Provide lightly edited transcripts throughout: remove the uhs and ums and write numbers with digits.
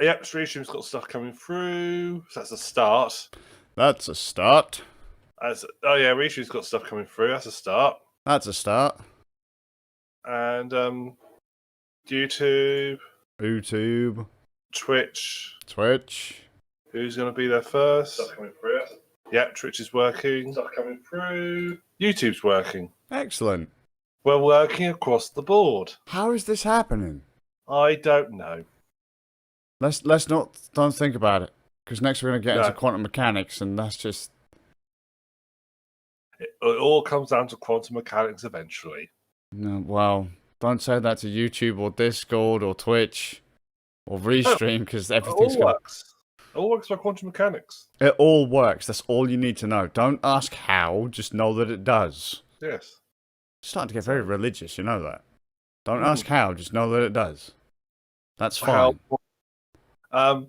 Yep, Stream's got stuff coming through. So that's a start. That's a start. Oh yeah, Restream's got stuff coming through. That's a start. That's a start. And YouTube, Twitch. Who's going to be there first? Stuff coming through. Yep, Twitch is working. Stuff coming through. YouTube's working. Excellent. We're working across the board. How is this happening? I don't know. Don't think about it, because next we're going to get into quantum mechanics, and that's just... It all comes down to quantum mechanics eventually. No, well, don't say that to YouTube or Discord or Twitch or Restream, because everything's It all works. It all works by quantum mechanics. It all works. That's all you need to know. Don't ask how, just know that it does. Yes. It's starting to get very religious, you know that. Don't ask how, just know that it does. That's fine. Do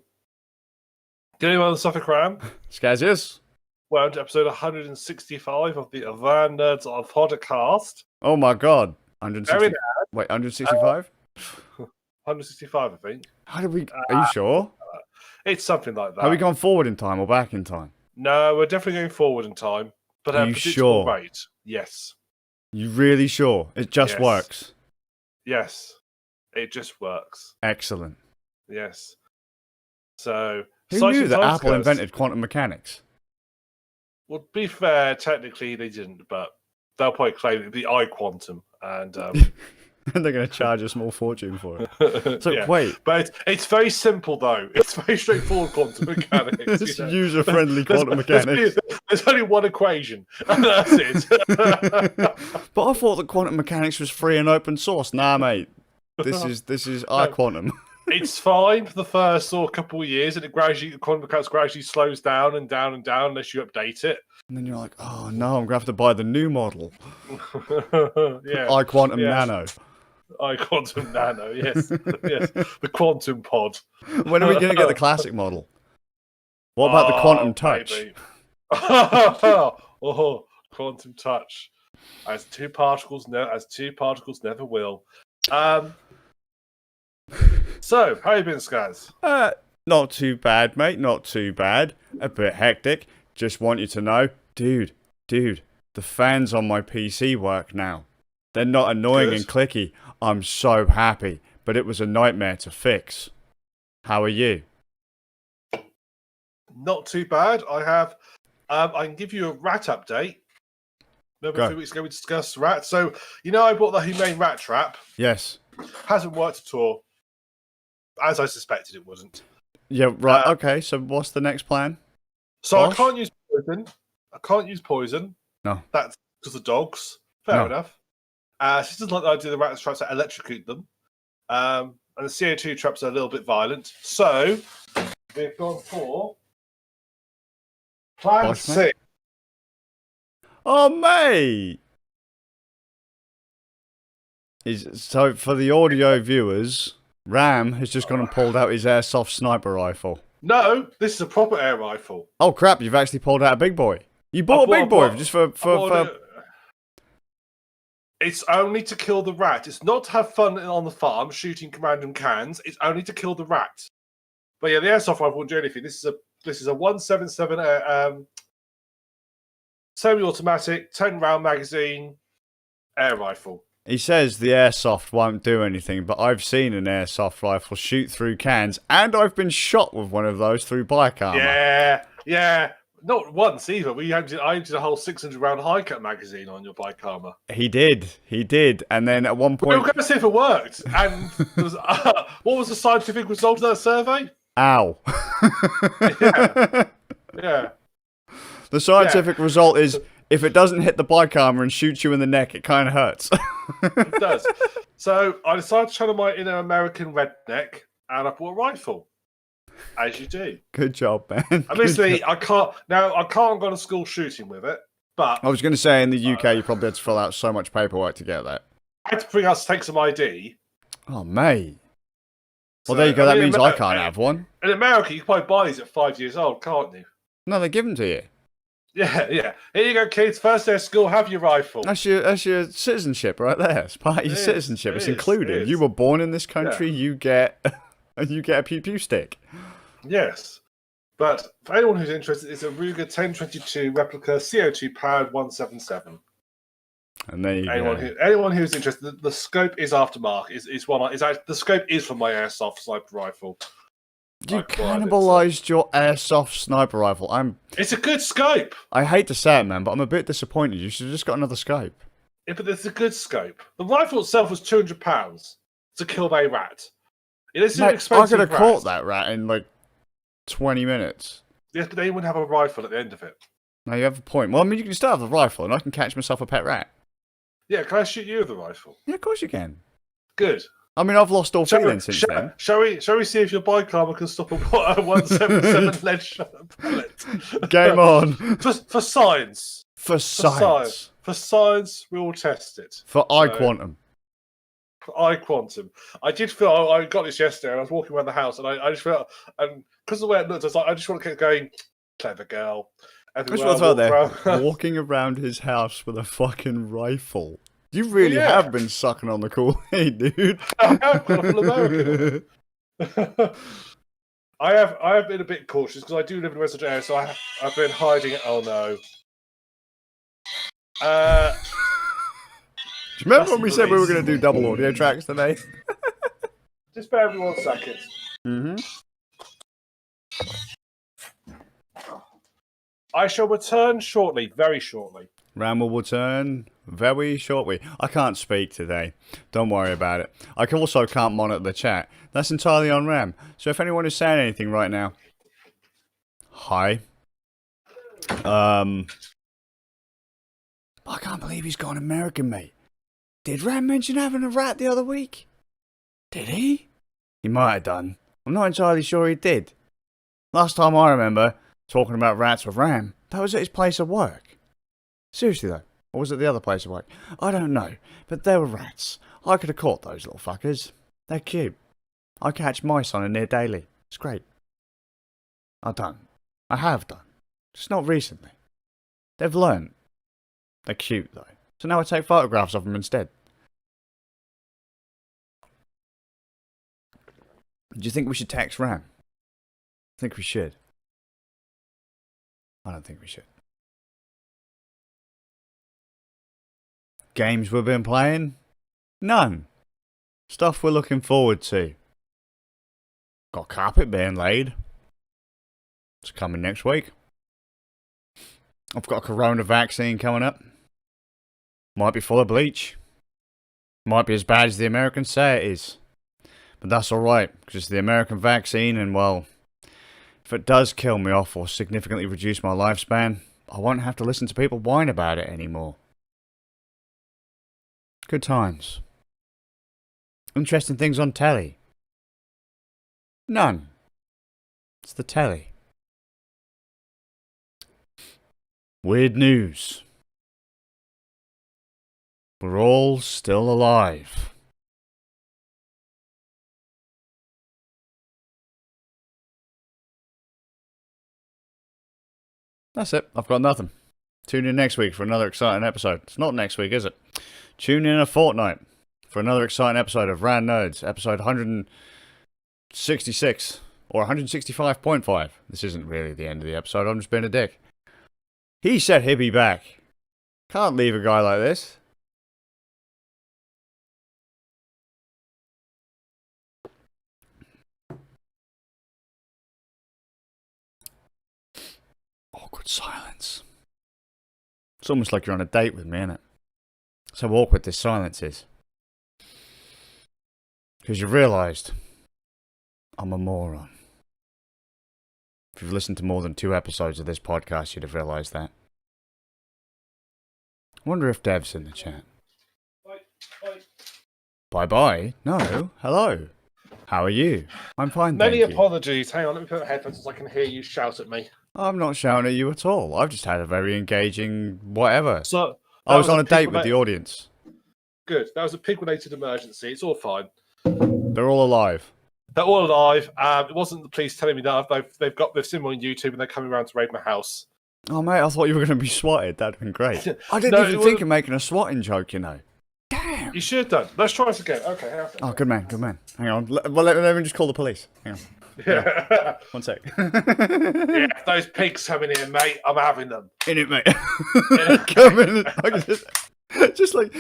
you know the Suffolk Ram? Skazius? Well, to episode 165 of the Van Nerds of Podcast. Oh my god. 160? Wait, 165? 165, I think. How did we... Are you sure? It's something like that. Are we going forward in time or back in time? No, we're definitely going forward in time. But are you sure? Rate. Yes. You really sure? It just works? Yes. It just works. Excellent. Yes. So... Who knew that Apple invented quantum mechanics? Well, to be fair, technically they didn't, but they'll probably claim it the iQuantum, and and they're going to charge a small fortune for it. So wait, but it's very simple though. It's very straightforward quantum mechanics. It's user-friendly quantum mechanics. There's only one equation, and that's it. But I thought that quantum mechanics was free and open source. Nah, mate. This is iQuantum. It's fine for the first couple of years, and quantum mechanics gradually slows down and down and down unless you update it. And then you're like, oh no, I'm going to have to buy the new model. Yeah. iQuantum Nano. iQuantum Nano, yes. Yes. The Quantum Pod. When are we going to get the classic model? What about the Quantum Touch? Oh, Quantum Touch. As two particles never will. So, how you been, Skaz? Not too bad, mate. Not too bad. A bit hectic. Just want you to know, dude, the fans on my PC work now. They're not annoying and clicky. I'm so happy, but it was a nightmare to fix. How are you? Not too bad. I can give you a rat update. Remember 2 weeks ago we discussed rats. So, I bought the humane rat trap. Yes. Hasn't worked at all. As I suspected it wouldn't. Yeah, right. Okay, so what's the next plan? So I can't use poison. No. That's because of dogs. Fair enough. She doesn't like the idea of the rat traps that electrocute them. And the CO2 traps are a little bit violent. So we've gone for Plan C. Oh, mate! So for the audio viewers, Ram has just gone and pulled out his airsoft sniper rifle. No, this is a proper air rifle. Oh crap! You've actually pulled out a big boy. You bought a big boy just for. It's only to kill the rat. It's not to have fun on the farm shooting random cans. It's only to kill the rat. But yeah, the airsoft rifle won't do anything. This is a 177 semi-automatic 10-round magazine air rifle. He says the airsoft won't do anything, but I've seen an airsoft rifle shoot through cans, and I've been shot with one of those through bike armor. Yeah. Not once either. I emptied a whole 600-round high-cut magazine on your bike armor. He did. And then at one point... We were going to see if it worked. And what was the scientific result of that survey? Ow. Yeah. The scientific result is... If it doesn't hit the bike armor and shoots you in the neck, it kind of hurts. It does. So I decided to channel my inner American redneck, and I bought a rifle, as you do. Good job, man. Obviously, I can't go to school shooting with it. But I was going to say, in the UK, you probably had to fill out so much paperwork to get that. I had to take some ID. Oh, mate. Well, there you go. That means I can't have one. In America, you can probably buy these at 5 years old, can't you? No, they give them to you. Yeah. Here you go, kids. First day of school, have your rifle. That's your citizenship right there. It's part of your citizenship. It's included. You were born in this country. You get And you get a pew pew stick. Yes. But for anyone who's interested, it's a Ruger 1022 replica CO2 powered 177. And there you go. Anyone who's interested, the scope is aftermarket. The scope is for my airsoft sniper rifle. You cannibalized your airsoft sniper rifle. It's a good scope. I hate to say it, man, but I'm a bit disappointed. You should have just got another scope. Yeah, but it's a good scope. The rifle itself was £200 to kill a rat. It is an expensive I could have caught that rat in like 20 minutes. Yes, but they wouldn't have a rifle at the end of it. No, you have a point. Well, I mean, you can still have the rifle, and I can catch myself a pet rat. Yeah, can I shoot you with the rifle? Yeah, of course you can. Good. I mean, I've lost all feeling since then. Shall we see if your bike armor can stop a 177 lead shot bullet? Game on. For science. For science. For science, we will test it. For iQuantum. For iQuantum. I did feel, I got this yesterday, and I was walking around the house, and I just felt, and because of the way it looked, I just want to keep going, clever girl. Walking around his house with a fucking rifle. You really have been sucking on the Kool-Aid, dude. I have got a full American. I have been a bit cautious because I do live in a residential area, so I've been hiding it. Oh no. Do you remember when we said we were going to do double audio tracks today? Just bear with me 1 second. Mm-hmm. I shall return shortly, very shortly. Ram will return very shortly. I can't speak today. Don't worry about it. I also can't monitor the chat. That's entirely on Ram. So if anyone is saying anything right now, hi. I can't believe he's gone American, mate. Did Ram mention having a rat the other week? Did he? He might have done. I'm not entirely sure he did. Last time I remember talking about rats with Ram, that was at his place of work. Seriously though, or was it the other place of work? I don't know, but there were rats. I could have caught those little fuckers. They're cute. I catch mice on a near daily. It's great. I have done. Just not recently. They've learned. They're cute though. So now I take photographs of them instead. Do you think we should text Ram? I think we should. I don't think we should. Games we've been playing? None. Stuff we're looking forward to. Got carpet being laid. It's coming next week. I've got a corona vaccine coming up. Might be full of bleach. Might be as bad as the Americans say it is. But that's alright, because it's the American vaccine and, well, if it does kill me off or significantly reduce my lifespan, I won't have to listen to people whine about it anymore. Good times. Interesting things on telly? None. It's the telly. Weird news. We're all still alive. That's it. I've got nothing. Tune in next week for another exciting episode. It's not next week, is it? Tune in a fortnight for another exciting episode of Rand Nerds, episode 166 or 165.5. This isn't really the end of the episode. I'm just being a dick. He said he'd be back. Can't leave a guy like this. Awkward silence. It's almost like you're on a date with me, isn't it? So awkward this silence is. Because you realised I'm a moron. If you've listened to more than 2 episodes of this podcast, you'd have realised that. I wonder if Dev's in the chat. Bye-bye? No. Hello. How are you? I'm fine, thank you. Many apologies. Hang on, let me put the headphones so I can hear you shout at me. I'm not shouting at you at all. I've just had a very engaging whatever. So I was on a date with the audience. Good. That was a pig-related emergency. It's all fine. They're all alive. They're all alive. It wasn't the police telling me that. They've seen me on YouTube and they're coming around to raid my house. Oh, mate, I thought you were going to be swatted. That'd have been great. I didn't even think of making a swatting joke, you know. Damn. You should have done. Let's try this again. Okay, how's that? Oh, good man, good man. Hang on. Let me just call the police. Hang on. Yeah. One sec. Yeah, if those pigs come in here, mate, I'm having them. In it, mate. Come in. I can just like.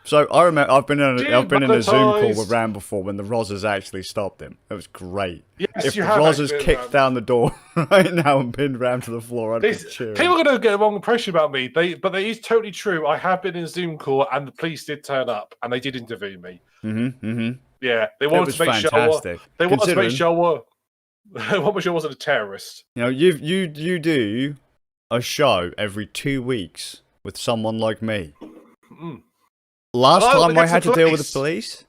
So I remember I've been in a Zoom call with Ram before when the Rozzers actually stopped him. It was great. Yes, if you the have Rozzers kicked down the door right now and pinned Ram to the floor, I'd be cheering. People are going to get a wrong impression about me. But it is totally true. I have been in a Zoom call and the police did turn up and they did interview me. Yeah, they wanted to make sure. They wanted to make sure. They wanted to make sure I wasn't a terrorist. You know, you do a show every 2 weeks with someone like me. Last time I had to deal with the police.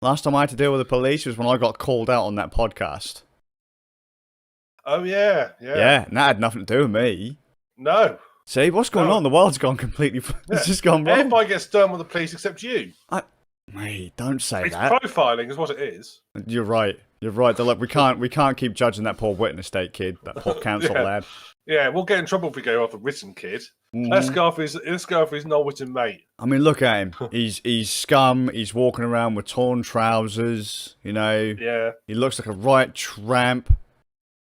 Last time I had to deal with the police was when I got called out on that podcast. Oh yeah. Yeah, and that had nothing to do with me. No. See, what's going on? The world's gone completely. It's just gone wrong. Everybody gets done with the police except you. Mate, don't say it's that. Profiling is what it is. You're right. You're right. They're like, we can't keep judging that poor Witten Estate kid, that poor council lad. Yeah, we'll get in trouble if we go off a Witten kid. Let's go off his non-Witten mate. I mean, look at him. He's scum. He's walking around with torn trousers. You know. Yeah. He looks like a right tramp.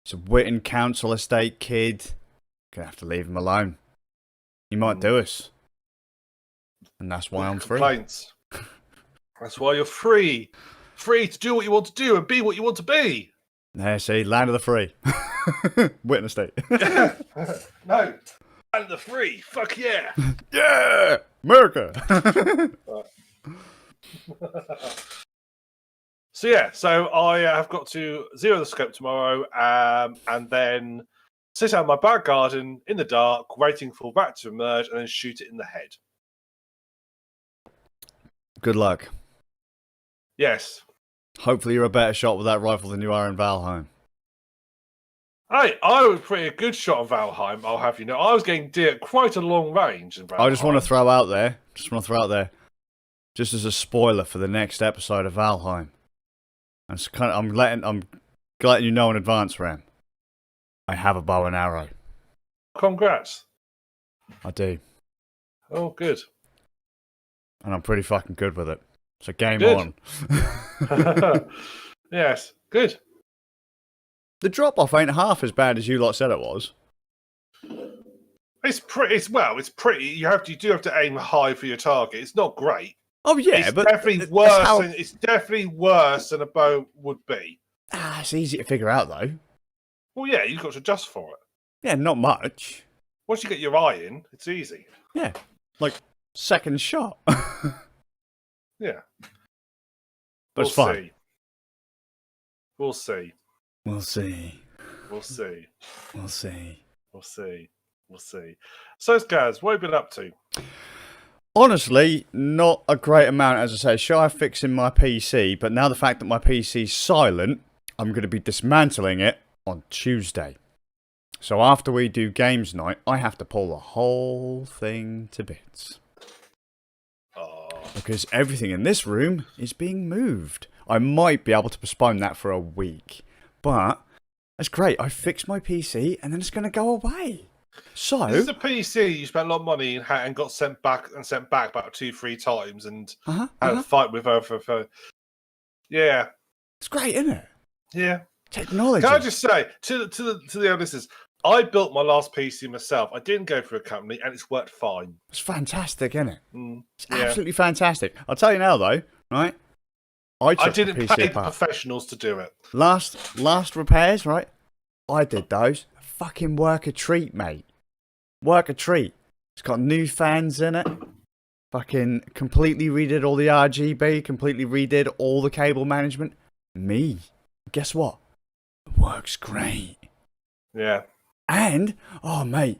It's a Witten council estate kid. Gonna have to leave him alone. He might do us, and that's why I'm free. Complaints. That's why you're free. Free to do what you want to do and be what you want to be. There, see, land of the free. Witten Estate. No. Land of the free. Fuck yeah. Yeah! America! So I have got to zero the scope tomorrow and then sit out in my back garden in the dark, waiting for that to emerge and then shoot it in the head. Good luck. Yes. Hopefully you're a better shot with that rifle than you are in Valheim. Hey, I was pretty good shot of Valheim, I'll have you know. I was getting deer at quite a long range in Valheim. I just want to throw out there, just as a spoiler for the next episode of Valheim. I'm letting you know in advance, Ram. I have a bow and arrow. Congrats. I do. Oh, good. And I'm pretty fucking good with it. So game on. Yes, good. The drop-off ain't half as bad as you lot said it was. It's pretty. You do have to aim high for your target. It's not great. Oh yeah, it's but definitely worse. It's definitely worse than a bow would be. It's easy to figure out though. Well, yeah, you've got to adjust for it. Yeah, not much. Once you get your eye in, it's easy. Yeah, like second shot. Yeah, but it's fun. We'll see. We'll see. We'll see. We'll see. We'll see. We'll see. So, Gaz, what have you been up to? Honestly, not a great amount, as I say. Shy of fixing my PC, but now the fact that my PC's silent, I'm going to be dismantling it on Tuesday. So after we do games night, I have to pull the whole thing to bits. Because everything in this room is being moved. I might be able to postpone that for a week. But that's great. I fixed my PC and then it's going to go away. So this is a PC you spent a lot of money and got sent back about 2-3 times and had a fight with her for. Yeah, it's great, isn't it? Yeah, technology. Can I just say to the listeners, I built my last PC myself. I didn't go for a company, and it's worked fine. It's fantastic, isn't it? It's yeah. Absolutely fantastic. I'll tell you now, though, right? I didn't pay professionals to do it. Last repairs, right? I did those. Fucking work a treat, mate. Work a treat. It's got new fans in it. Fucking completely redid all the RGB. Completely redid all the cable management. Me. Guess what? It works great. Yeah. And, oh, mate.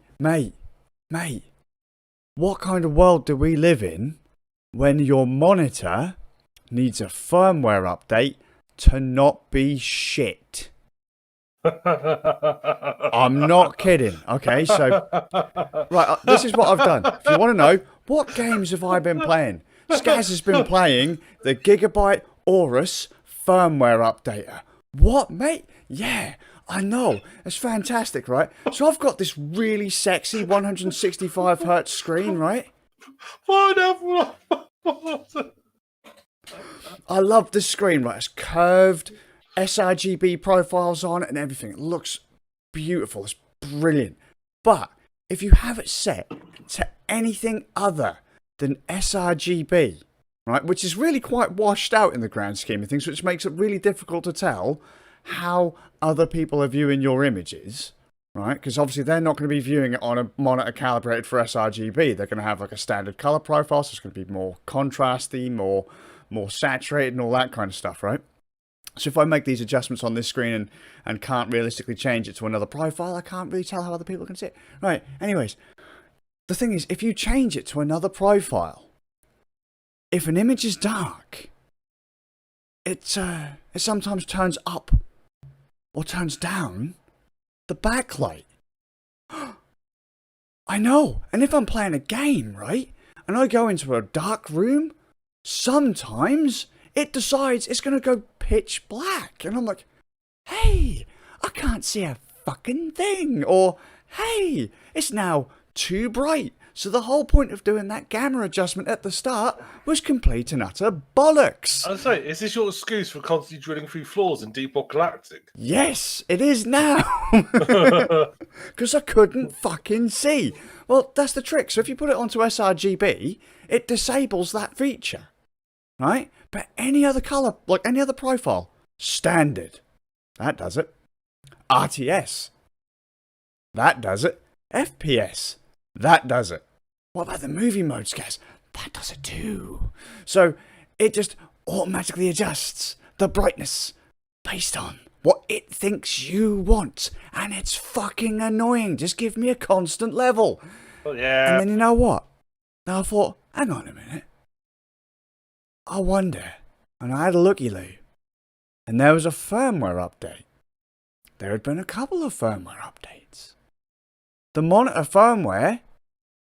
What kind of world do we live in when your monitor needs a firmware update to not be shit? I'm not kidding. Okay, so right, this is what I've done. If you want to know, what games have I been playing? Skaz has been playing the Gigabyte Aorus firmware updater. What, mate? Yeah, I know. It's fantastic, right? So I've got this really sexy 165 hertz screen, right? What I love the screen, right? It's curved, sRGB profiles on it and everything. It looks beautiful. It's brilliant. But if you have it set to anything other than sRGB, right, which is really quite washed out in the grand scheme of things, which makes it really difficult to tell how other people are viewing your images, right? Because obviously they're not going to be viewing it on a monitor calibrated for sRGB. They're going to have like a standard color profile, so it's going to be more contrasty, more saturated and all that kind of stuff, right? So if I make these adjustments on this screen and can't realistically change it to another profile, I can't really tell how other people can see it. Right, anyways, the thing is, if you change it to another profile, if an image is dark, it sometimes turns up or turns down the backlight. I know, and if I'm playing a game, right, and I go into a dark room, sometimes it decides it's going to go pitch black. And I'm like, hey, I can't see a fucking thing. Or, hey, it's now too bright. So the whole point of doing that gamma adjustment at the start was complete and utter bollocks. I was saying, is this your excuse for constantly drilling through floors in Deep Rock Galactic? Yes, it is now. Because I couldn't fucking see. Well, that's the trick. So if you put it onto sRGB, it disables that feature. Right? But any other color, like any other profile, standard. That does it. RTS. That does it. FPS. That does it. What about the movie mode scares? That does it too. So it just automatically adjusts the brightness based on what it thinks you want. And it's fucking annoying. Just give me a constant level. Oh, yeah. And then you know what? Now I thought, hang on a minute. I wonder. And I had a looky-loo. And there was a firmware update. There had been a couple of firmware updates. The monitor firmware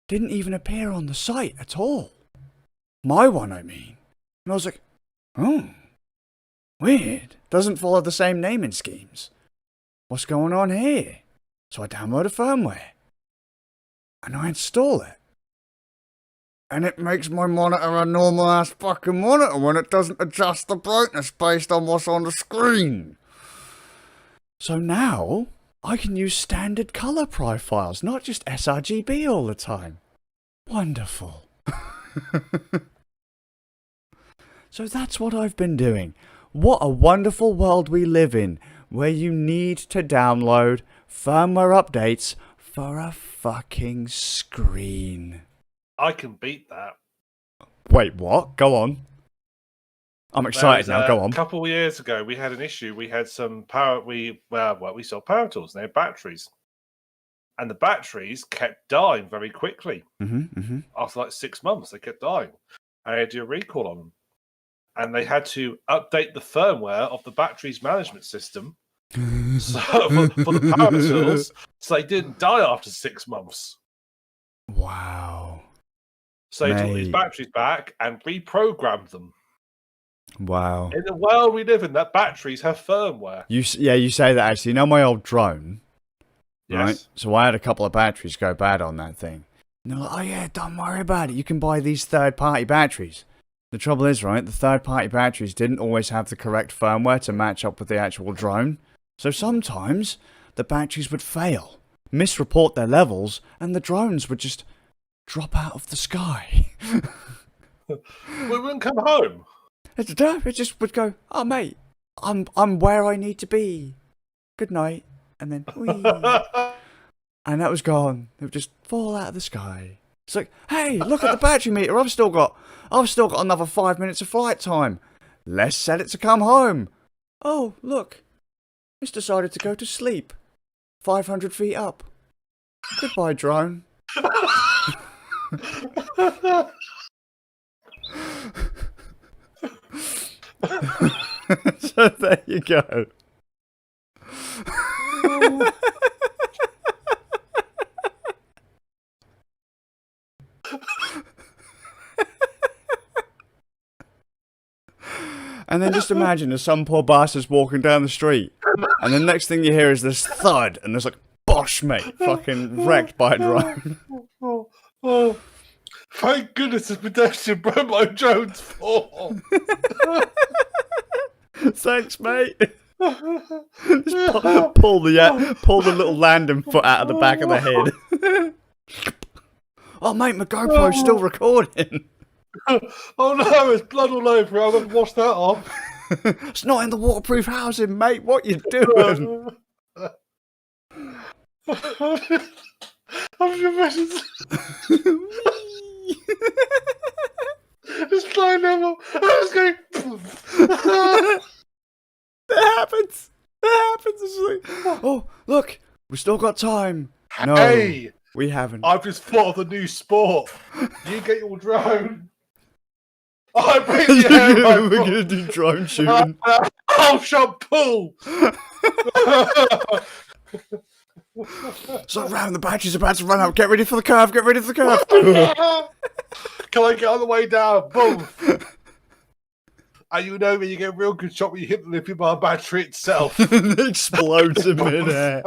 didn't even appear on the site at all. My one, I mean. And I was like, oh, weird. Doesn't follow the same naming schemes. What's going on here? So I download a firmware. And I install it. And it makes my monitor a normal ass fucking monitor when it doesn't adjust the brightness based on what's on the screen. So now I can use standard color profiles, not just sRGB all the time. Wonderful. So that's what I've been doing. What a wonderful world we live in, where you need to download firmware updates for a fucking screen. I can beat that. Wait, what? Go on. I'm excited now. Go on. A couple of years ago, we had an issue. We had some power. We sold power tools. And they had batteries, and the batteries kept dying very quickly. After like 6 months, they kept dying. I had to do a recall on them, and they had to update the firmware of the batteries management system so for the power tools, so they didn't die after 6 months. Wow. So they took these batteries back and reprogrammed them. Wow. In the world we live in, that batteries have firmware. You say that actually. You know my old drone? Yes. Right? So I had a couple of batteries go bad on that thing. And they're like, oh yeah, don't worry about it. You can buy these third-party batteries. The trouble is, right, the third-party batteries didn't always have the correct firmware to match up with the actual drone. So sometimes the batteries would fail, misreport their levels, and the drones would just drop out of the sky. We wouldn't come home. It just would go, oh mate, I'm where I need to be. Good night. And then whee. And that was gone. It would just fall out of the sky. It's like, hey, look at the battery meter. I've still got another 5 minutes of flight time. Let's set it to come home. Oh, look. It's decided to go to sleep. 500 feet up. Goodbye, drone. So there you go. And then just imagine there's some poor bastard's walking down the street, and the next thing you hear is this thud, and there's like, bosh, mate, fucking wrecked by a drone. Thank thank goodness it's pedestrian Bromo Jones 4. Thanks, mate. Just pull the little landing foot out of the back of the head. Oh, mate, my GoPro's still recording. Oh no, there's blood all over it. I'm going to wash that off. It's not in the waterproof housing, mate. What you doing? I'm just Just flying level. I was going. It happens. It's like, oh, look, we still got time. No, hey, we haven't. I've just thought of the new sport. You get your drone. I bring the We're gonna do drone shooting. Oh, shampoo! So round, the battery's about to run out. Get ready for the curve. Can I get on the way down? Boom! And you know when you get a real good shot when you hit the lithium bar battery itself. It explodes in midair.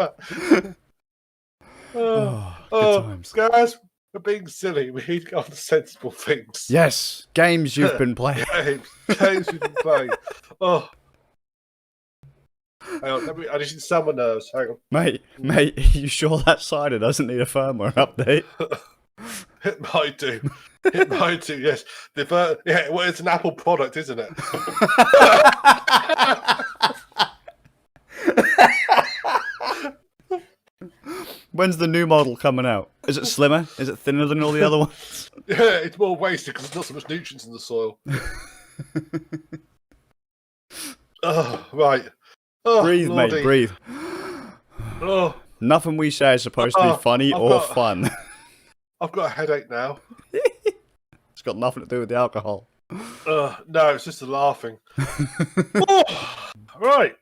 Good times. Guys, we're being silly. We need to go on to sensible things. Yes, games you've been playing. Games you've been playing. Oh. Hang on, I just need to sound my nerves. Hang on. Mate, are you sure that cider doesn't need a firmware update? It might do, yes. Well, it's an Apple product, isn't it? When's the new model coming out? Is it slimmer? Is it thinner than all the other ones? Yeah, it's more wasted because there's not so much nutrients in the soil. Oh, right. Oh, breathe, Lordy. mate, breathe. Oh. Nothing we say is supposed to be funny or fun. I've got a headache now. It's got nothing to do with the alcohol. No, it's just the laughing. Oh, right.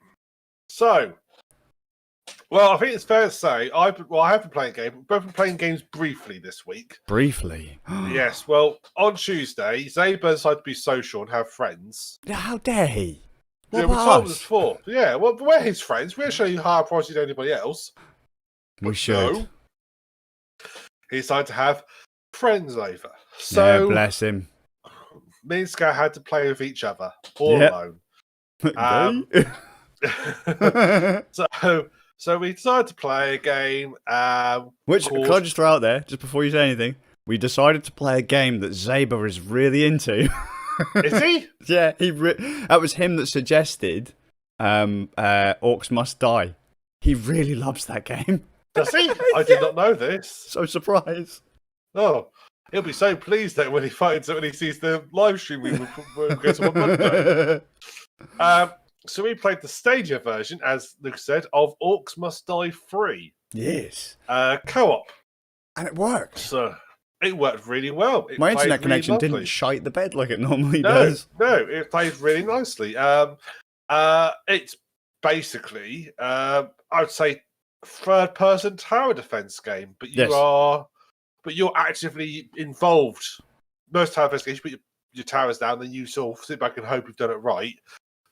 So, well, I think it's fair to say I have been playing games. We've both been playing games briefly this week. Briefly? Yes. Well, on Tuesday, Zaber decided to be social and have friends. How dare he? What Yeah, we about told us? us for. Yeah, well, we're his friends. We're showing you higher prices than anybody else. We should. No. He decided to have friends over. So, yeah, bless him. me and Scar had to play with each other, all alone. So we decided to play a game. Which, can I just throw out there, just before you say anything? We decided to play a game that Zaber is really into. Is he? Yeah, that was him that suggested Orcs Must Die. He really loves that game. Does he? I did not know this. So surprised. Oh, he'll be so pleased that when he sees the live stream we will go to on Monday. So we played the Stadia version, as Luke said, of Orcs Must Die 3. Yes. Co-op. And it worked. So it worked really well. My internet connection didn't shite the bed like it normally does. No, it played really nicely. It's basically, I would say, third-person tower defense game, but you're actively involved. Most tower defense games, you put your towers down, then you sort of sit back and hope you've done it right.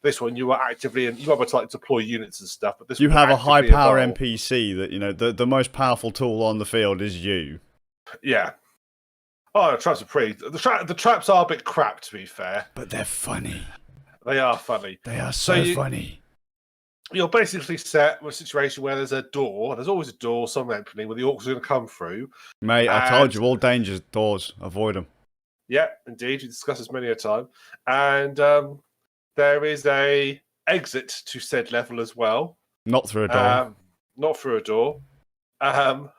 This one, you are actively, and you have to like deploy units and stuff. But this you have a high-power involved. NPC that the most powerful tool on the field is you. Yeah. Oh, the traps are pretty. The traps are a bit crap, to be fair. But they're funny. They are funny. They are so funny. You're basically set with a situation where there's a door. There's always a door, some opening, where the orcs are going to come through. Mate, I told you, all dangerous doors. Avoid them. Yeah, indeed. We discussed this many a time. And there is a exit to said level as well. Not through a door. Not through a door. And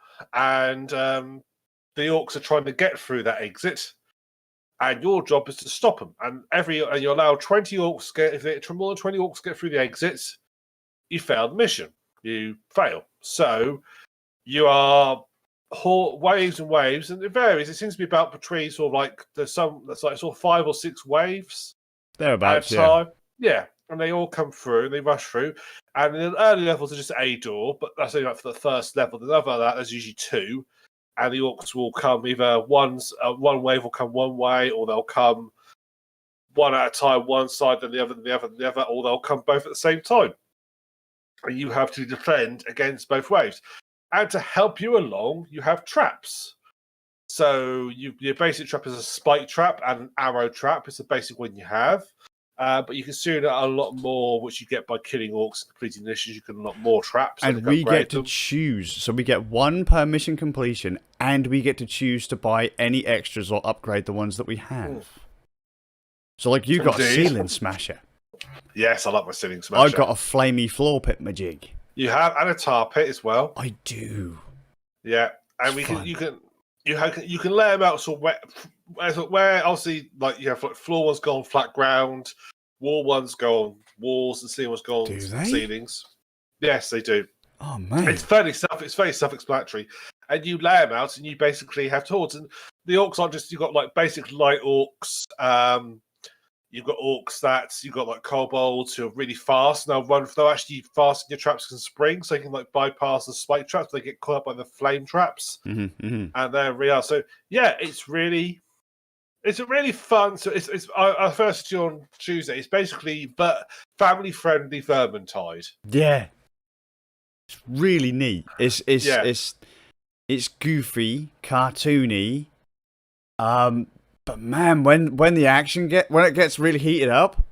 the orcs are trying to get through that exit. And your job is to stop them. And you're allowed 20 orcs if more than 20 orcs get through the exits, you fail the mission. You fail. So you are waves and waves, and it varies. It seems to be about between sort of like there's some that's like sort of 5 or 6 waves. Thereabouts, at a time. Yeah. And they all come through and they rush through. And in the early levels are just a door, but that's only like for the first level. Then other than that, there's usually 2. And the orcs will come either one wave will come one way, or they'll come one at a time, one side, then the other, then the other, then the other, or they'll come both at the same time. And you have to defend against both waves. And to help you along, you have traps. So your basic trap is a spike trap and an arrow trap. It's the basic one you have. But you can soon a lot more, which you get by killing orcs and completing missions. You can unlock more traps. And we get to choose. So we get one per mission completion, and we get to choose to buy any extras or upgrade the ones that we have. So, like, you got a ceiling smasher. Yes, I like my ceiling smasher. I've got a flamey floor pit majig. You have, and a tar pit as well. I do. Yeah, and you can lay them out sort of where obviously, like, you have like floor ones go on flat ground, wall ones go on walls, and ceiling ones go on ceilings. Yes, they do. Oh man, it's very self-explanatory. And you lay them out, and you basically have tools. And the orcs aren't just, you've got like basic light orcs. You've got orcs you've got like kobolds who are really fast. Now they'll actually fasten your traps and spring, so you can like bypass the spike traps. They get caught up by the flame traps, and they're real. So yeah, it's a really fun. So it's our first on Tuesday. It's basically family friendly Vermintide. Yeah, it's really neat. It's goofy, cartoony. But man, when the action gets really heated up,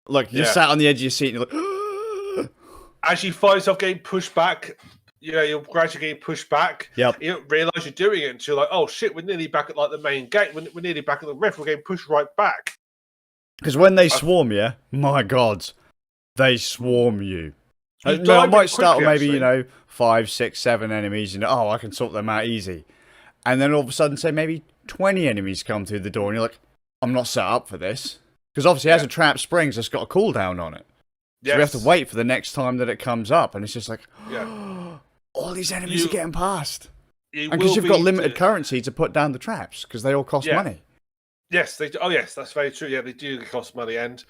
like you're sat on the edge of your seat and you're like, as you find yourself getting pushed back, you're gradually getting pushed back. Yep. You don't realise you're doing it until like, oh shit, we're nearly back at like the main gate. We're nearly back at the rift. We're getting pushed right back. Because when they swarm you, my God, they swarm you. I might start with maybe 5, 6, 7 enemies, and I can sort them out easy. And then all of a sudden, say maybe 20 enemies come through the door, and you're like, I'm not set up for this. Because obviously, as a trap springs, it's got a cooldown on it. So we have to wait for the next time that it comes up, and it's just like, all these enemies are getting past. And because you've got limited currency to put down the traps, because they all cost money. Yes, they do. Oh, yes, that's very true. Yeah, they do cost money, and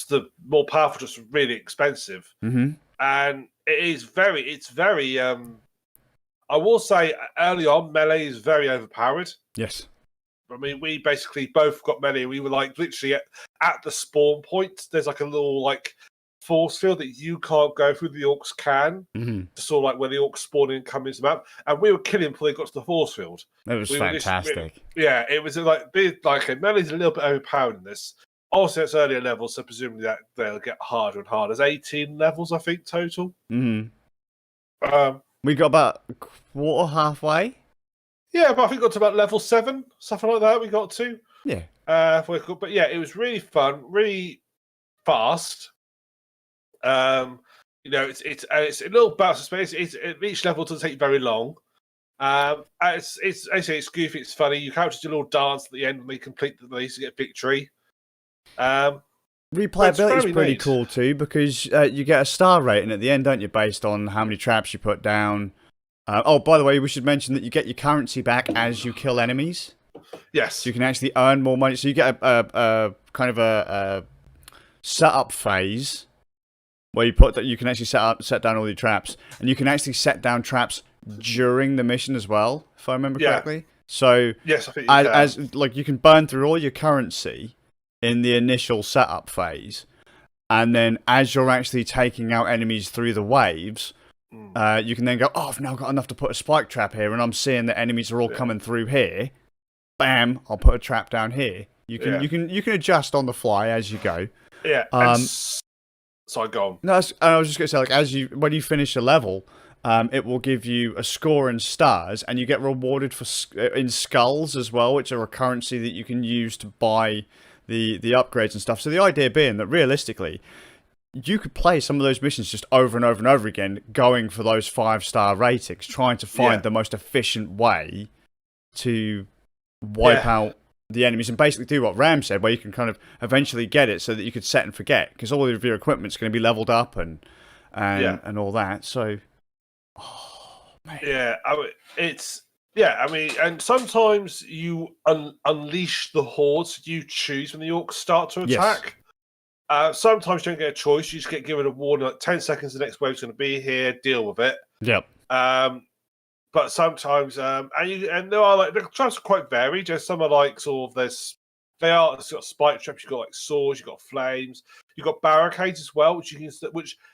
the more powerful, just really expensive. And it's very. I will say early on, melee is very overpowered. Yes. I mean, we basically both got melee. We were like literally at the spawn point. There's like a little like force field that you can't go through. The orcs can. Sort of like where the orcs spawn in, come into the map, and we were killing before they got to the force field. It was fantastic. It was like melee's a little bit overpowered in this. Also, it's earlier levels, so presumably that they'll get harder and harder. There's 18 levels, I think, total. We got about a quarter, halfway. Yeah, but I think we got to about level 7, something like that. We got to. Yeah. But yeah, it was really fun, really fast. It's a little burst of space. Each level doesn't take very long. It's goofy. It's funny. You can just do a little dance at the end when they complete the race to get victory. Replayability is pretty cool too, because you get a star rating at the end, don't you, based on how many traps you put down. By the way, we should mention that you get your currency back as you kill enemies. Yes. So you can actually earn more money. So you get a kind of a setup phase where you can actually set down all your traps, and you can actually set down traps during the mission as well, if I remember correctly. So yes, I think you can burn through all your currency in the initial setup phase, and then as you're actually taking out enemies through the waves, you can then go, I've now got enough to put a spike trap here, and I'm seeing that enemies are all coming through here. Bam! I'll put a trap down here. You can adjust on the fly as you go. Yeah. Sorry, go on. No, I was just going to say, when you finish a level, it will give you a score in stars, and you get rewarded in skulls as well, which are a currency that you can use to buy the upgrades and stuff. So the idea being that realistically, you could play some of those missions just over and over and over again, going for those 5-star ratings, trying to find the most efficient way to wipe out the enemies, and basically do what Ram said, where you can kind of eventually get it so that you could set and forget, because all of your equipment's going to be leveled up and all that. So, man. And sometimes you unleash the hordes you choose when the orcs start to attack. Sometimes you don't get a choice. You just get given a warning, like 10 seconds, the next wave's going to be here, deal with it. Yep. But sometimes, and there are like, the traps are quite varied. Just some are like sort of, there's They are. It's got spike traps. You've got like swords. You've got flames. You've got barricades as well, which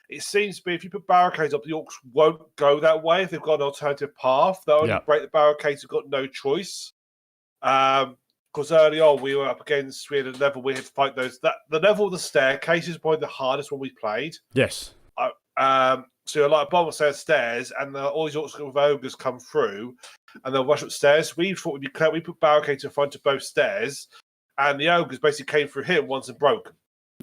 it seems to be. If you put barricades up, the orcs won't go that way. If they've got an alternative path, they'll only break the barricades. They've got no choice. Because early on we were up against. We had a level we had to fight those. The level of the staircase is probably the hardest one we played. Yes. So you're like bottom of stairs, and all these orcs with ogres come through, and they'll rush upstairs. We thought we'd be clear. We put barricades in front of both stairs, and the ogres basically came through here once and broke.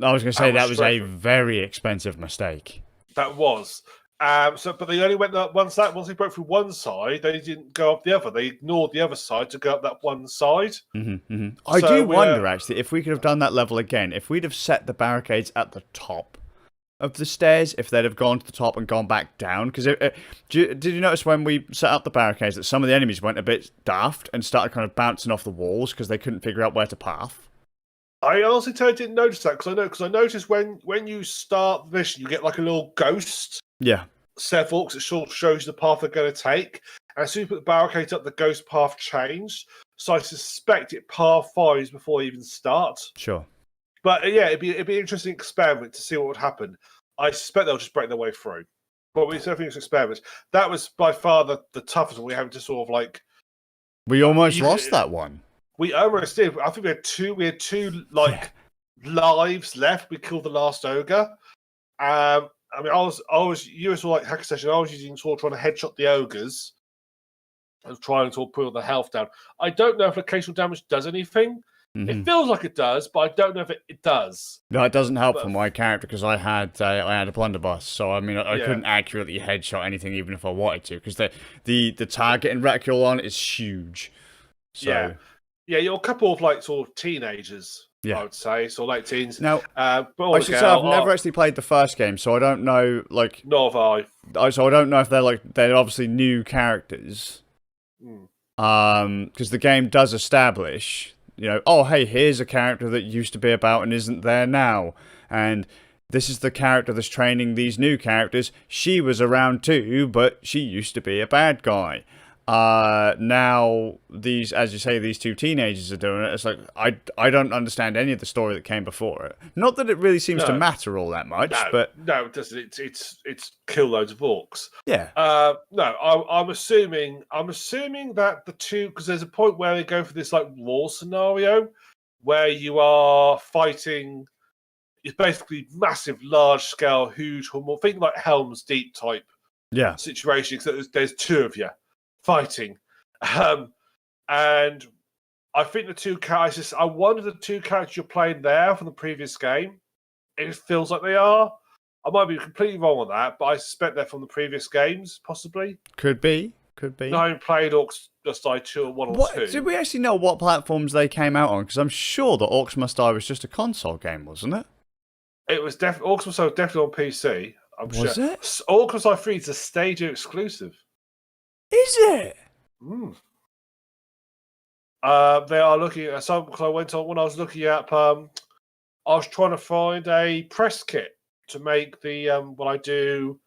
I was going to say that was a very expensive mistake. That was. But they only went that once they broke through one side, they didn't go up the other. They ignored the other side to go up that one side. I do wonder actually if we could have done that level again. If we'd have set the barricades at the top of the stairs, if they'd have gone to the top and gone back down, because did you notice when we set up the barricades that some of the enemies went a bit daft and started kind of bouncing off the walls because they couldn't figure out where to path? I honestly didn't notice that because I noticed when you start the mission, you get like a little ghost. Yeah. Set of orcs that sort of shows you the path they're going to take, and as soon as you put the barricades up, the ghost path changed. So I suspect it path fires before you even start. Sure. But yeah, it'd be an interesting experiment to see what would happen. I suspect they'll just break their way through. But we certainly it's experiments. That was by far the toughest one. We having to sort of like. We almost lost that one. We almost did. I think we had two lives left. We killed the last ogre. I was you were like hacker session. I was using sort of trying to headshot the ogres. I was trying to put the health down. I don't know if occasional damage does anything. It feels like it does, but I don't know if it does. No, it doesn't help for my character because I had a blunderbuss, so I mean I couldn't accurately headshot anything even if I wanted to because the target in Reticule on is huge. So you're a couple of like sort of teenagers. I would say so, late teens. Now, I should say I've never actually played the first game, so I don't know. Like, nor have I. So I don't know if they're obviously new characters. Because the game does establish, oh hey, here's a character that used to be about and isn't there now, and this is the character that's training these new characters. She was around too, but she used to be a bad guy. Now these, as you say, these two teenagers are doing it. It's like I don't understand any of the story that came before it. Not that it really seems to matter all that much, but no, it doesn't. It's kill loads of orcs. Yeah. No, I'm assuming that the two, because there's a point where they go for this like war scenario where you are fighting. It's basically massive, large scale, huge, think like Helm's Deep type situation. Because there's two of you fighting, and I think the two characters. I wonder the two characters you're playing there from the previous game. It feels like they are. I might be completely wrong on that, but I suspect they're from the previous games, possibly. Could be. No, I played Orcs Must Die 2 or 1 or 2. Did we actually know what platforms they came out on? Because I'm sure that Orcs Must Die was just a console game, wasn't it? It was Orcs Must Die was definitely on PC. I'm sure. Was it? Orcs Must Die 3 is a Stadia exclusive. Is it? They are looking at some. Because I went on when I was looking at. I was trying to find a press kit to make the when I do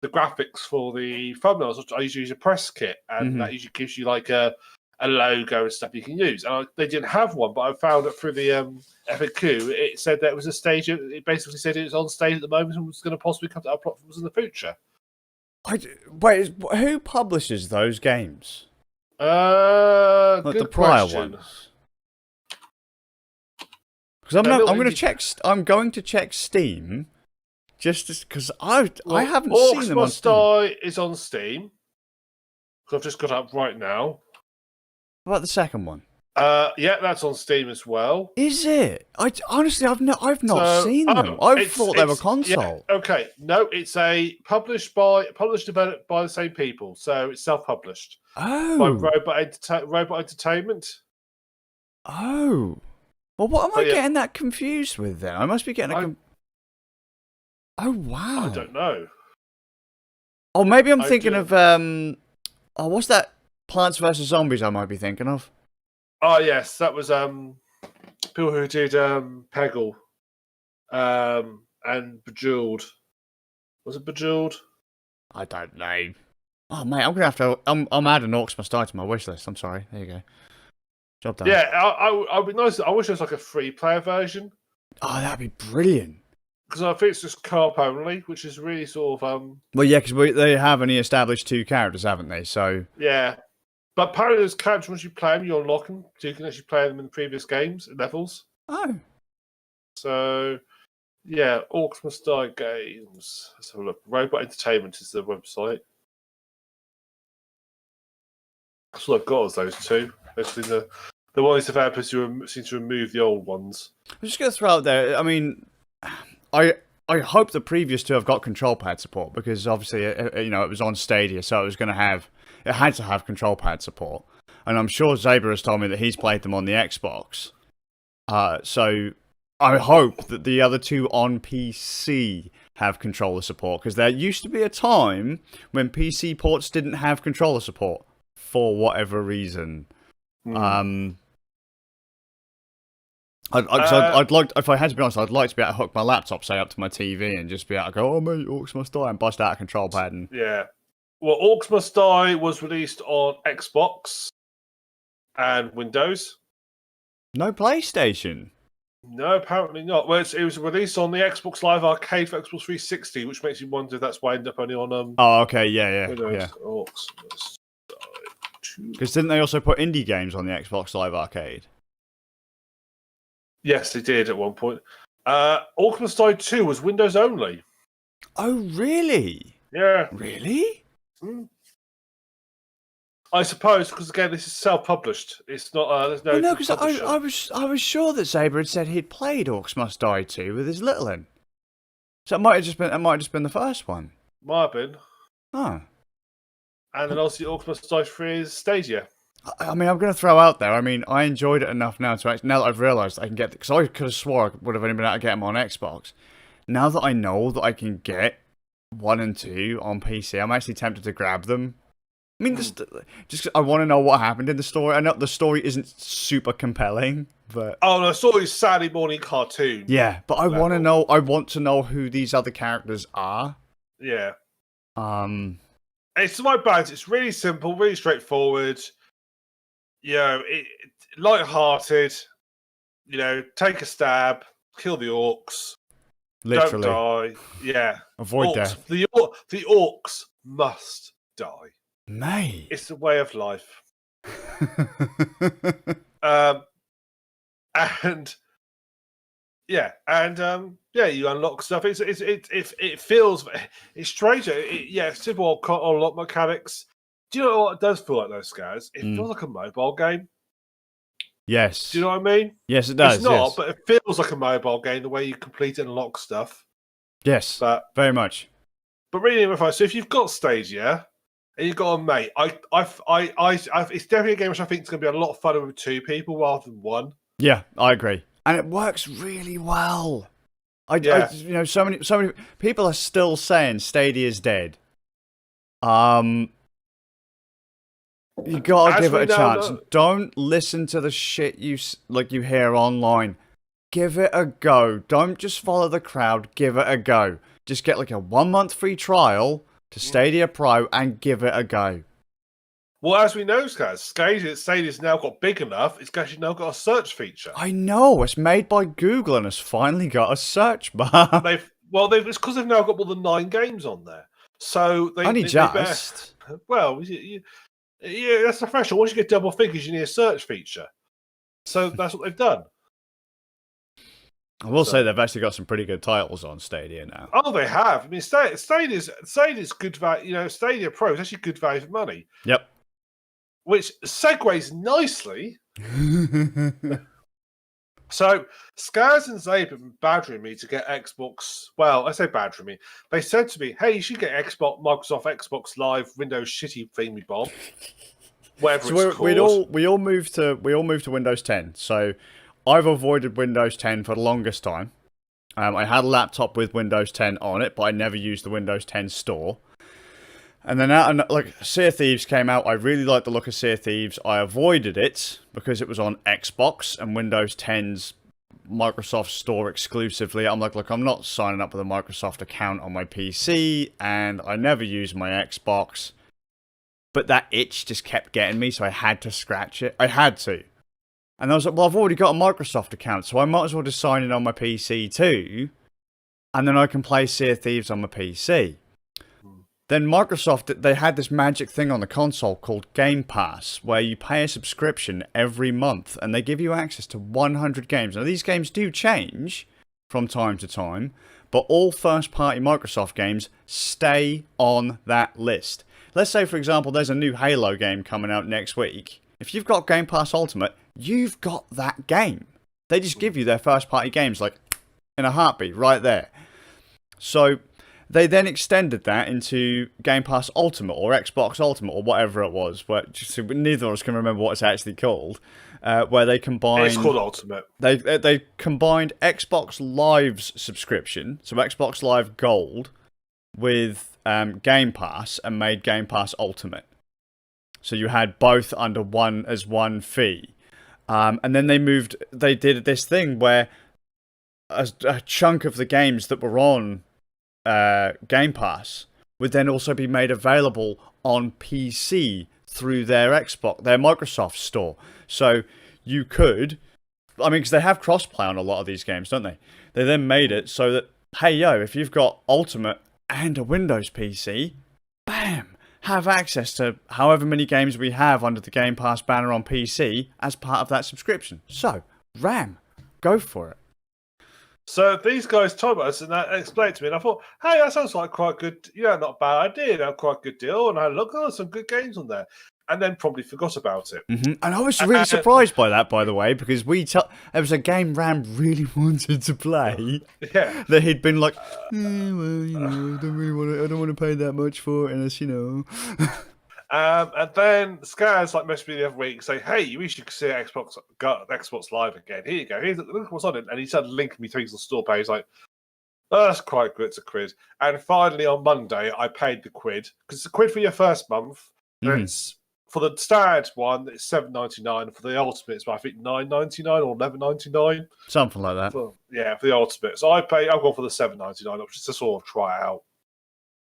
the graphics for the thumbnails. I usually use a press kit, and that usually gives you like a logo and stuff you can use. And they didn't have one, but I found it through the FAQ. It said that it was a stage. It basically said it was on stage at the moment and was going to possibly come to our platforms in the future. Wait, who publishes those games? Like the prior ones. Because I'm going to check Steam, just because I haven't seen them on Steam. Orcs Must Die is on Steam. I've just got up right now. What about the second one? Yeah, that's on Steam as well. Is it? Honestly, I've not seen them. I thought they were console. Yeah, okay, no, it's published developed by the same people, so it's self-published. Oh, by Robot Entertainment. Oh, well, what am I getting that confused with then? I must be getting Oh wow! I don't know. Oh, maybe I'm thinking of what's that? Plants vs Zombies. I might be thinking of. Oh yes, that was people who did Peggle and Bejeweled. Was it Bejeweled? I don't know. Oh mate, I'm gonna have to. I'm adding Orcs Must Die to my wish list. I'm sorry. There you go. Job done. Yeah, I'd be nice. I wish there was like a 3-player version. Oh, that'd be brilliant. Because I think it's just co-op only, which is really sort of Well, yeah, because they have only established 2 characters, haven't they? So yeah. But apparently, those characters, once you play them, you unlock them, so you can actually play them in the previous games levels. Oh. So yeah, Orc Must Die games. Let's have a look. Robot Entertainment is the website. That's all I've got is those two. Basically, the ones developers who seem to remove the old ones. I'm just going to throw out there. I mean, I hope the previous 2 have got control pad support because obviously, it was on Stadia, so it had to have control pad support. And I'm sure Zaber has told me that he's played them on the Xbox. So I hope that the other 2 on PC have controller support because there used to be a time when PC ports didn't have controller support for whatever reason. I'd like, if I had to be honest, I'd like to be able to hook my laptop, say, up to my TV and just be able to go, oh mate, Orcs Must Die, and bust out a control pad. And... Yeah. Well, Orcs Must Die was released on Xbox and Windows. No PlayStation. No, apparently not. Well, it was released on the Xbox Live Arcade for Xbox 360, which makes you wonder if that's why I ended up only on Oh, okay, yeah. Orcs Must Die 2. Because didn't they also put indie games on the Xbox Live Arcade? Yes, they did at one point. Orc Must Die 2 was Windows only. Oh, really? Yeah. Really? I suppose because again, this is self-published. It's not. There's no. No, because I was sure that Zaber had said he'd played Orcs Must Die 2 with his little one. So it might have just been the first one. Might have been. Oh. And then also Orc Must Die 3 is Stadia. I mean, I'm going to throw out there. I mean, I enjoyed it enough now that I've realised I can get, because I could have swore I would have only been able to get them on Xbox. Now that I know that I can get 1 and 2 on PC, I'm actually tempted to grab them. I mean, just I want to know what happened in the story. I know the story isn't super compelling, but no, the story is Saturday morning cartoon. Yeah, but I want to know. I want to know who these other characters are. Yeah. It's my bad. It's really simple, really straightforward. You know, light-hearted. You know, take a stab, kill the orcs. Literally. Don't die. Yeah. Avoid death. The orcs must die. Mate. It's the way of life. You unlock stuff. It feels strange. It's simple unlock mechanics. Do you know what it does feel like, those guys? It feels like a mobile game. Yes. Do you know what I mean? Yes, it does. It's not, but it feels like a mobile game the way you complete and unlock stuff. Yes, very much. But really, so if you've got Stadia and you've got a mate, it's definitely a game which I think is going to be a lot funner with 2 people rather than 1. Yeah, I agree, and it works really well. So many people are still saying Stadia's dead. You gotta give it a chance. Don't listen to the shit you hear online. Give it a go. Don't just follow the crowd. Give it a go. Just get like a 1-month free trial to Stadia Pro and give it a go. Well, as we know, guys, Stadia's now got big enough. It's actually now got a search feature. I know. It's made by Google and it's finally got a search bar. It's because they've now got more than 9 games on there. So just. Yeah, that's the threshold. Once you get double figures, you need a search feature. So that's what they've done. I will say they've actually got some pretty good titles on Stadia now. Oh, they have. I mean, Stadia's good value. Stadia Pro is actually good value for money. Yep. Which segues nicely. So, Skaz and Zabe have been badgering me to get Xbox. Well, I say badgering me. They said to me, "Hey, you should get Microsoft Xbox Live Windows shitty thingy bob, whatever it's called." We all moved to Windows 10. So, I've avoided Windows 10 for the longest time. I had a laptop with Windows 10 on it, but I never used the Windows 10 store. And then Sea of Thieves came out. I really liked the look of Sea of Thieves. I avoided it because it was on Xbox and Windows 10's Microsoft store exclusively. I'm like, look, I'm not signing up with a Microsoft account on my PC, and I never use my Xbox. But that itch just kept getting me, so I had to scratch it. I had to. And I was like, well, I've already got a Microsoft account, so I might as well just sign in on my PC too, and then I can play Sea of Thieves on my PC. Then Microsoft, they had this magic thing on the console called Game Pass, where you pay a subscription every month, and they give you access to 100 games. Now, these games do change from time to time, but all first-party Microsoft games stay on that list. Let's say, for example, there's a new Halo game coming out next week. If you've got Game Pass Ultimate, you've got that game. They just give you their first-party games, like, in a heartbeat, right there. So they then extended that into Game Pass Ultimate or Xbox Ultimate or whatever it was. Where neither of us can remember what it's actually called. Where they combined... It's called Ultimate. They combined Xbox Live's subscription, so Xbox Live Gold, with Game Pass and made Game Pass Ultimate. So you had both under one fee. And then they did this thing where a chunk of the games that were on Game Pass would then also be made available on PC through their Microsoft store. So you could, because they have crossplay on a lot of these games, don't they? They then made it so that, hey yo, if you've got Ultimate and a Windows PC, bam, have access to however many games we have under the Game Pass banner on PC as part of that subscription. So, RAM, go for it. So these guys told us and that explained to me, and I thought, hey, that sounds like quite good, not a bad idea, quite a good deal. And I looked, some good games on there, and then probably forgot about it. Mm-hmm. And I was really surprised by that, by the way, because there was a game Ram really wanted to play. Yeah, that he'd been like, I don't want to pay that much for it, unless and then Scars messaged me the other week, say, "Hey, you should consider Xbox Live again. Here you go. Look what's on it." And he started linking me things on the store page. Like, oh, that's quite good. It's a quid. And finally, on Monday, I paid the quid because it's a quid for your first month. Mm. It's for the standard one. It's $7.99. For the ultimate, it's I think $9.99 or $11.99, something like that. For the ultimate. So I've gone for the $7.99 just to sort of try it out.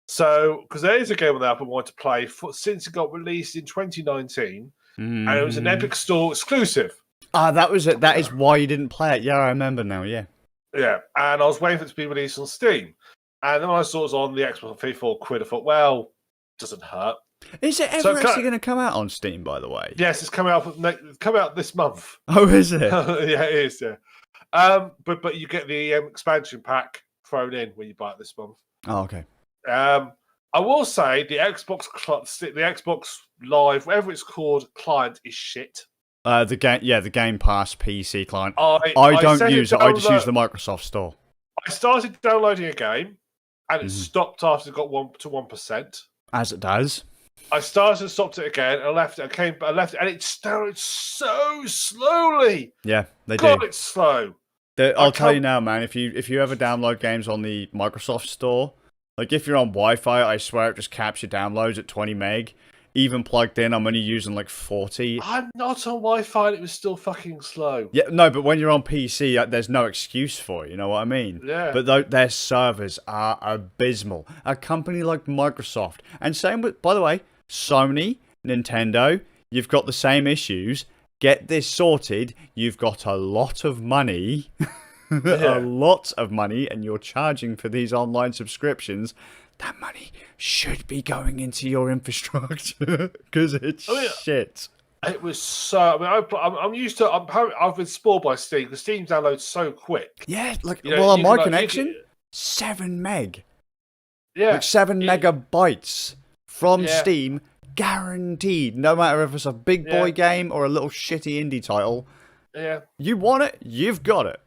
So, because there is a game on the app I wanted to play since it got released in 2019, and it was an Epic Store exclusive. That was it. That is why you didn't play it. Yeah, I remember now. Yeah. Yeah, and I was waiting for it to be released on Steam, and then when I saw it was on the Xbox for £4, I thought, well, doesn't hurt. Is it ever actually going to come out on Steam? By the way, yes, it's coming out this month. Oh, is it? Yeah, it is. Yeah, but you get the expansion pack thrown in when you buy it this month. Oh, okay. I will say the Xbox Live, whatever it's called, client is shit. The Game Pass PC client. I don't use it. I just use the Microsoft Store. I started downloading a game, and it stopped after it got 1%. As it does. I started and stopped it again, and I left it. I left it, and it started so slowly. Yeah, they do. God, it's slow. I'll tell you now, man. If you ever download games on the Microsoft Store. Like, if you're on Wi-Fi, I swear it just caps your downloads at 20 meg. Even plugged in, I'm only using, 40. I'm not on Wi-Fi, and it was still fucking slow. Yeah, no, but when you're on PC, there's no excuse for it, you know what I mean? Yeah. But their servers are abysmal. A company like Microsoft, and same with, by the way, Sony, Nintendo, you've got the same issues. Get this sorted, you've got a lot of money... a lot of money, and you're charging for these online subscriptions. That money should be going into your infrastructure because it's shit. It was so. I'm used to. I've been spoiled by Steam because Steam downloads so quick. Yeah, on my connection, 7 meg. Yeah, 7 megabytes from Steam, guaranteed. No matter if it's a big boy game or a little shitty indie title. Yeah, you want it, you've got it.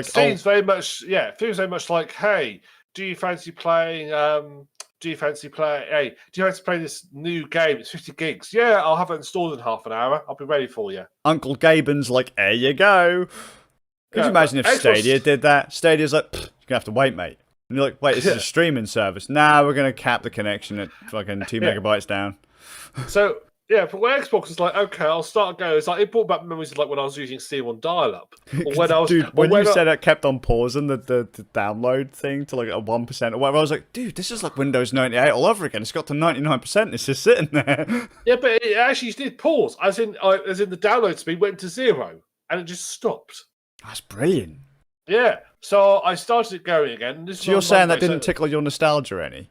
Steam's very much, feels very much like, hey, do you fancy playing this new game? It's 50 gigs. Yeah, I'll have it installed in half an hour. I'll be ready for you. Uncle Gaben's like, there you go. Could you imagine if Stadia did that? Stadia's like, you're going to have to wait, mate. And you're like, wait, this is a streaming service. Nah, we're going to cap the connection at fucking 2 megabytes down. So... yeah, but when Xbox is like, okay, I'll start going. It's like it brought back memories of when I was using Steam on dial-up. When you said it kept on pausing the download thing to a 1% or whatever, I was like, dude, this is like Windows 98 all over again. It's got to 99%. It's just sitting there. Yeah, but it actually did pause. As in the download speed went to 0. and it just stopped. That's brilliant. Yeah, so I started it going again. So you're saying that didn't tickle your nostalgia any?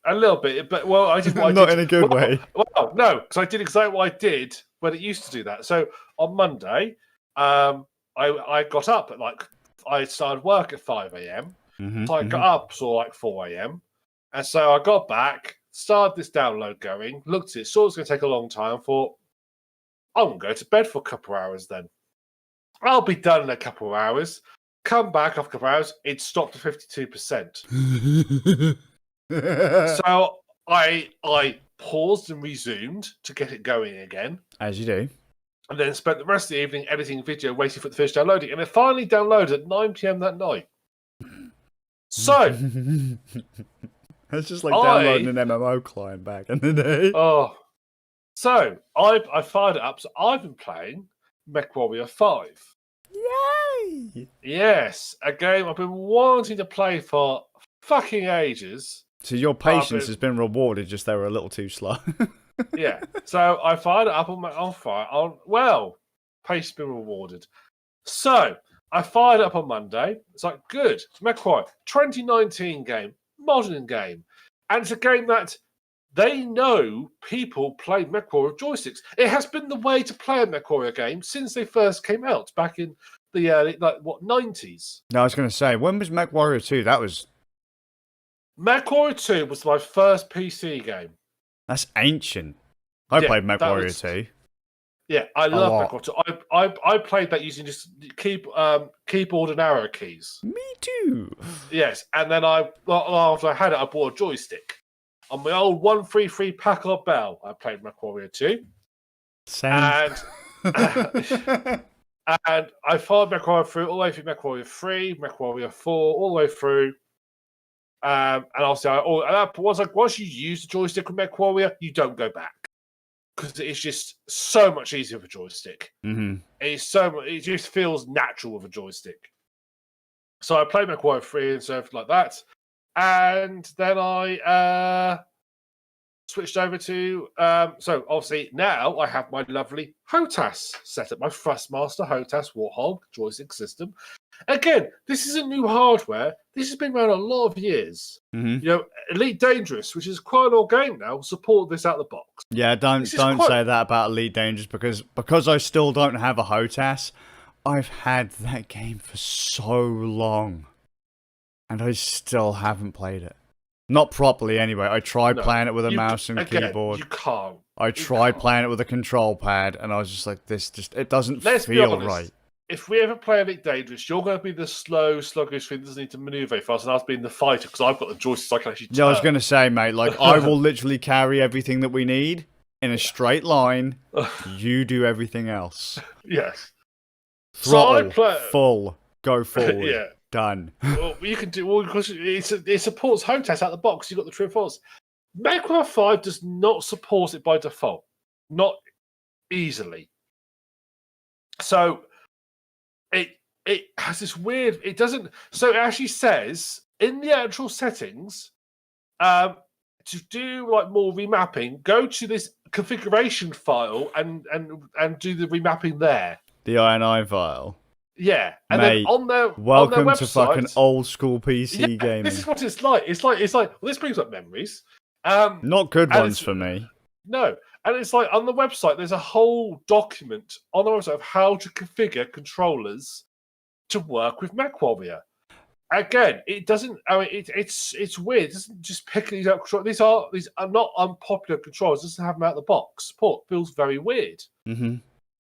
A little bit, but I did what I did. Not in a good way. Well, no, because I did exactly what I did when it used to do that. So on Monday, I got up at I started work at 5 a.m. So I got up sort of 4 a.m. And so I got back, started this download going, looked at it, saw it was going to take a long time, thought, I'm going to go to bed for a couple of hours then. I'll be done in a couple of hours. Come back after a couple of hours, it stopped at 52%. So I paused and resumed to get it going again. As you do. And then spent the rest of the evening editing video, waiting for it to finish downloading. And it finally downloaded at 9 p.m. that night. So... It's just like downloading an MMO client back in the day. Oh. So, I fired it up. So I've been playing MechWarrior 5. Yay! Yes, a game I've been wanting to play for fucking ages. So your patience has been rewarded, just they were a little too slow. Yeah. So I fired it up on fire. Well, patience has been rewarded. So I fired it up on Monday. It's like, good. It's MechWarrior 2019 game. Modern game, and it's a game that they know people play MechWarrior joysticks. It has been the way to play a MechWarrior game since they first came out back in the 90s. No, I was going to say, when was MechWarrior 2? That was MechWarrior 2 was my first PC game. That's ancient. I played MechWarrior 2. Yeah, I love MechWarrior 2. I played that using just keyboard and arrow keys. Me too. Yes, and then after I had it, I bought a joystick. On my old 133 Packard Bell, I played MechWarrior 2. Same. And and I followed MechWarrior through all the way through MechWarrior 3, MechWarrior 4, all the way through. And obviously, once you use the joystick with MechWarrior, you don't go back. Because it's just so much easier with a joystick. Mm-hmm. It just feels natural with a joystick. So I played MechWarrior 3 and stuff like that. And then I switched over to... so obviously now I have my lovely HOTAS set up. My Thrustmaster HOTAS Warthog joystick system. Again, this isn't new hardware. This has been around a lot of years. Mm-hmm. You know, Elite Dangerous, which is quite an old game now, support this out of the box. Yeah, don't say that about Elite Dangerous because I still don't have a HOTAS. I've had that game for so long, and I still haven't played it. Not properly, anyway. I tried playing it with a mouse and keyboard. You can't. I tried playing it with a control pad, and I was just like, it doesn't feel right. If we ever play Elite Dangerous, you're going to be the slow, sluggish thing that doesn't need to maneuver very fast, and I'll be the fighter because I've got the joystick so I can actually turn. Yeah, I was going to say, mate, like, I will literally carry everything that we need in a straight line. You do everything else. Yes. Throttle, full, go forward. Yeah. Done. Well, you can do because it supports HOTAS out of the box. You've got the true force. MechWarrior 5 does not support it by default. Not easily. So it has this weird... It doesn't... So it actually says, in the actual settings, to do like more remapping, go to this configuration file and do the remapping there. The INI file. Yeah, and mate, then welcome on their website, to fucking old school PC gaming. This is what it's like. It's like well, this brings up memories. Not good ones for me. No, and it's like on the website. There's a whole document on the website of how to configure controllers to work with MechWarrior. Again, it doesn't. I mean, it's weird. It doesn't just pick these out. These are not unpopular controllers. It doesn't have them out of the box. Support feels very weird. Mm-hmm.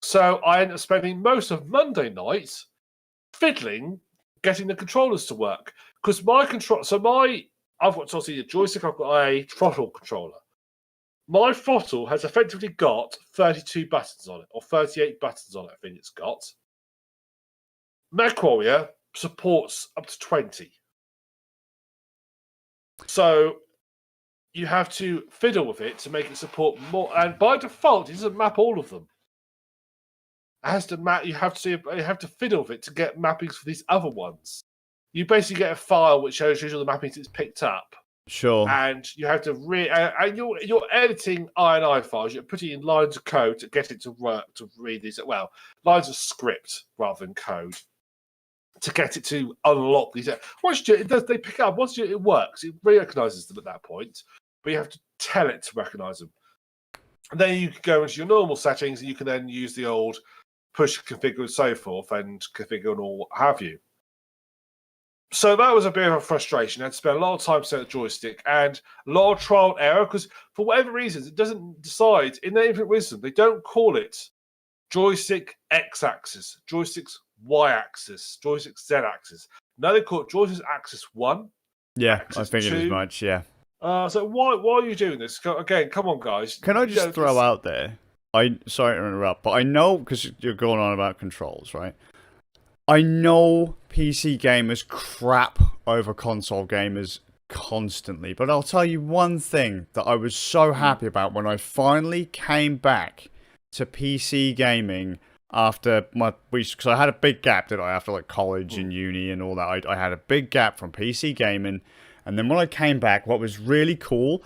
So I ended up spending most of Monday night fiddling, getting the controllers to work. Because my control, I've got obviously a joystick, I've got a throttle controller. My throttle has effectively got 32 buttons on it, or 38 buttons on it, I think it's got. MechWarrior supports up to 20. So you have to fiddle with it to make it support more. And by default, it doesn't map all of them. It has to map. You have to fiddle with it to get mappings for these other ones. You basically get a file which shows you all the mappings it's picked up. Sure. And you have to and you're editing INI files. You're putting in lines of code to get it to work to read these. Well, lines of script rather than code to get it to unlock these. Once it does, they pick up. Once it works, it recognizes them at that point. But you have to tell it to recognize them. And then you can go into your normal settings, and you can then use the old push configure and so forth, and configure and all what have you. So that was a bit of a frustration. I had to spend a lot of time setting the joystick and a lot of trial and error because for whatever reasons, it doesn't decide in their infinite wisdom. They don't call it joystick X-axis, joystick's Y-axis, joystick Z-axis. No, they call it joystick axis 1. Yeah, I figured as much, yeah. So why are you doing this? Again, come on, guys. Can I just throw out there? Sorry to interrupt, but I know, because you're going on about controls, right? I know PC gamers crap over console gamers constantly, but I'll tell you one thing that I was so happy about when I finally came back to PC gaming after because I had a big gap, didn't I? After like college and uni and all that, I had a big gap from PC gaming, and then when I came back, what was really cool,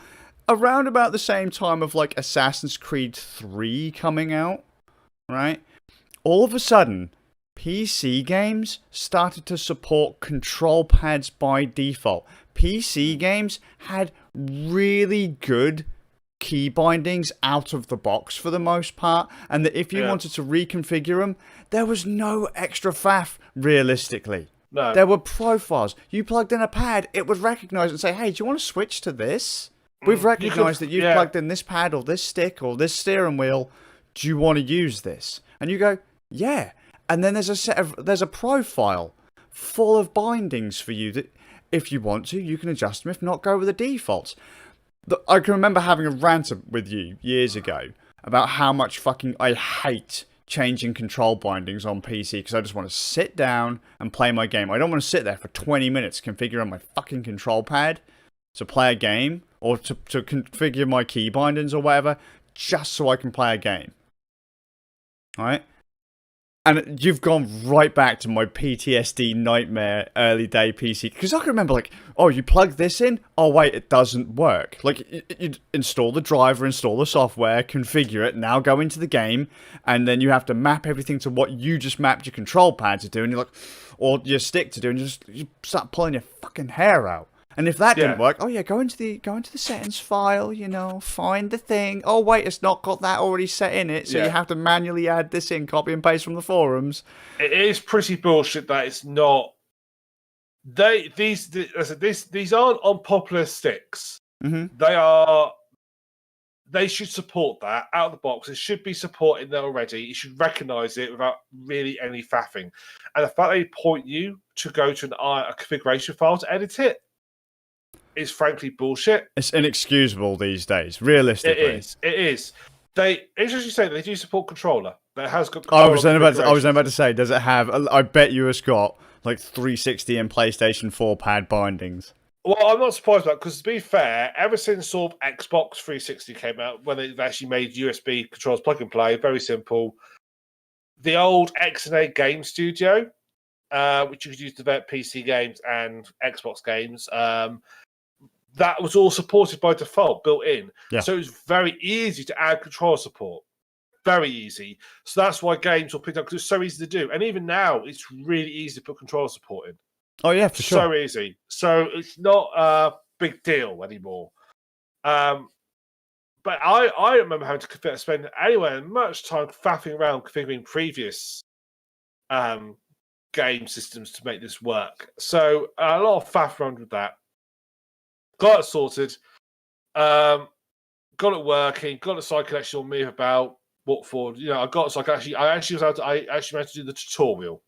around about the same time of like Assassin's Creed 3 coming out, right? All of a sudden, PC games started to support control pads by default. PC games had really good key bindings out of the box for the most part, and that if you wanted to reconfigure them, there was no extra faff realistically. No. There were profiles. You plugged in a pad, it would recognize and say, hey, do you want to switch to this? We've recognized that you've plugged in this pad or this stick or this steering wheel. Do you want to use this? And you go, yeah. And then there's a profile full of bindings for you that if you want to, you can adjust them. If not, go with the defaults. I can remember having a rant with you years ago about how much fucking I hate changing control bindings on PC because I just want to sit down and play my game. I don't want to sit there for 20 minutes configuring my fucking control pad to play a game or to configure my key bindings or whatever just so I can play a game. Alright? And you've gone right back to my PTSD nightmare early day PC. Because I can remember like, oh, you plug this in? Oh, wait, it doesn't work. Like, you install the driver, install the software, configure it, now go into the game. And then you have to map everything to what you just mapped your control pad to do. And you're like, or your stick to do. And you start pulling your fucking hair out. And if that didn't work, oh yeah, go into the settings file, find the thing. Oh wait, it's not got that already set in it, so you have to manually add this in, copy and paste from the forums. It is pretty bullshit that it's not. These aren't unpopular sticks. Mm-hmm. They should support that out of the box. It should be supported there already. You should recognise it without really any faffing. And the fact they point you to go to a configuration file to edit it is frankly bullshit. It's inexcusable these days, realistically. It is. They interesting say they do support controller. That has got. I was about to say, does it have? I bet you it's got like 360 and PlayStation 4 pad bindings. Well, I'm not surprised about because to be fair, ever since sort of Xbox 360 came out, when they've actually made USB controls plug and play, very simple. The old XNA Game Studio, which you could use to develop PC games and Xbox games. That was all supported by default, built in. Yeah. So it was very easy to add controller support. Very easy. So that's why games will pick up because it's so easy to do. And even now, it's really easy to put controller support in. Oh, yeah, for sure. So easy. So it's not a big deal anymore. But I remember having to spend anywhere much time faffing around configuring previous game systems to make this work. So a lot of faff around with that. Got it sorted. Got it working. Got the side connection on move about. Walk forward. I got so I actually managed to do the tutorial.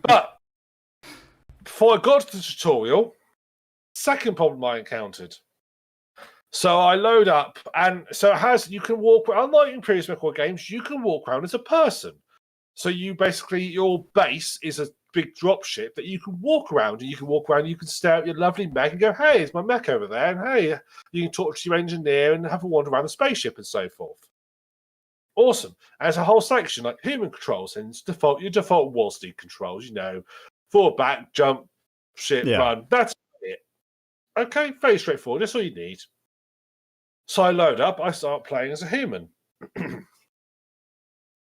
But before I got to the tutorial, second problem I encountered. So I load up, and so you can walk. Unlike in previous Mechanical games, you can walk around as a person. So you basically your base is a big dropship that you can walk around, and you can stare at your lovely mech and go, hey, it's my mech over there, and hey, you can talk to your engineer and have a wander around the spaceship and so forth. Awesome. And there's a whole section like human controls and your default wall stick controls, forward, back, jump, run. That's Okay, very straightforward. That's all you need. So I load up. I start playing as a human,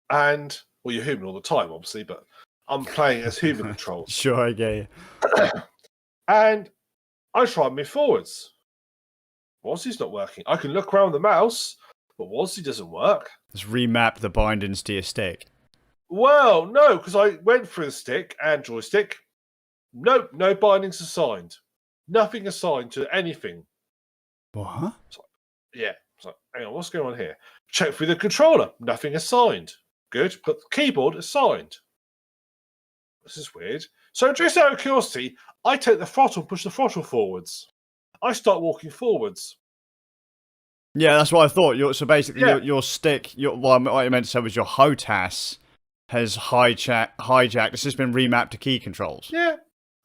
and well, you're human all the time, obviously, but I'm playing as human controls. Sure, I get you. And I try and move forwards. WASD's not working. I can look around the mouse, but WASD doesn't work. Let's remap the bindings to your stick. Well, no, because I went through the stick and joystick. Nope, no bindings assigned. Nothing assigned to anything. What? Yeah. So, hang on, what's going on here? Check through the controller. Nothing assigned. Good, but the keyboard assigned. This is weird. So, just out of curiosity, I take the throttle, push the throttle forwards. I start walking forwards. Yeah, that's what I thought. So basically, your stick, what I meant to say was your HOTAS has hijacked. It's just been remapped to key controls. Yeah,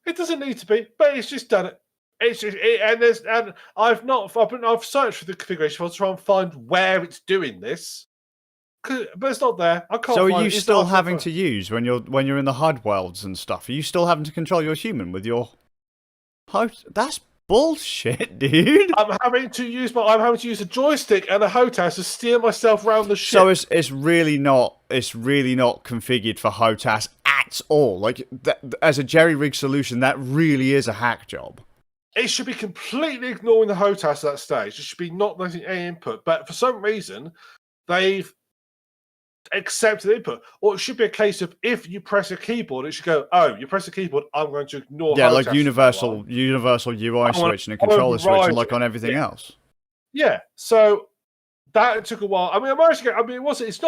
it doesn't need to be, but it's just done it. It's just and I've searched for the configuration file to try and find where it's doing this, but it's not there. I can't. So are you still having to use when you're in the HUD worlds and stuff? Are you still having to control your human with your HOTAS? That's bullshit, dude. I'm having to use a joystick and a HOTAS to steer myself around the ship. So it's really not configured for HOTAS at all. Like as a jerry-rig solution, that really is a hack job. It should be completely ignoring the HOTAS at that stage. It should be not letting any input. But for some reason, they've accepted input. Or it should be a case of if you press a keyboard, it should go, oh, you press a keyboard, I'm going to ignore HOTAS. Yeah, like universal UI switch and a controller switch, like on everything else. Yeah, so that took a while. I mean, it's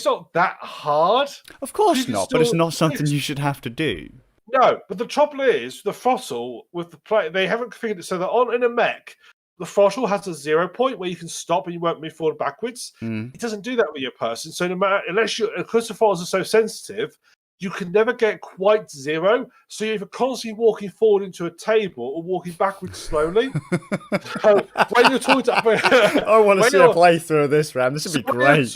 not that hard. Of course not, but it's not something you should have to do. No, but the trouble is, the throttle with the play, they haven't configured it so that in a mech, the throttle has a 0 point where you can stop and you won't move forward or backwards. It doesn't do that with your person. So because the throttles are so sensitive, you can never get quite 0. So you're either constantly walking forward into a table or walking backwards slowly. So when you're talking to I want to see a playthrough of this, Ram. This would be great.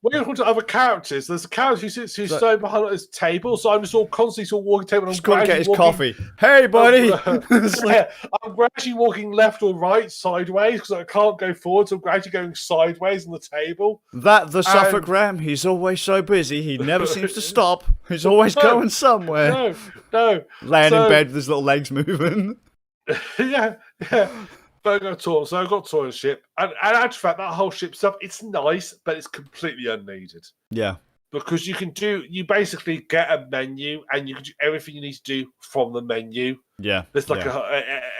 When you're talking to other characters, there's a character who's staying behind this table, so I'm just all constantly walking table. Just got to get his coffee. Hey, buddy! I'm gradually walking left or right, sideways, because I can't go forward, so I'm gradually going sideways on the table. The Suffolk Ram, he's always so busy, he never seems to stop. He's always going somewhere. No. Laying in bed with his little legs moving. Yeah. But so I've got toy ship, and actually, fact, that whole ship stuff, it's nice, but it's completely unneeded. Yeah, because you basically get a menu, and you can do everything you need to do from the menu. Yeah, there's like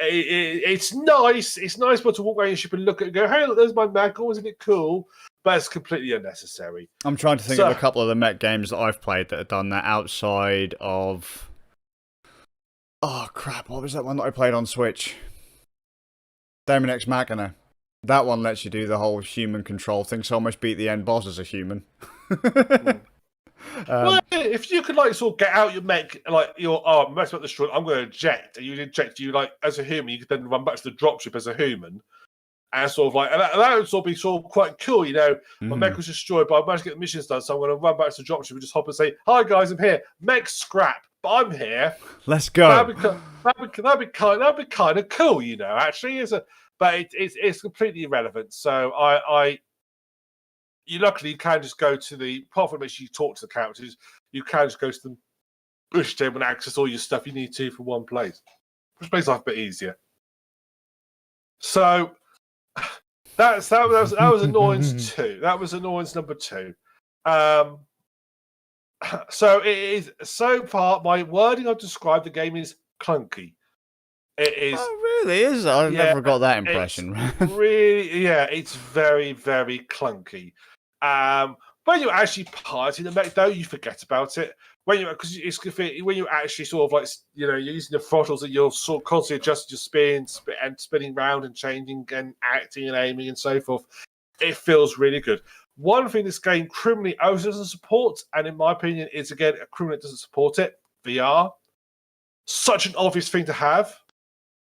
it's nice. It's nice, but to walk around your ship and look at it and go, hey, look, there's my mech. Oh, isn't it cool? But it's completely unnecessary. I'm trying to think of a couple of the mech games that I've played that have done that outside of. Oh crap! What was that one that I played on Switch? Daemon X Machina. That one lets you do the whole human control thing, so almost beat the end boss as a human. Well, if you could sort of get out your mech, mech's about destroyed, I'm going to eject, and you eject, as a human, you could then run back to the dropship as a human, and sort of that would sort of be sort of quite cool, My mech was destroyed, but I managed to get the missions done, so I'm going to run back to the dropship and just hop and say, "Hi guys, I'm here. Mech scrap, but I'm here. Let's go." That'd be kind of cool, Actually, but it's completely irrelevant. So luckily you can just go to apart from you talk to the characters, you can just go to the push table and access all your stuff you need to from one place, which makes life a bit easier. So that was annoyance 2. That was annoyance number 2. So it is so far. My wording I've described the game is clunky. It is. Oh, really? Is it? I've never got that impression. Really, it's very, very clunky. When you're actually piloting the mech, though, you forget about it. When you actually sort of you're using the throttles, that you're sort of constantly adjusting your spin and spinning around and changing and acting and aiming and so forth. It feels really good. One thing this game criminally doesn't support, and in my opinion, is again a criminal that doesn't support it. VR, such an obvious thing to have.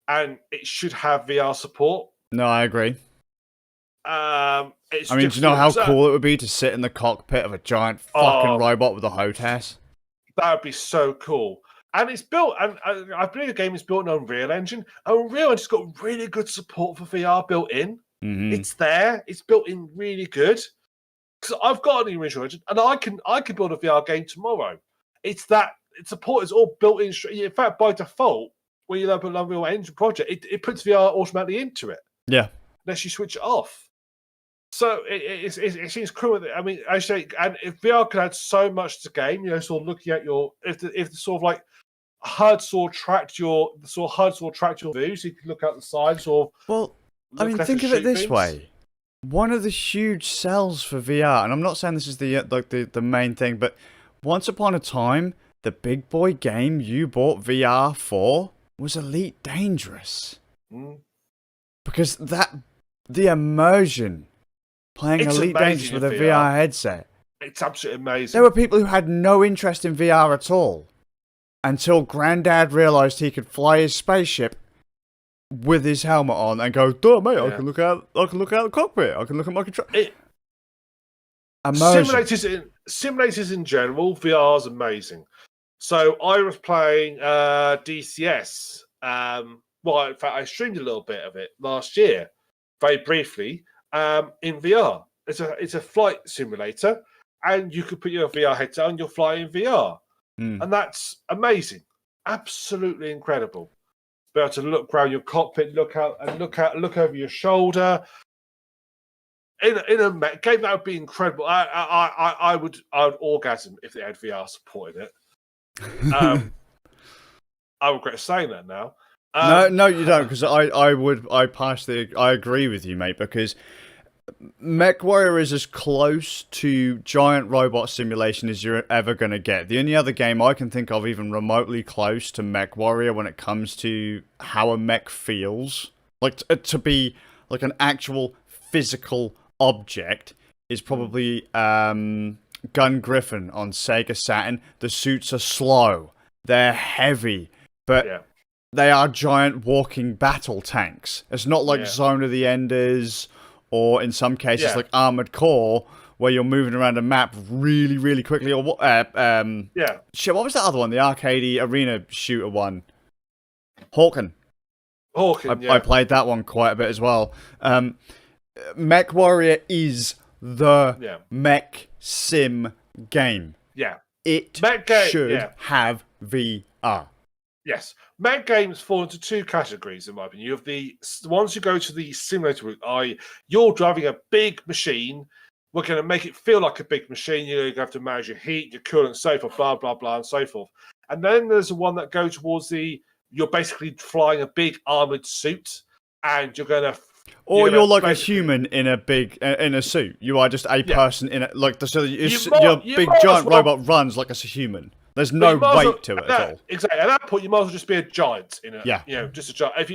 And it should have VR support. No, I agree. Do you know how cool it would be to sit in the cockpit of a giant fucking robot with a HOTAS? That would be so cool. And it's built, and I believe the game is built on Unreal Engine. Unreal Engine's got really good support for VR built in. Mm-hmm. It's there. It's built in really good. Because I've got an Unreal Engine, and I can build a VR game tomorrow. It's support is all built in. In fact, by default, when you open an Unreal Engine project, it puts VR automatically into it. Yeah. Unless you switch it off. So it seems cool. I mean, I say, and if VR can add so much to the game, sort of looking at if the sort of like HUD sort of tracked your view, so you can look out the side, sort of. Well, I mean, think of it this way. One of the huge sells for VR, and I'm not saying this is the main thing, but once upon a time, the big boy game you bought VR for was Elite Dangerous. Because the immersion playing Elite Dangerous with a VR headset. It's absolutely amazing. There were people who had no interest in VR at all until Granddad realised he could fly his spaceship with his helmet on and go, "Duh, mate, I can look out the cockpit. I can look at my control." Simulators in general, VR is amazing. So I was playing DCS. Well, in fact, I streamed a little bit of it last year, very briefly, in VR. It's a flight simulator, and you could put your VR headset on, you'll fly in VR, and that's amazing, absolutely incredible. Be able to look around your cockpit, look over your shoulder. In a game, that would be incredible. I would orgasm if they had VR supporting it. I regret saying that now. No, you don't, because I agree with you, mate, because MechWarrior is as close to giant robot simulation as you're ever going to get. The only other game I can think of even remotely close to MechWarrior when it comes to how a mech feels, like to be like an actual physical object, is probably Gun Griffin on Sega Saturn. The suits are slow, they're heavy, but they are giant walking battle tanks. It's not like Zone of the Enders, or in some cases like Armored Core, where you're moving around a map really, really quickly. Or what was that other one? The arcade arena shooter one. Hawken. I played that one quite a bit as well. MechWarrior is the mech sim game. Yeah. It should have VR. Yes. Mech games fall into two categories, in my opinion. You have the ones you go to the simulator route, you're driving a big machine. We're going to make it feel like a big machine. You have to manage your heat, your coolant, and so forth, blah, blah, blah, and so forth. And then there's the one that goes towards you're basically flying a big armored suit, and you're going to... Or you're like a human in a suit. You are just a person in it. Like your big giant robot runs like a human. There's no weight to it at all. Exactly. At that point, you might as well just be a giant in a just a giant.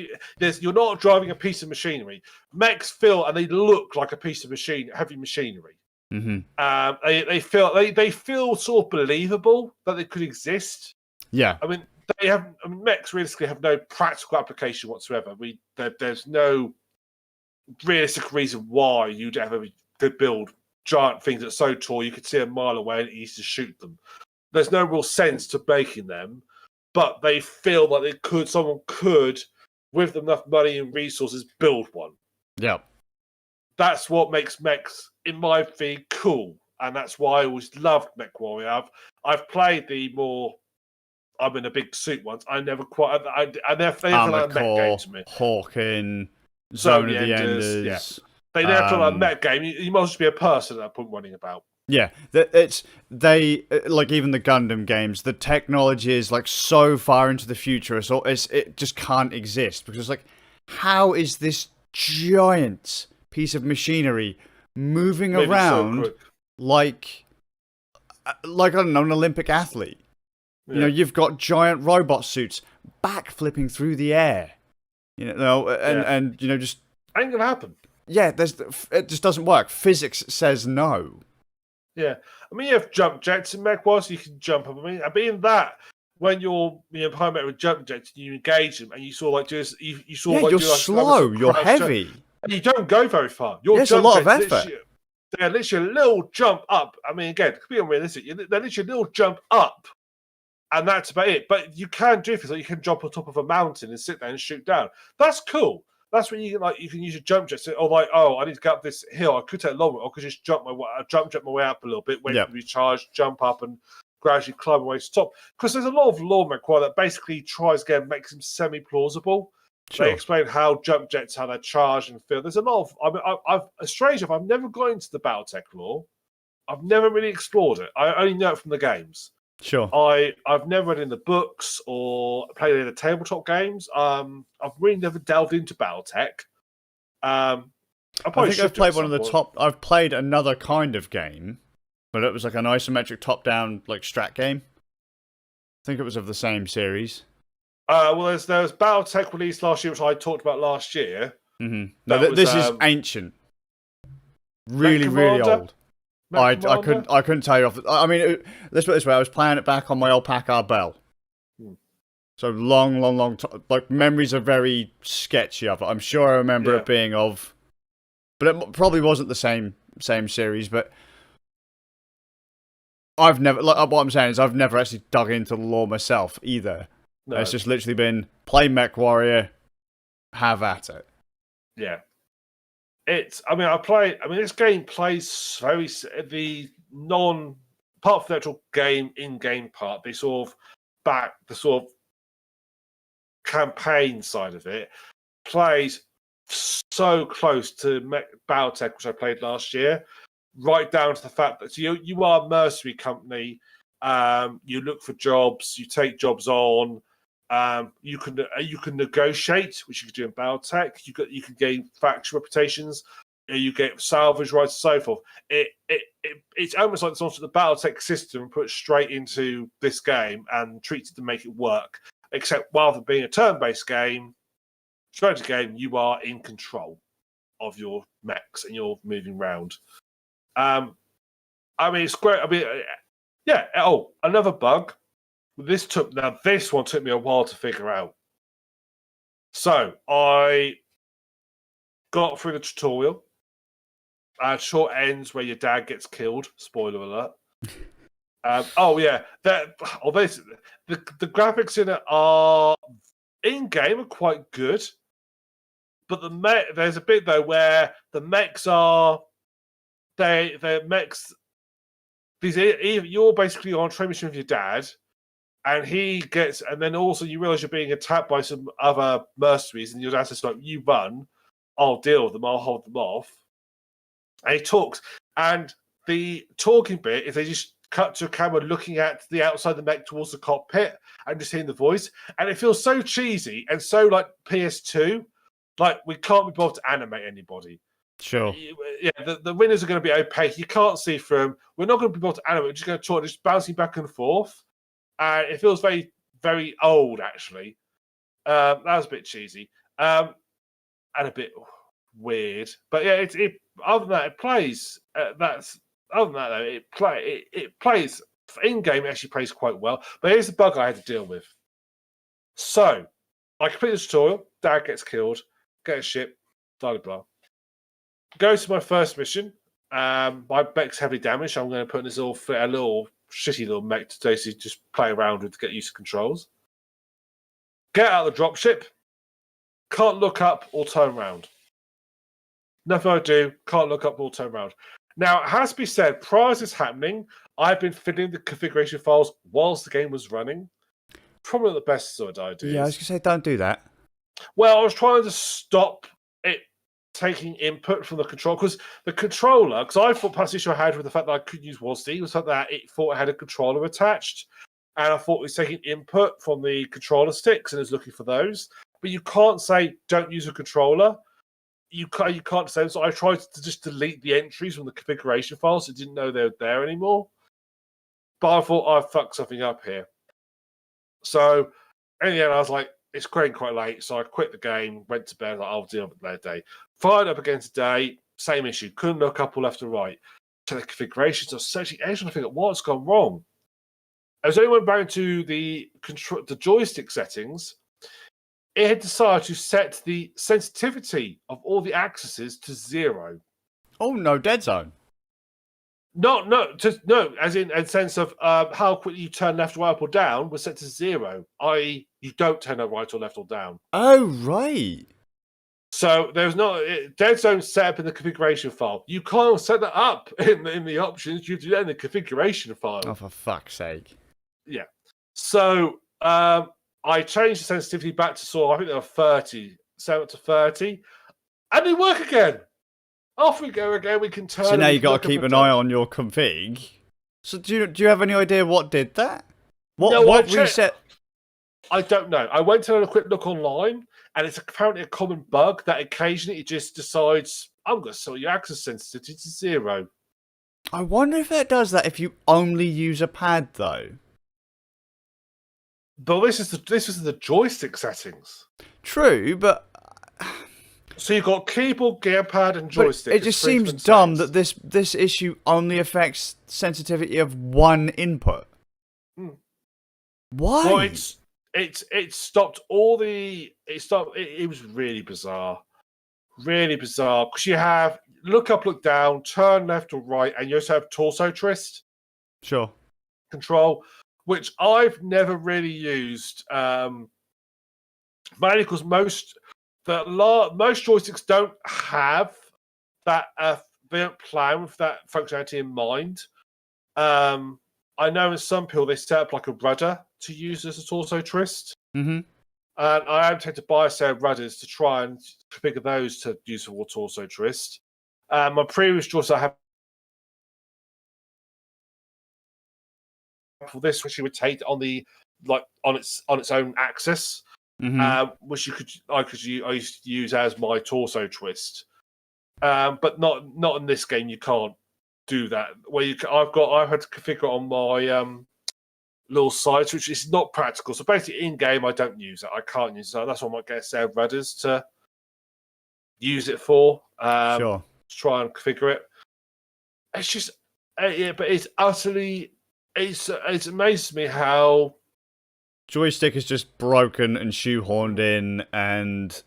You're not driving a piece of machinery. Mechs feel and they look like a piece of heavy machinery. Mm-hmm. They feel sort of believable that they could exist. Yeah. I mean, mechs realistically have no practical application whatsoever. There's no realistic reason why you'd ever could build giant things that are so tall you could see a mile away and easy to shoot them. There's no real sense to making them, but they feel like someone could, with enough money and resources, build one. Yeah. That's what makes mechs, in my opinion, cool. And that's why I always loved MechWarrior. I've played the more I'm in a big suit once. I never quite... I never feel like a mech game to me. Hawken, Zone of the Enders. Yeah. They never feel like a mech game. You might just be a person at that point running about. Yeah, like even the Gundam games, the technology is like so far into the future, it just can't exist, because like, how is this giant piece of machinery moving around so like I don't know, an Olympic athlete? Yeah. You know, you've got giant robot suits backflipping through the air, and just ain't gonna happen. Yeah, it just doesn't work. Physics says no. Yeah, I mean, you have jump jets in MechWarrior, so you can jump up. I mean, that when you're playing with jump jets, you engage them, and you sort of like you're slow, you're heavy, and you don't go very far. There's a lot of effort. They're literally a little jump up. I mean, again, it could be unrealistic. They're literally a little jump up And that's about it. But you can do things like you can jump on top of a mountain and sit there and shoot down. That's cool. That's when you can use a jump jet. So, I need to get up this hill. I could take a long way, or I could just jump my way up a little bit, wait for the charge, jump up, and gradually climb my way to the top. Because there's a lot of lore McQuarrie that basically tries again makes them semi-plausible. Sure. They explain how jump jets, how they're charged and feel. There's a lot of. I've never got into the BattleTech lore. I've never really explored it. I only know it from the games. Sure. I've never read in the books or played any of the tabletop games. I've really never delved into BattleTech. I think I've played one of the top. I've played another kind of game, but it was like an isometric top-down like strat game. I think it was of the same series. Well, there was BattleTech released last year, which I talked about last year. Mm-hmm. No, this is ancient, really old. I couldn't tell you off. Let's put it this way: I was playing it back on my old Packard Bell. So long, like memories are very sketchy of it. I'm sure I remember it being of, but it probably wasn't the same series. But I've never, like what I'm saying is, I've never actually dug into the lore myself either. No. It's just literally been play MechWarrior, have at it. Yeah. This game plays very the part of the actual game in-game part. The sort of campaign side of it plays so close to BattleTech, which I played last year, right down to the fact that you are a mercenary company. You look for jobs, you take jobs on. You can negotiate, which you can do in BattleTech. You can gain faction reputations. You get salvage rights and so forth. It's almost like the BattleTech system put straight into this game and treated to make it work. Except rather than being a turn-based game, strategy game, you are in control of your mechs and you're moving around. It's great. Another bug. This one took me a while to figure out. So I got through the tutorial. Short ends where your dad gets killed. Spoiler alert. The graphics in it are in-game are quite good, but there's a bit though where the mechs are they're mechs. You're basically on a train mission with your dad. And and then also you realize you're being attacked by some other mercenaries, and your dad says, like, you run, I'll deal with them, I'll hold them off. And he talks. And the talking bit is they just cut to a camera looking at the outside of the mech towards the cockpit and just hearing the voice. And it feels so cheesy and so like PS2. Like, we can't be bothered to animate anybody. Sure. Yeah, the winners are going to be opaque. You can't see through them. We're not going to be able to animate. We're just going to talk, just bouncing back and forth. It feels very, very old, actually. That was a bit cheesy and a bit weird. But yeah, other than that, it plays. It plays in game. It actually plays quite well. But here's the bug I had to deal with. So I complete the tutorial. Dad gets killed. Get a ship. Blah blah blah. Go to my first mission. My mech's heavily damaged. I'm going to put in this little shitty little mech to basically just play around with to get used to controls. Get out of the dropship. Can't look up or turn around. Nothing I do. Can't look up or turn around. Now, it has to be said, prior to this happening, I've been filling the configuration files whilst the game was running. Probably not the best sort of ideas. Yeah, I was going to say, don't do that. Well, I was trying to stop it taking input from the controller, because the controller, because I thought perhaps the issue I had with the fact that I could use WASD was the fact that it thought it had a controller attached, and I thought it was taking input from the controller sticks and it was looking for those. But you can't say don't use a controller. You can't say so. I tried to just delete the entries from the configuration files, so I didn't know they were there anymore. But I thought I fucked something up here. So in the end, I was like, it's getting quite late, so I quit the game, went to bed, like, I'll deal with it later day. Fired up again today, same issue. Couldn't look up or left or right. To the configurations, I was searching edge and I think, what's gone wrong? As I went back to the joystick settings, it had decided to set the sensitivity of all the axes to 0. Oh no, dead zone. No, as in a sense of how quickly you turn left, right, up or down was set to 0, i.e. you don't turn it right or left or down. Oh, right. So there's not dead zone set up in the configuration file. You can't set that up in the options. You do that in the configuration file. Oh, for fuck's sake. Yeah. So I changed the sensitivity back to I think they were 30, set up to 30, and they work again. Off we go again. We can turn. So now you got to keep an eye on your config. So do you have any idea what did that? What reset? I don't know. I went to have a quick look online, and it's apparently a common bug that occasionally it just decides, I'm going to set your access sensitivity to 0. I wonder if it does that if you only use a pad, though. But this is the joystick settings. True, but so you've got keyboard, gamepad, and joystick. But it just seems dumb that this issue only affects sensitivity of one input. Why? Well, it stopped all the. It was really bizarre, because you have look up, look down, turn left or right, and you also have torso twist. Sure. Control, which I've never really used, mainly because most joysticks don't have that. They don't plan with that functionality in mind. I know in some people they set up like a rudder to use as a torso twist. Mm-hmm. And I am tempted to buy a set of rudders to try and configure those to use for torso twist. My previous joystick I have for this, which you would take on the on its own axis, which I used to use as my torso twist. But not in this game. You can't do that. I've had to configure it on my little sites, which is not practical. So basically, in game, I don't use it. I can't use it. That's why I might get a set of rudders to use it for. Sure. To try and configure it. It's just, yeah, but it's utterly. It's amazed me how joystick is just broken and shoehorned in, and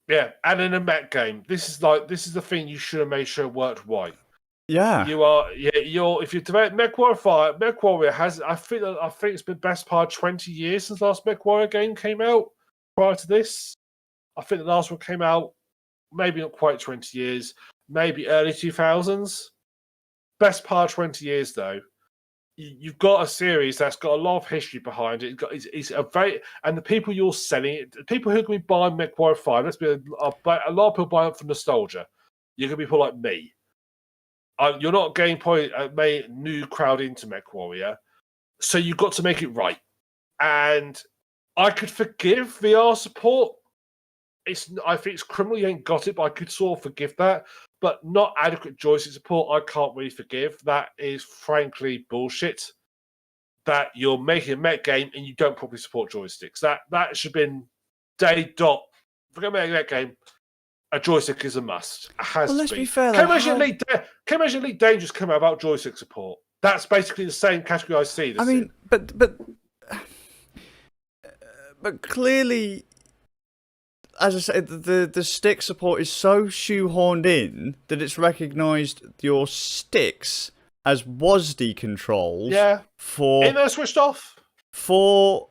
yeah, and in a mech game, this is the thing you should have made sure it worked right. Yeah, if you develop MechWarrior has. I think it's been best part 20 years since the last MechWarrior game came out. Prior to this, I think the last one came out maybe not quite 20 years, maybe early 2000s. Best part 20 years though. You've got a series that's got a lot of history behind it. It's a very, and the people you're selling it, the people who are going to be buying MechWarrior 5, let's be a lot of people buying it for nostalgia. You're going to be people like me. You're not getting probably a new crowd into MechWarrior, so you've got to make it right. And I could forgive VR support. I think it's criminal you ain't got it, but I could sort of forgive that. But not adequate joystick support, I can't really forgive. That is frankly bullshit. That you're making a mech game and you don't properly support joysticks. That should have been day dot. Forget about a mech game. A joystick is a must. It has let's to be fair. Can you imagine Elite Dangerous come out about joystick support? That's basically the same category I see this in. But clearly, as I said, the stick support is so shoehorned in that it's recognised your sticks as WASD controls. Yeah. And they're switched off. For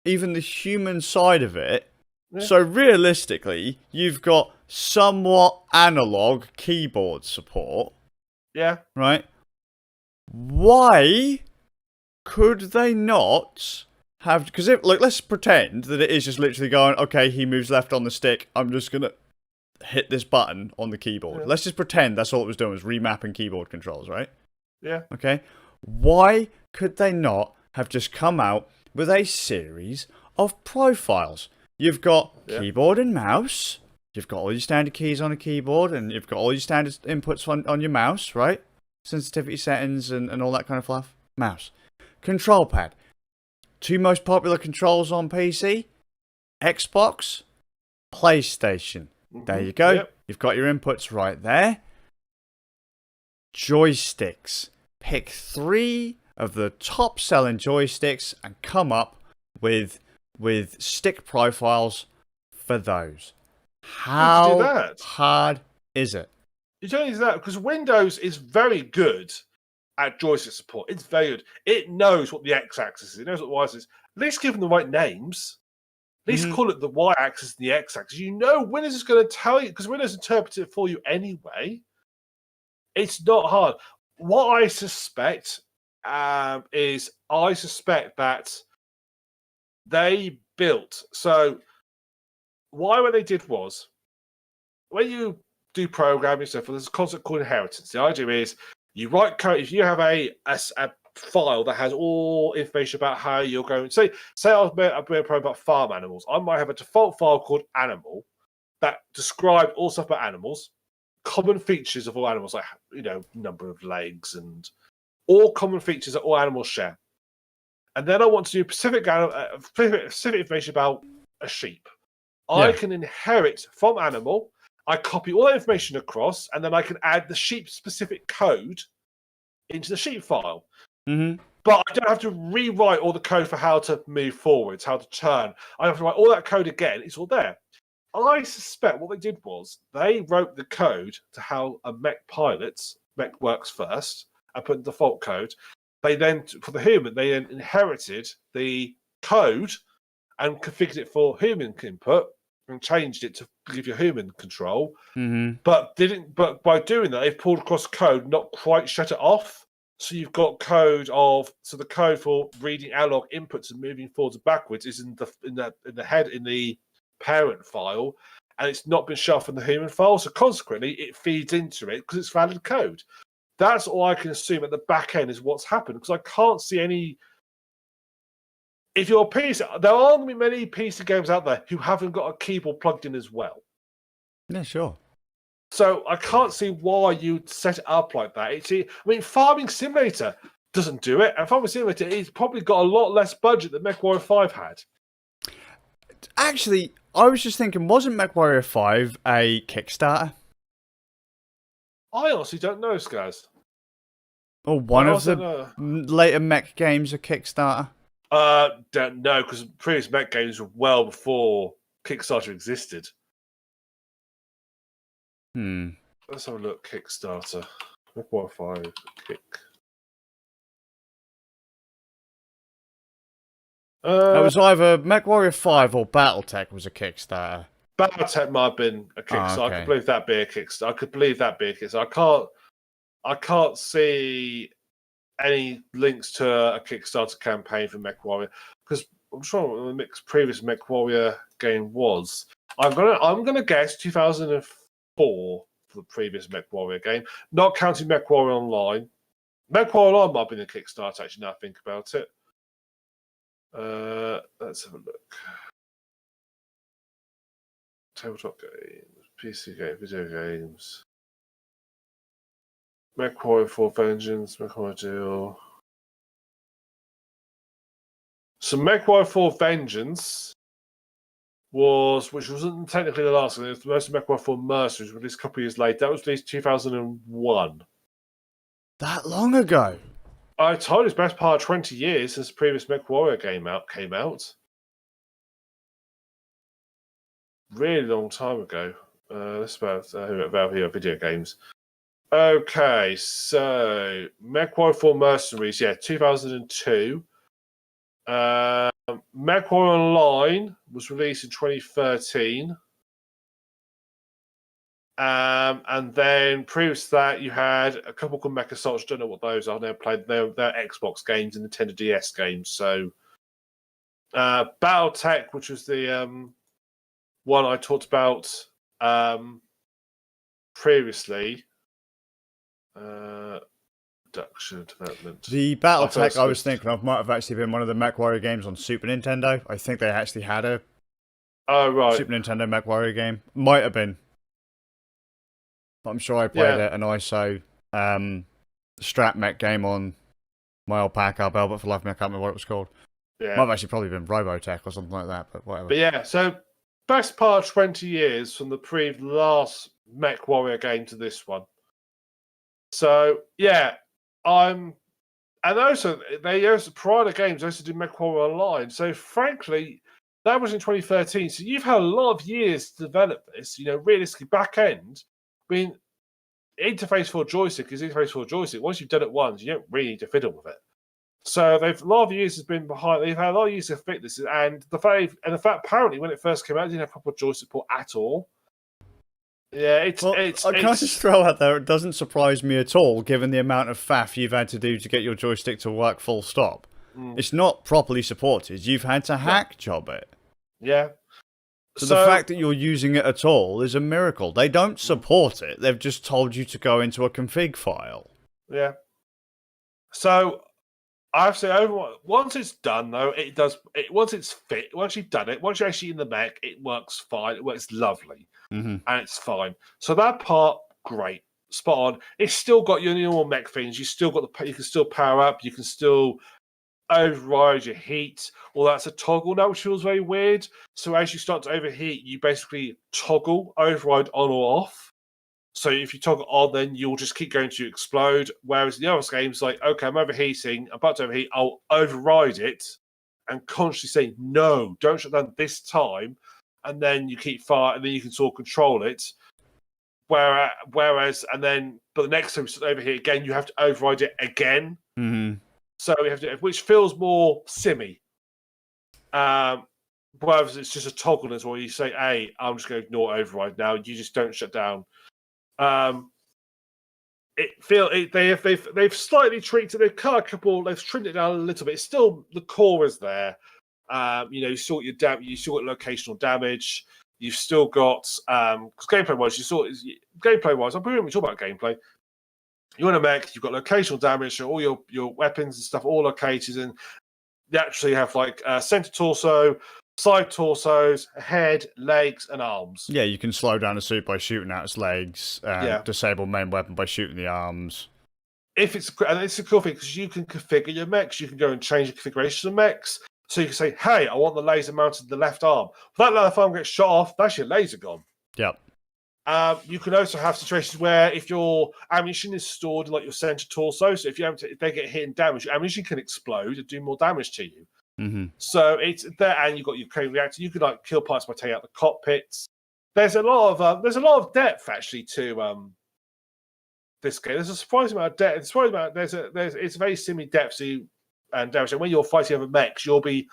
even the human side of it. Yeah. So realistically, you've got somewhat analog keyboard support. Yeah. Right? Why could they not have... Because let's pretend that it is just literally going, okay, he moves left on the stick, I'm just going to hit this button on the keyboard. Yeah. Let's just pretend that's all it was doing, was remapping keyboard controls, right? Yeah. Okay? Why could they not have just come out with a series of profiles? You've got keyboard and mouse. You've got all your standard keys on a keyboard, and you've got all your standard inputs on your mouse, right? Sensitivity settings and all that kind of fluff. Mouse. Control pad. Two most popular controls on PC. Xbox. PlayStation. Mm-hmm. There you go. Yep. You've got your inputs right there. Joysticks. Pick 3 of the top selling joysticks and come up with stick profiles for those. How hard is it? You don't need that because Windows is very good at joystick support. It's very good. It knows what the x-axis is. It knows what the y-axis is. At least give them the right names. At least call it the y-axis and the x-axis. You know Windows is going to tell you, because Windows interprets it for you anyway. It's not hard. What I suspect is that they built. So what they did was, when you do programming stuff, there's a concept called inheritance. The idea is you write code. If you have a file that has all information about how you're going, say I've made a program about farm animals. I might have a default file called animal that describes all stuff about animals, common features of all animals, like number of legs and all common features that all animals share. And then I want to do specific information about a sheep. I can inherit from animal. I copy all that information across, and then I can add the sheep-specific code into the sheep file. But I don't have to rewrite all the code for how to move forwards, how to turn. I have to write all that code again. It's all there. I suspect what they did was they wrote the code to how a mech works first, and put the default code. They then, for the human, they then inherited the code and configured it for human input and changed it to give you human control. But by doing that, they've pulled across code, not quite shut it off. So you've got the code for reading analog inputs and moving forwards and backwards is in the parent file, and it's not been shut off in the human file. So consequently, it feeds into it because it's valid code. That's all I can assume at the back end is what's happened, because I can't see any. If you're a PC, there aren't going to be many PC games out there who haven't got a keyboard plugged in as well. Yeah, sure. So I can't see why you'd set it up like that. Farming Simulator doesn't do it, and Farming Simulator it's probably got a lot less budget than MechWarrior 5 had. Actually, I was just thinking, wasn't MechWarrior 5 a Kickstarter? I honestly don't know, Skaz. Or one of the later mech games a Kickstarter? Don't know, because previous mech games were well before Kickstarter existed. Let's have a look. Kickstarter. MechWarrior 5 Kick. It was either MechWarrior 5 or BattleTech was a Kickstarter. BattleTech might have been a Kickstarter. Okay. I could believe that be a Kickstarter. I can't see any links to a Kickstarter campaign for MechWarrior, because I'm sure what the previous MechWarrior game was. I'm gonna guess 2004 for the previous MechWarrior game, not counting MechWarrior Online. MechWarrior Online might have been a Kickstarter, actually, now I think about it. Let's have a look. Tabletop games, PC games, video games. MechWarrior 4 Vengeance, MechWarrior Duel. So MechWarrior 4 Vengeance which wasn't technically the last one, it was the most of MechWarrior 4 Mercenaries, released a couple of years later. That was released 2001. That long ago? I told you it's best part of 20 years since the previous MechWarrior game came out. Really long time ago. This is about video games. Okay, so MechWarrior 4 Mercenaries, 2002. MechWarrior Online was released in 2013. And then previous to that, you had a couple called Mech Assaults. Don't know what those are. They're Xbox games and Nintendo DS games. So BattleTech, which was the one I talked about previously. Production development. The BattleTech I was thinking of might have actually been one of the MechWarrior games on Super Nintendo. I think they actually had a Super Nintendo MechWarrior game. Might have been. I'm sure I played an ISO strat mech game on my alpaca bell, but for life of me, I can't remember what it was called. Yeah. Might have actually probably been Robotech or something like that, but whatever. But so best part of 20 years from the last MechWarrior game to this one. So, and also, prior to games, they also did MechWarrior Online. So, frankly, that was in 2013. So, you've had a lot of years to develop this, realistically, back end. I mean, interface for a joystick is interface for a joystick. Once you've done it once, you don't really need to fiddle with it. So a lot of users been behind. They've had a lot of users fit this, and the fact apparently when it first came out, it didn't have proper joystick support at all. Yeah, can I just throw out there? It doesn't surprise me at all, given the amount of faff you've had to do to get your joystick to work full stop. It's not properly supported. You've had to hack job it. Yeah. So the fact that you're using it at all is a miracle. They don't support it. They've just told you to go into a config file. Yeah. So I have to say, once it's done, though, it does. Once it's fit, once you've done it, once you're actually in the mech, it works fine. It works lovely, and it's fine. So that part, great, spot on. It's still got your normal mech things. You still got you can still power up. You can still override your heat. All that's a toggle now, which feels very weird. So as you start to overheat, you basically toggle override on or off. So if you toggle on, then you'll just keep going to explode. Whereas the other games, like, okay, I'm overheating, I'm about to overheat, I'll override it and consciously say, no, don't shut down this time. And then you keep fire, and then you can sort of control it. Whereas, but the next time you overheat again, you have to override it again. So we have to, which feels more simmy. Whereas it's just a toggleness where you say, hey, I'm just going to ignore override now. You just don't shut down. They've slightly tweaked it. They've cut a couple. They've trimmed it down a little bit. It's still, the core is there. You still got you still got locational damage. You've still got because gameplay wise, I'm pretty much talking about gameplay. You're in a mech. You've got locational damage. So all your weapons and stuff all located, and you actually have like center torso, side torsos, head, legs, and arms. Yeah, you can slow down a suit by shooting out its legs. Disable main weapon by shooting the arms. And it's a cool thing because you can configure your mechs. You can go and change the configuration of mechs. So you can say, "Hey, I want the laser mounted to the left arm." If that left arm gets shot off, that's your laser gone. Yep. You can also have situations where if your ammunition is stored in like your center torso, so if they get hit and damaged, your ammunition can explode and do more damage to you. So it's there, and you've got your crane reactor. You can like kill parts by taking out the cockpits. There's a lot of depth actually to this game. There's a surprising amount of depth. It's a very similar depth and damage. And when you're fighting other mechs, you'll be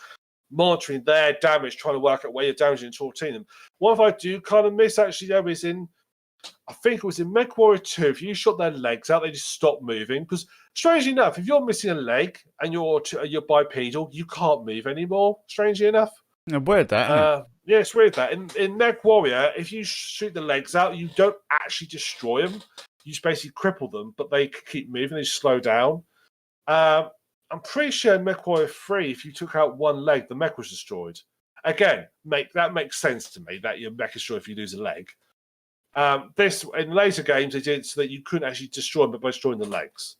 monitoring their damage, trying to work out where you're damaging and sorting them. One thing I do kind of miss actually though is I think it was in MechWarrior 2, if you shot their legs out, they just stop moving. Because strangely enough, if you're missing a leg and you're bipedal, you can't move anymore, strangely enough. Weird that, yeah, it's weird that. In MechWarrior, if you shoot the legs out, you don't actually destroy them. You just basically cripple them, but they keep moving, they slow down. I'm pretty sure in MechWarrior 3, if you took out one leg, the mech was destroyed. Again, that makes sense to me, that your mech is destroyed if you lose a leg. This in later games they did it so that you couldn't actually destroy them by destroying the legs.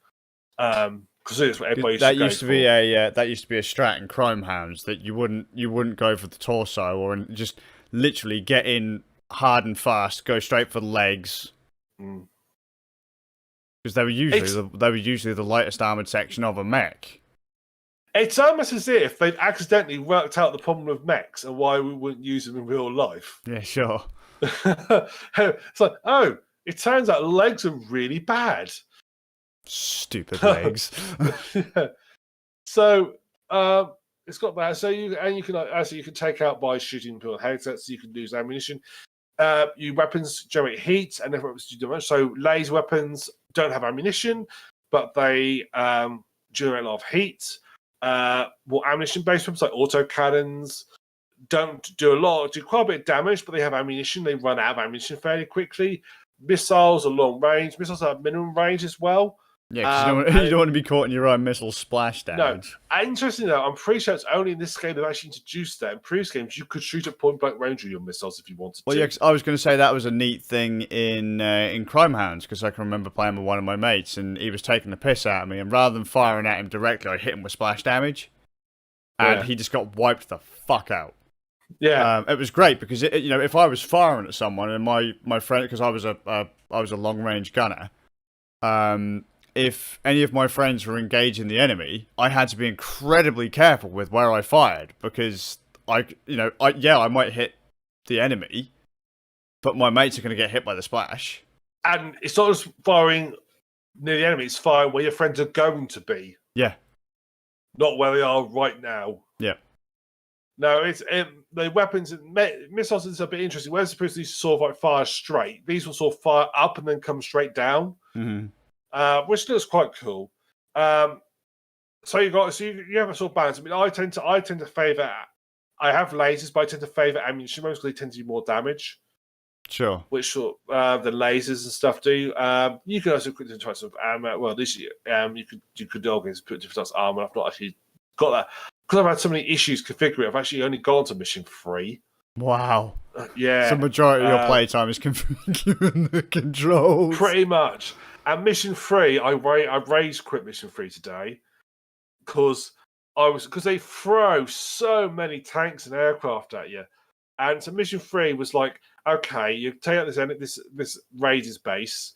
Because that's what everybody used to go that used to be a strat in Chrome Hounds, that you wouldn't go for the torso or just literally get in hard and fast, go straight for the legs. Because they were usually the lightest armored section of a mech. It's almost as if they've accidentally worked out the problem with mechs and why we wouldn't use them in real life. Yeah, sure. It's like, oh, it turns out legs are really bad. Stupid legs. So it's got that. So you can take out by shooting people headsets. You can lose ammunition. Your weapons generate heat, and weapons do damage. So laser weapons don't have ammunition, but they generate a lot of heat. More ammunition-based weapons like autocannons do quite a bit of damage, but they have ammunition. They run out of ammunition fairly quickly. Missiles are long range. Missiles have minimum range as well. Yeah, because you don't want to be caught in your own missile splash damage. No. Interestingly, though, I'm pretty sure it's only in this game they've actually introduced that. In previous games, you could shoot at point-blank range with your missiles if you wanted to. Well, yeah, I was going to say that was a neat thing in Crime Hounds, because I can remember playing with one of my mates, and he was taking the piss out of me, and rather than firing at him directly, I hit him with splash damage, and he just got wiped the fuck out. Yeah, it was great because if I was firing at someone and my friend, because I was a long range gunner, if any of my friends were engaging the enemy, I had to be incredibly careful with where I fired because I might hit the enemy, but my mates are going to get hit by the splash. And it's not just firing near the enemy, it's firing where your friends are going to be. Yeah. Not where they are right now. Yeah. No, the weapons and missiles is a bit interesting. Where supposed to sort of like fire straight, these will sort of fire up and then come straight down, which looks quite cool. So you have a sort of balance. I mean, I tend to favour. I have lasers, but I tend to favour ammunition. Mostly tend to do more damage. Sure. Which the lasers and stuff do. You can also put different types of armor. Well, this you could always put different types of armor. I've not actually got that because I've had so many issues configuring. I've actually only gone to mission 3. Wow. Yeah. So the majority of your playtime is configuring the controls. Pretty much. And mission 3, I raised quit mission 3 today because they throw so many tanks and aircraft at you. And so mission 3 was like, okay, you take out this Raiders base.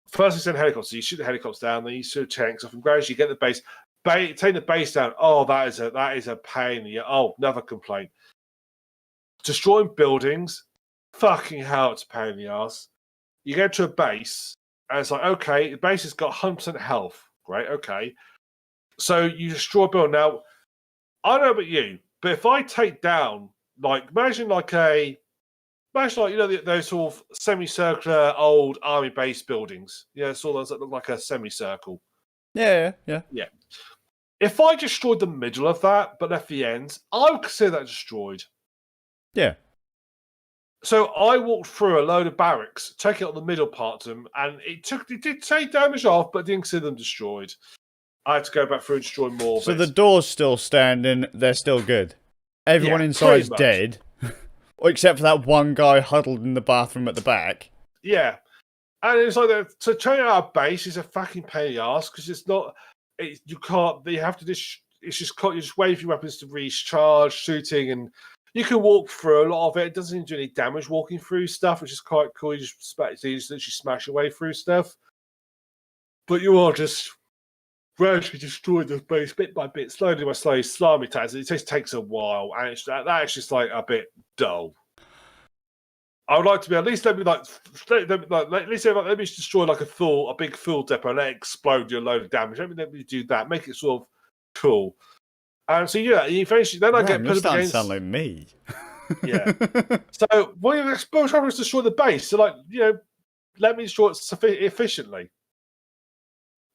First, you send helicopters. You shoot the helicopters down, then you shoot tanks off, and gradually you get the base. Take the base down. Oh, that is a pain. Oh, another complaint. Destroying buildings. Fucking hell, it's a pain in the ass. You get to a base, and it's like, okay, the base has got 100% health. Great, okay. So you destroy a building. Now, I don't know about you, but if I take down, imagine those sort of semicircular old army base buildings. Yeah, sort of those that look like a semicircle. Yeah. If I destroyed the middle of that, but left the ends, I would consider that destroyed. Yeah. So I walked through a load of barracks, taking out the middle part of them, and it did take damage off, but didn't consider them destroyed. I had to go back through and destroy more. So the door's still standing, they're still good. Everyone inside's dead. Except for that one guy huddled in the bathroom at the back. Yeah. And it's like that. So turning out a base is a fucking pain in the ass because it's not. You can't. You have to just. It's just. You just wait for your weapons to recharge, shooting, and you can walk through a lot of it. It doesn't do any damage walking through stuff, which is quite cool. You just literally smash your way through stuff. But you are just gradually destroying the base bit by bit, slowly by slowly, slimy attacks. It just takes a while, and that's just like a bit dull. I would like to be at least let me destroy like a big fuel depot and let it explode, do a load of damage. Let me do that, make it sort of cool. And so eventually then I get put up against. Sound like me. Yeah. So what you expose is destroy the base. So let me destroy it efficiently.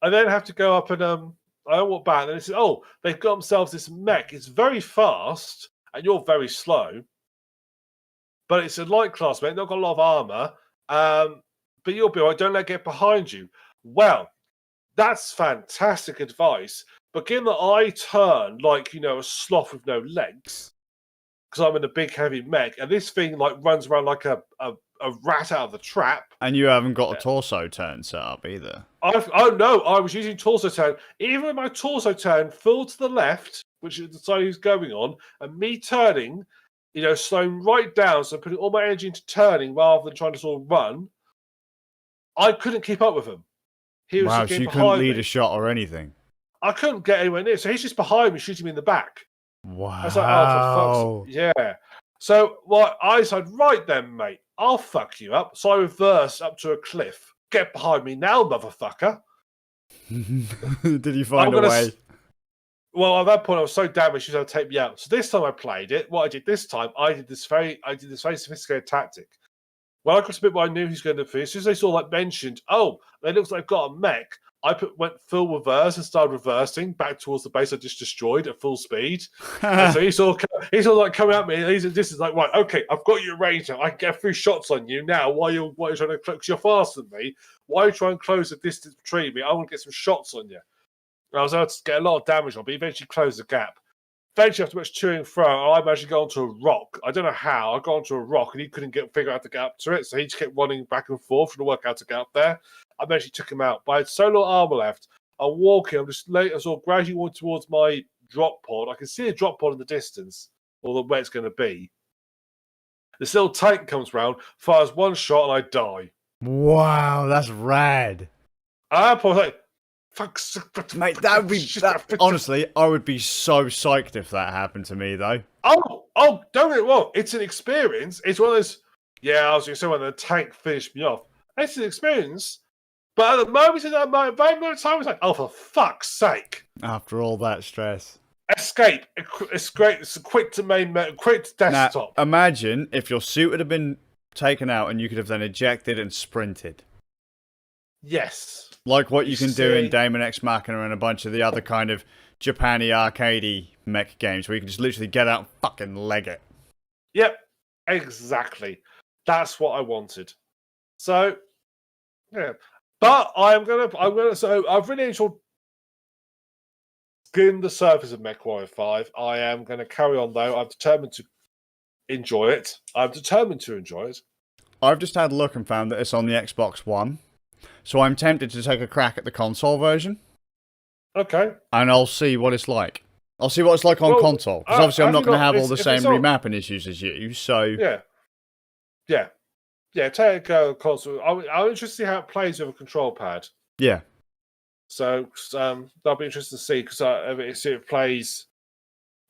I then have to go up and I walk back and it says, oh, they've got themselves this mech. It's very fast and you're very slow. But it's a light class mech, not got a lot of armor. But you'll be all right, don't let it get behind you. Well, that's fantastic advice. But given that I turn like, a sloth with no legs, because I'm in a big heavy mech, and this thing runs around like a rat out of the trap. And you haven't got a torso turn set up either. No, I was using torso turn. Even with my torso turn full to the left, which is the side he's going on, and me turning, slowing right down, so putting all my energy into turning rather than trying to sort of run, I couldn't keep up with him. He was so you couldn't lead a shot or anything? I couldn't get anywhere near, so he's just behind me, shooting me in the back. Wow. I was like, oh, for fuck's sake. Yeah. So I said, right then, mate, I'll fuck you up. So I reversed up to a cliff. Get behind me now, motherfucker. Did you find a way? Well, at that point, I was so damaged, she was going to take me out. So this time I played it. What I did this time, I did this very sophisticated tactic. When I got to a bit where I knew he was going to finish, as soon as they saw mentioned, oh, it looks like I've got a mech. I went full reverse and started reversing back towards the base I just destroyed at full speed. And so he's all coming at me. And this is like, right, okay, I've got you arranged now. I can get a few shots on you now. Why are you trying to close? You're faster than me. Why are you trying to close the distance between me? I want to get some shots on you. And I was able to get a lot of damage on, but eventually closed the gap. Eventually, after much to and fro, I managed to go onto a rock. I don't know how. I got onto a rock, and he couldn't figure out to get up to it, so he just kept running back and forth trying to work out to get up there. I eventually took him out. But I had so little armor left. I'm walking. I'm just gradually walking towards my drop pod. I can see a drop pod in the distance, or where it's going to be. This little tank comes round, fires one shot, and I die. Wow, that's rad. I was like, mate, that would be honestly, I would be so psyched if that happened to me though. Don't get it wrong. It's an experience. It's one of those. Yeah, I was going to say when the tank finished me off. it's an experience. But at the moment, in that moment, very moment of time, it's like, oh, for fuck's sake! After all that stress, escape. It's great. It's a quick desktop. Now, imagine if your suit had been taken out and you could have then ejected and sprinted. Yes. Like what you can do in Daemon X Machina and a bunch of the other kind of Japan-y arcadey mech games where you can just literally get out and fucking leg it. Yep, exactly. That's what I wanted. So, yeah. But so I've really enjoyed skimming the surface of MechWarrior 5. I am going to carry on though. I'm determined to enjoy it. I've just had a look and found that it's on the Xbox One. So I'm tempted to take a crack at the console version. Okay. And I'll see what it's like. I'll see what it's like on console. Because obviously I'm not going to have all the same remapping issues as you, so... Yeah, take a go at console. I'm interested to see how it plays with a control pad. Yeah. So that'll be interesting to see, because it plays...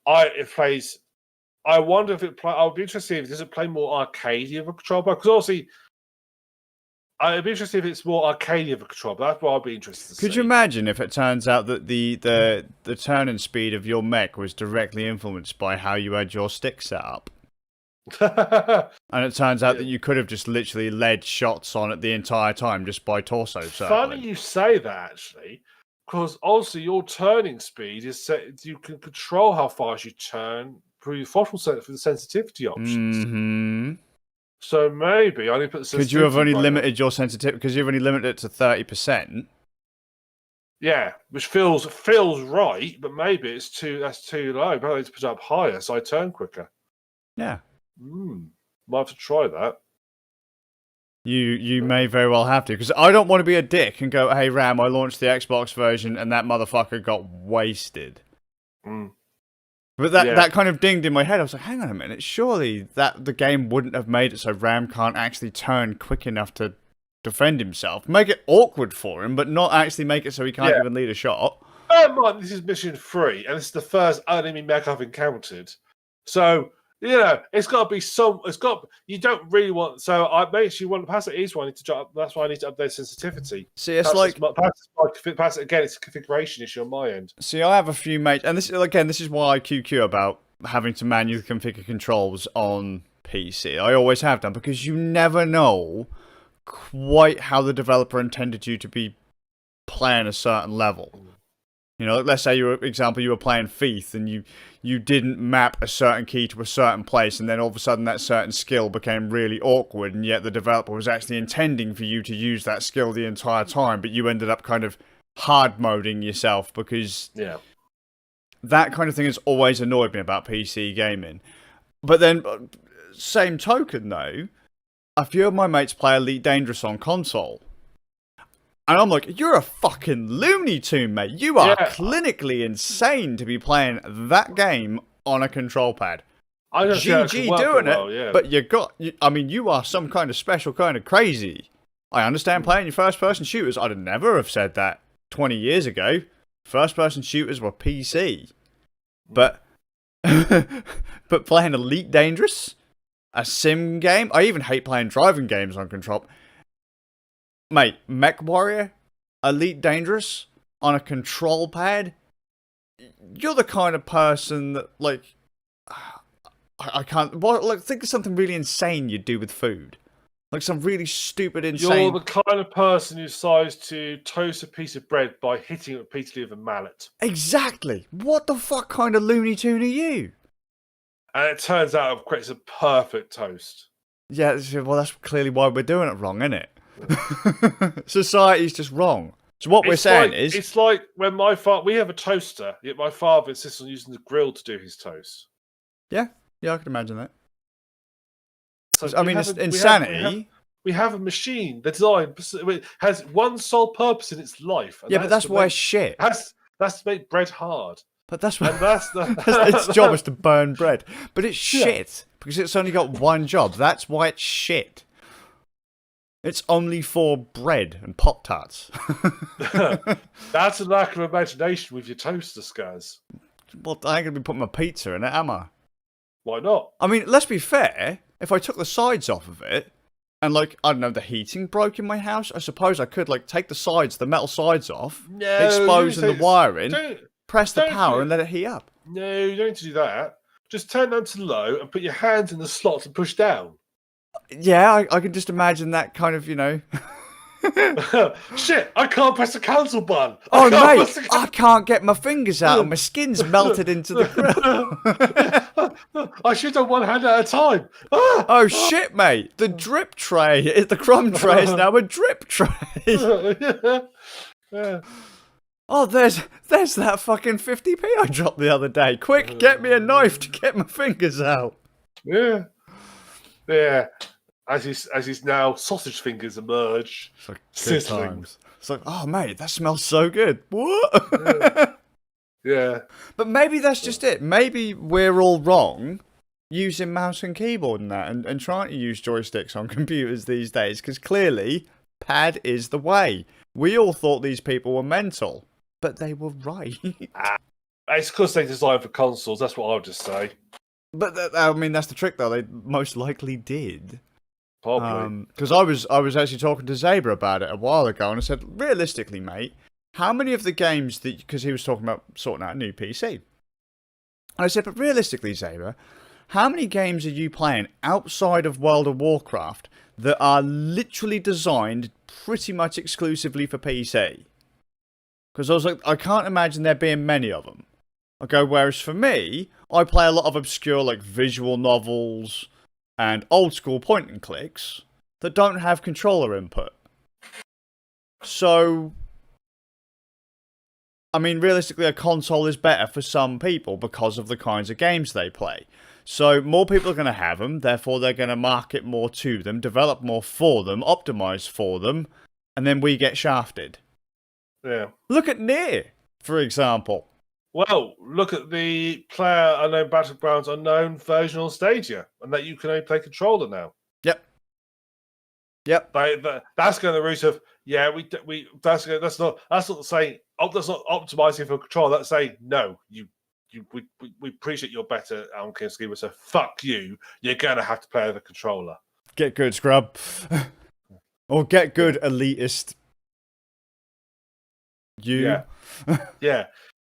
I wonder if it play. I'll be interested if does it play more arcadey of a control pad, because obviously I'd be interested if it's more arcadey of a control pad. That's what I'll be interested to see. Could you imagine if it turns out that the turning speed of your mech was directly influenced by how you had your stick set up? And it turns out that you could have just literally led shots on it the entire time just by torso circling. Funny you say that, actually, because also your turning speed is set. You can control how fast you turn through your throttle set for the sensitivity options. Mm-hmm. So maybe I need to put the sensitivity. Could you have only limited your sensitivity because you've only limited it to 30%? Yeah, which feels right, but maybe that's too low. But I need to put it up higher so I turn quicker. Yeah. Might have to try that. You may very well have to, because I don't want to be a dick and go, hey Ram, I launched the Xbox version and that motherfucker got wasted. But that kind of dinged in my head. I was like, hang on a minute, surely that the game wouldn't have made it so Ram can't actually turn quick enough to defend himself. Make it awkward for him, but not actually make it so he can't even lead a shot. This is mission 3, and it's the first enemy mech I've encountered. So, it's got to be you don't really want, so I basically want to pass it is why I need to drop, that's why I need to update sensitivity. See, it's pass it again, it's a configuration issue on my end. See, I have a few mates, and this is why I QQ about having to manually configure controls on PC. I always have done, because you never know quite how the developer intended you to be playing a certain level. Let's say you were playing Thief and you didn't map a certain key to a certain place, and then all of a sudden that certain skill became really awkward, and yet the developer was actually intending for you to use that skill the entire time, but you ended up kind of hard moding yourself, because that kind of thing has always annoyed me about PC gaming. But then, same token though, a few of my mates play Elite Dangerous on console. And I'm like, you're a fucking Looney Tune, mate. You are clinically insane to be playing that game on a control pad. I don't GG doing it, but you are some kind of special kind of crazy. I understand playing your first-person shooters. I'd never have said that 20 years ago. First-person shooters were PC. But playing Elite Dangerous, a sim game, I even hate playing driving games on control. Mate, MechWarrior, Elite Dangerous, on a control pad, you're the kind of person that, I can't, think of something really insane you'd do with food. Like some really stupid, insane... You're the kind of person who decides to toast a piece of bread by hitting it repeatedly with a mallet. Exactly! What the fuck kind of Looney Tune are you? And it turns out it's a perfect toast. Yeah, well, that's clearly why we're doing it wrong, isn't it? Society's just wrong. So what we're saying is... It's like when we have a toaster, yet my father insists on using the grill to do his toast. Yeah, I can imagine that. So it's insanity. We have a machine that's has one sole purpose in its life. Yeah, but that's why it's shit. That's to make bread hard. But that's what its job is to burn bread. But it's shit because it's only got one job. That's why it's shit. It's only for bread and Pop-Tarts. That's a lack of imagination with your toaster, Skaz. Well, I ain't going to be putting my pizza in it, am I? Why not? I mean, let's be fair. If I took the sides off of it, and like, I don't know, the heating broke in my house, I suppose I could like take the metal sides off, exposing the wiring, press the power and let it heat up. No, you don't need to do that. Just turn down to low and put your hands in the slots and push down. Yeah, I can just imagine that kind of, Shit, I can't press the cancel button. Oh, mate, I can't get my fingers out and my skin's melted into the grill. I should have one hand at a time. Oh, shit, mate. The drip tray, the crumb tray is now a drip tray. Yeah. Oh, there's that fucking 50p I dropped the other day. Quick, get me a knife to get my fingers out. Yeah. As his now sausage fingers emerge, it's like sizzling. It's like, oh mate, that smells so good. What? Yeah. But maybe that's just it. Maybe we're all wrong using mouse and keyboard and that, and trying to use joysticks on computers these days, because clearly pad is the way. We all thought these people were mental, but they were right. It's because they designed for consoles. That's what I would just say. But I mean, that's the trick, though. They most likely did. Probably. Because I was actually talking to Zaber about it a while ago, and I said, realistically, mate, how many of the games that, because he was talking about sorting out a new PC, and I said, but realistically, Zaber, how many games are you playing outside of World of Warcraft that are literally designed pretty much exclusively for PC? Because I was like, I can't imagine there being many of them. I go, whereas for me, I play a lot of obscure like visual novels and old school point and clicks that don't have controller input. So, I mean, realistically, a console is better for some people because of the kinds of games they play. So, more people are going to have them, therefore they're going to market more to them, develop more for them, optimize for them, and then we get shafted. Yeah. Look at Nier, for example. Well, look at the Player Unknown Battlegrounds Unknown version on Stadia, and that you can only play controller now. Yep. That's going the route of that's not saying that's not optimizing for controller. That's saying no, we appreciate you're better on King, so fuck you. You're going to have to play the controller. Get good, scrub, or get good, elitist. You.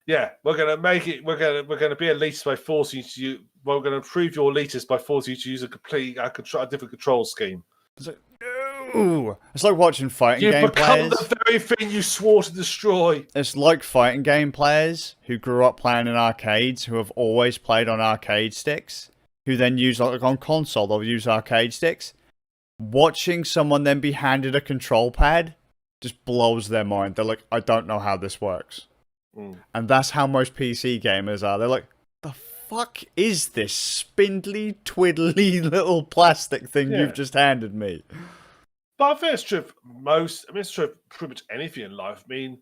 Yeah, we're gonna make it. We're gonna be elitist by forcing you to use. We're gonna improve your elitist by forcing you to use a different control scheme. It's like, no. It's like watching fighting game players. You've become the very thing you swore to destroy. It's like fighting game players who grew up playing in arcades, who have always played on arcade sticks, who then use like on console. They'll use arcade sticks. Watching someone then be handed a control pad just blows their mind. They're like, I don't know how this works. And that's how most PC gamers are. They're like, the fuck is this spindly, twiddly little plastic thing you've just handed me? But I think it's true for it's true for pretty much anything in life. I mean,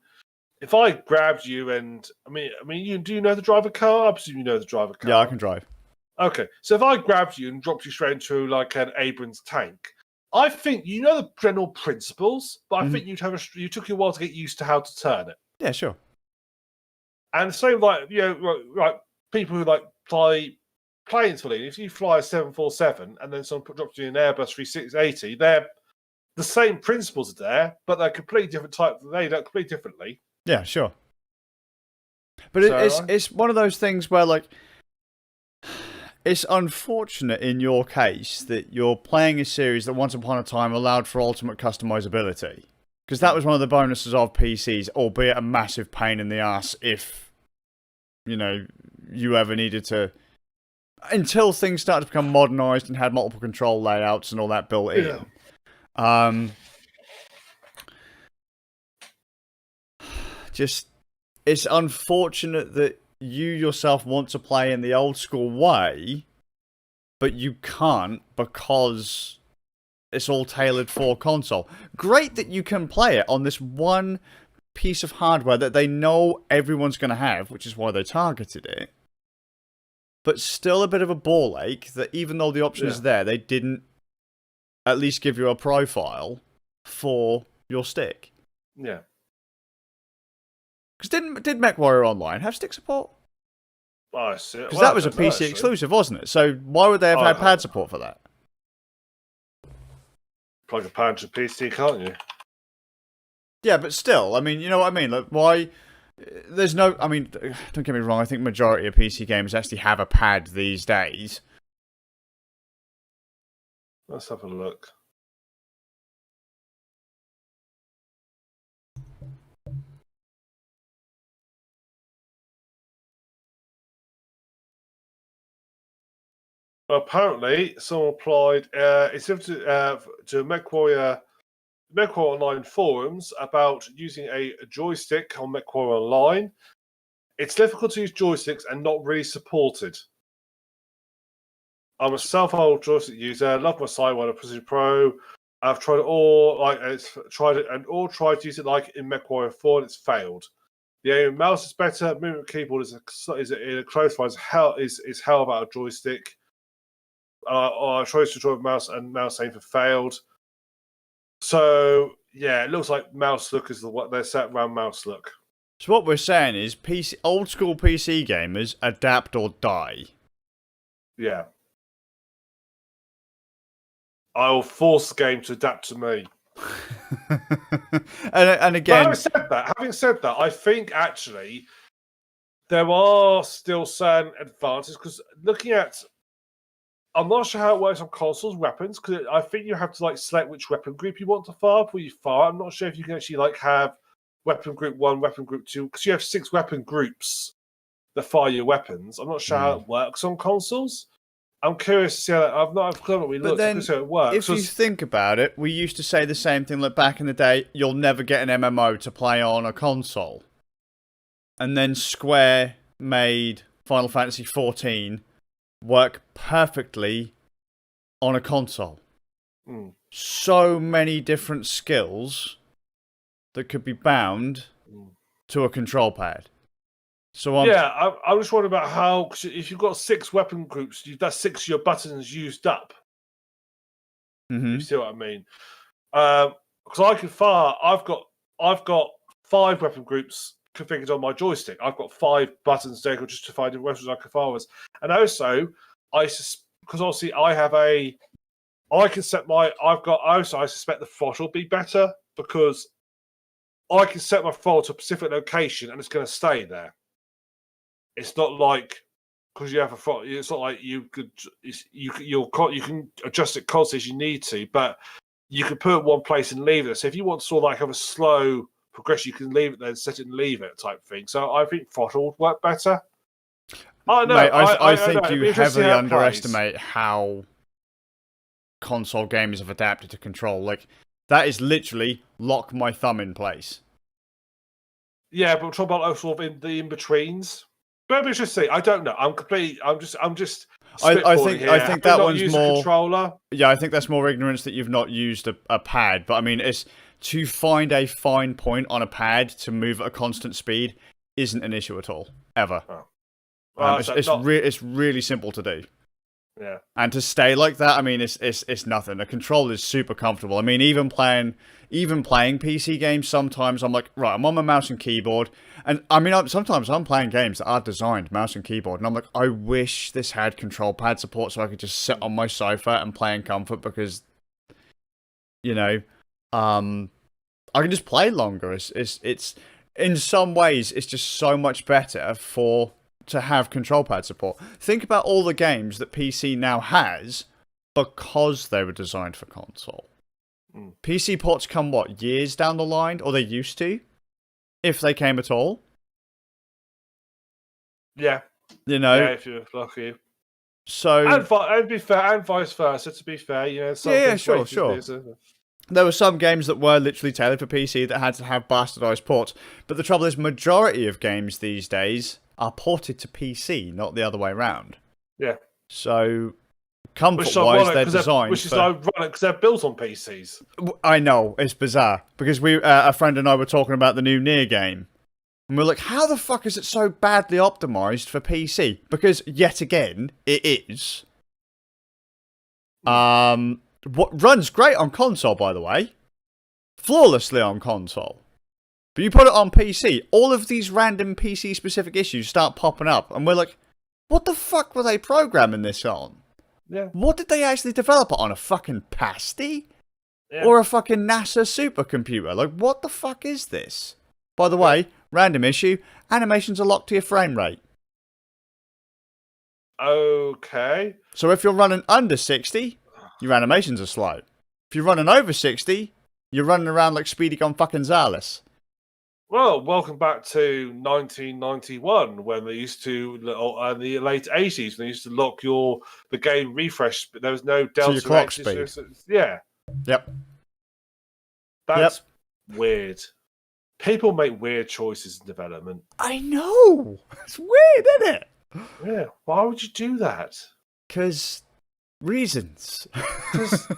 if I grabbed you and, do you know the drive a car? I presume you know the drive a car. Yeah, I can drive. Okay, so if I grabbed you and dropped you straight into like an Abrams tank, I think you know the general principles, but I think you took you a while to get used to how to turn it. Yeah, sure. And same like people who like fly planes fully. If you fly a 747 and then someone drops you in an Airbus 3680, they're the same principles are there, but they're completely different type. They do completely differently. Yeah, sure. But it's one of those things where like it's unfortunate in your case that you're playing a series that once upon a time allowed for ultimate customizability. Because that was one of the bonuses of PCs, albeit a massive pain in the ass if, you ever needed to... Until things started to become modernised and had multiple control layouts and all that built in. It's unfortunate that you yourself want to play in the old school way, but you can't because... it's all tailored for console. Great that you can play it on this one piece of hardware that they know everyone's going to have, which is why they targeted it. But still a bit of a ball ache that even though the option is there, they didn't at least give you a profile for your stick. Yeah. Because did MechWarrior Online have stick support? I see. Because that was a PC exclusive, wasn't it? So why would they have had pad support for that? plug a power into PC, can't you? Yeah, but still, I mean, you know what I mean? Like, why? There's no. I mean, don't get me wrong. I think majority of PC games actually have a pad these days. Let's have a look. Well, apparently, someone applied. It's to MechWarrior Online forums about using a joystick on MechWarrior Online. It's difficult to use joysticks and not really supported. I'm a self-old joystick user. Love my Sidewinder Precision Pro. I've tried it all. Tried to use it like in MechWarrior 4, and it's failed. The mouse is better. Movement keyboard is in a close find is hell about a joystick. I tried to control mouse and mouse aim for failed. So yeah, it looks like mouse look is what they're set around mouse look. So what we're saying is, old school PC gamers adapt or die. Yeah. I will force the game to adapt to me. and again, having said that, I think actually there are still certain advantages because looking at, I'm not sure how it works on consoles weapons because I think you have to like select which weapon group you want to fire before you fire. I'm not sure if you can actually like have weapon group 1, weapon group 2 because you have 6 weapon groups that fire your weapons. I'm not sure how it works on consoles. I'm curious to see how that. I've not we looked to see how it works. If you think about it, we used to say the same thing like back in the day, you'll never get an MMO to play on a console. And then Square made Final Fantasy XIV work perfectly on a console. So many different skills that could be bound to a control pad. So I'm just wondering about how, if you've got 6 weapon groups, that's 6 of your buttons used up. You see what I mean? Because I can fire. I've got 5 weapon groups configured on my joystick. I've got 5 buttons there just to find the weapons I can fire with. And also, because obviously I suspect the throttle will be better because I can set my throttle to a specific location and it's going to stay there. It's not like because you have a throttle. It's not like you can adjust it constantly as you need to, but you can put it in one place and leave it. So if you want to sort of like have a slow progression, you can leave it there and set it and leave it type thing. So I think throttle would work better. I know. Mate, I think you heavily underestimate how console gamers have adapted to control. Like that is literally lock my thumb in place. Yeah, but we're talking about sort of in the in-betweens. But we should see. I don't know. I'm just. I think that one's more controller. Yeah, I think that's more ignorance that you've not used a pad. But I mean, it's to find a fine point on a pad to move at a constant speed isn't an issue at all, ever. It's really simple to do. Yeah. And to stay like that, I mean, it's nothing. The control is super comfortable. I mean, even playing PC games, sometimes I'm like, right, I'm on my mouse and keyboard. And I mean, sometimes I'm playing games that are designed mouse and keyboard. And I'm like, I wish this had control pad support so I could just sit on my sofa and play in comfort because, you know, I can just play longer. It's in some ways, it's just so much better to have control pad support. Think about all the games that PC now has because they were designed for console. PC ports come, years down the line? Or they used to? If they came at all? Yeah. You know? Yeah, if you're lucky. So... And be fair, and vice versa, to be fair. You know, sure. There were some games that were literally tailored for PC that had to have bastardized ports. But the trouble is, majority of games these days are ported to PC, not the other way around. Yeah. So, comfort-wise, they're designed. Which is ironic because they're built on PCs. I know, it's bizarre. Because a friend and I were talking about the new Nier game. And we're like, how the fuck is it so badly optimized for PC? Because, yet again, it is. What runs great on console, by the way. Flawlessly on console. But you put it on PC, all of these random PC-specific issues start popping up. And we're like, what the fuck were they programming this on? Yeah. What did they actually develop it on? A fucking pasty? or a fucking NASA supercomputer. Like, what the fuck is this? By the way, random issue, animations are locked to your frame rate. Okay. So if you're running under 60, your animations are slow. If you're running over 60, you're running around like Speedy Gon fucking Zales. Well, welcome back to 1991 when they used to, in the late 80s, when they used to lock the game refresh, but there was no delta. So your clock speed. Yeah. Yep. That's weird. People make weird choices in development. I know. It's weird, isn't it? Yeah. Why would you do that? Because reasons. Because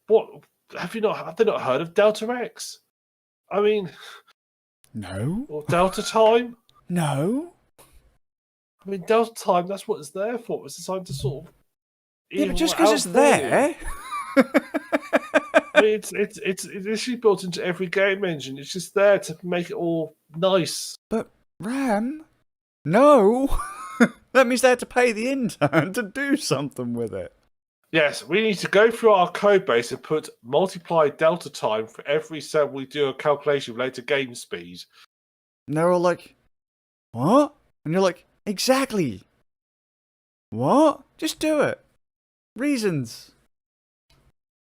what have they not heard of Delta X? I mean, no. Or Delta Time? No. I mean, Delta Time, that's what it's there for. It's designed to sort of... Yeah, but just because it's there... I mean, it's literally built into every game engine. It's just there to make it all nice. But, Ram... No! That means they had to pay the intern to do something with it. Yes, we need to go through our code base and multiply delta time for every time we do a calculation related to game speed. And they're all like, what? And you're like, exactly. What? Just do it. Reasons.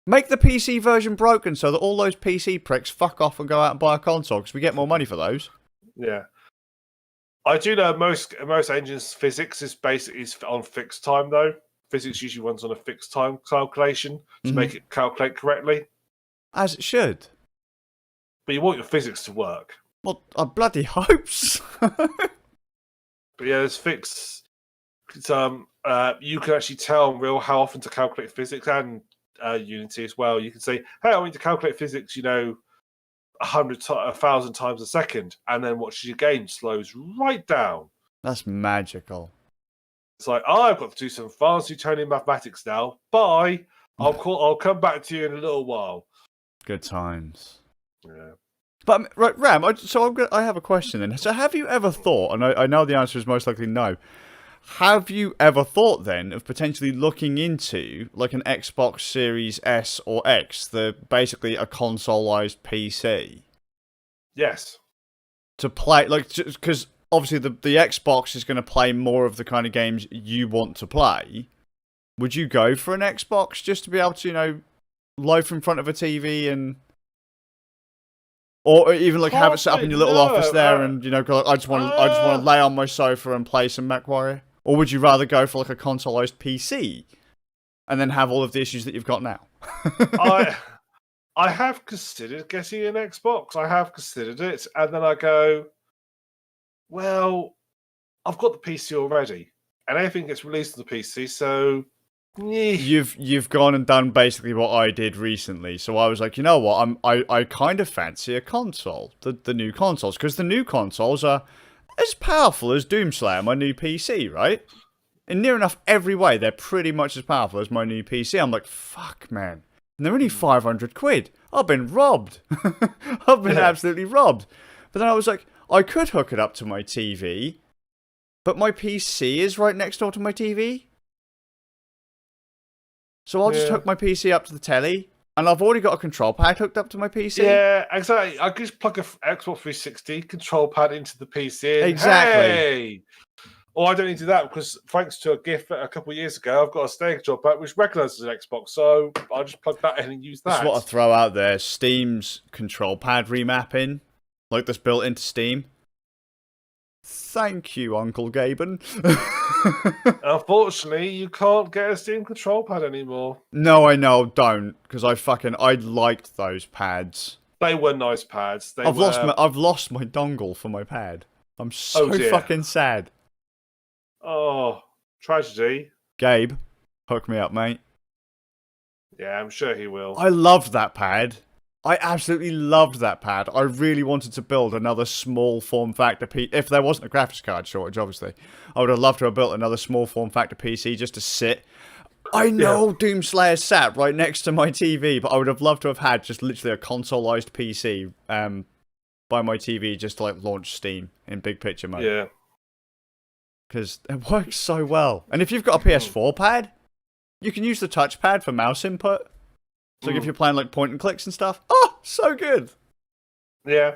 Make the PC version broken so that all those PC pricks fuck off and go out and buy a console because we get more money for those. Yeah. I do know most engines' physics is on fixed time, though. Physics usually runs on a fixed time calculation to make it calculate correctly. As it should. But you want your physics to work. Well, I bloody hope so. But yeah, there's fixed... you can actually tell how often to calculate physics and Unity as well. You can say, hey, I need to calculate physics, 1,000 times a second, and then watch your game slows right down. That's magical. It's like, I've got to do some fancy Newtonian mathematics now. Bye. I'll come back to you in a little while. Good times. Yeah. But right, Ram. I have a question then. So, have you ever thought? And I know the answer is most likely no. Have you ever thought then of potentially looking into like an Xbox Series S or X, basically a consoleized PC? Yes. To play, like, because obviously the Xbox is going to play more of the kind of games you want to play. Would you go for an Xbox just to be able to, loaf in front of a TV and... Or even like have it set up in your little office there and, I just want to lay on my sofa and play some MechWarrior? Or would you rather go for like a consoleized PC and then have all of the issues that you've got now? I have considered getting an Xbox. I have considered it. And then I go, well, I've got the PC already. And everything gets released on the PC, so... You've gone and done basically what I did recently. So I was like, you know what? I kind of fancy a console. The new consoles. Because the new consoles are as powerful as Doomslayer, my new PC, right? In near enough every way, they're pretty much as powerful as my new PC. I'm like, fuck, man. And they're only 500 quid. I've been robbed. I've been absolutely robbed. But then I was like, I could hook it up to my TV. But my PC is right next door to my TV. So I'll just hook my PC up to the telly. And I've already got a control pad hooked up to my PC. Yeah, exactly. I can just plug a Xbox 360 control pad into the PC. And, exactly. Hey! Or I don't need to do that because thanks to a gift a couple of years ago, I've got a Stadia control pad which recognises an Xbox. So I'll just plug that in and use that. That's what I throw out there. Steam's control pad remapping. Like that's built into Steam. Thank you, Uncle Gaben. Unfortunately, you can't get a Steam control pad anymore. No, I know, don't, because I liked those pads. They were nice pads. I've lost my dongle for my pad. I'm so fucking sad. Oh, tragedy. Gabe, hook me up, mate. Yeah, I'm sure he will. I loved that pad. I absolutely loved that pad. I really wanted to build another small form factor PC. If there wasn't a graphics card shortage, obviously. I would have loved to have built another small form factor PC just to sit. I know Doomslayer sat right next to my TV, but I would have loved to have had just literally a consoleized PC by my TV just to like launch Steam in big picture mode. Yeah. Because it works so well. And if you've got a PS4 pad, You can use the touchpad for mouse input. So if you're playing like point and clicks and stuff, oh, so good. Yeah.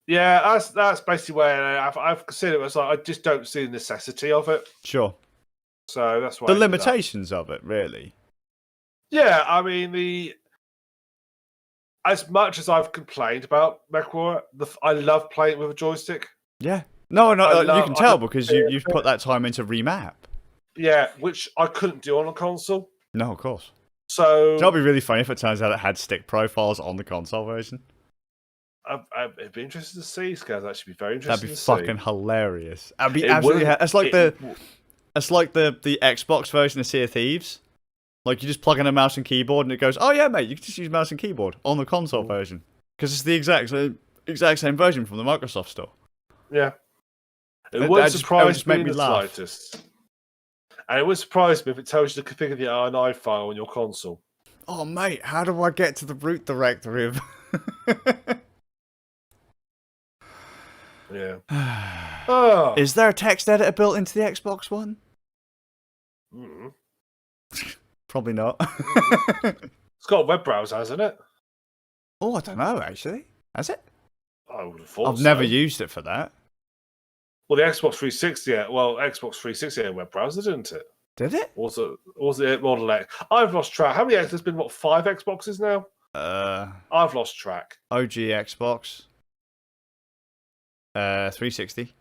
Yeah, that's basically where I've considered it. It's like I just don't see the necessity of it. Sure. So that's why the limitations of it, really. Yeah, I mean as much as I've complained about MechWarrior, I love playing with a joystick. Yeah. No, you can tell because you've put that time into remap. Yeah, which I couldn't do on a console. No, of course. So that'll be really funny if it turns out it had stick profiles on the console version. I'd be interested to see. It's going to actually be very interesting. That'd be fucking hilarious. That'd be absolutely. It's like the Xbox version of Sea of Thieves. Like you just plug in a mouse and keyboard, and it goes, "Oh yeah, mate, you can just use mouse and keyboard on the console version because it's the exact same version from the Microsoft Store." Yeah, it would surprise me in the slightest. And it would surprise me if it tells you to configure the RNI file on your console. Oh mate, how do I get to the root directory of? Yeah. Oh. Is there a text editor built into the Xbox One? Probably not. It's got a web browser, hasn't it? Oh, I don't know, actually. Has it? I would have thought I've never used it for that. Well, the Xbox 360, Xbox 360 had a web browser, didn't it? Did it? Was it Model X? I've lost track. How many X? There's been, 5 Xboxes now? I've lost track. OG Xbox. 360.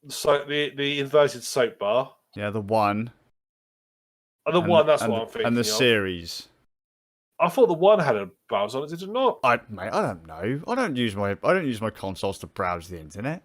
So the inverted soap bar. Yeah, the one. And the one, that's what I'm thinking. And the of. series. I thought the one had a browser on it, did it not? I don't know. I don't use my consoles to browse the internet.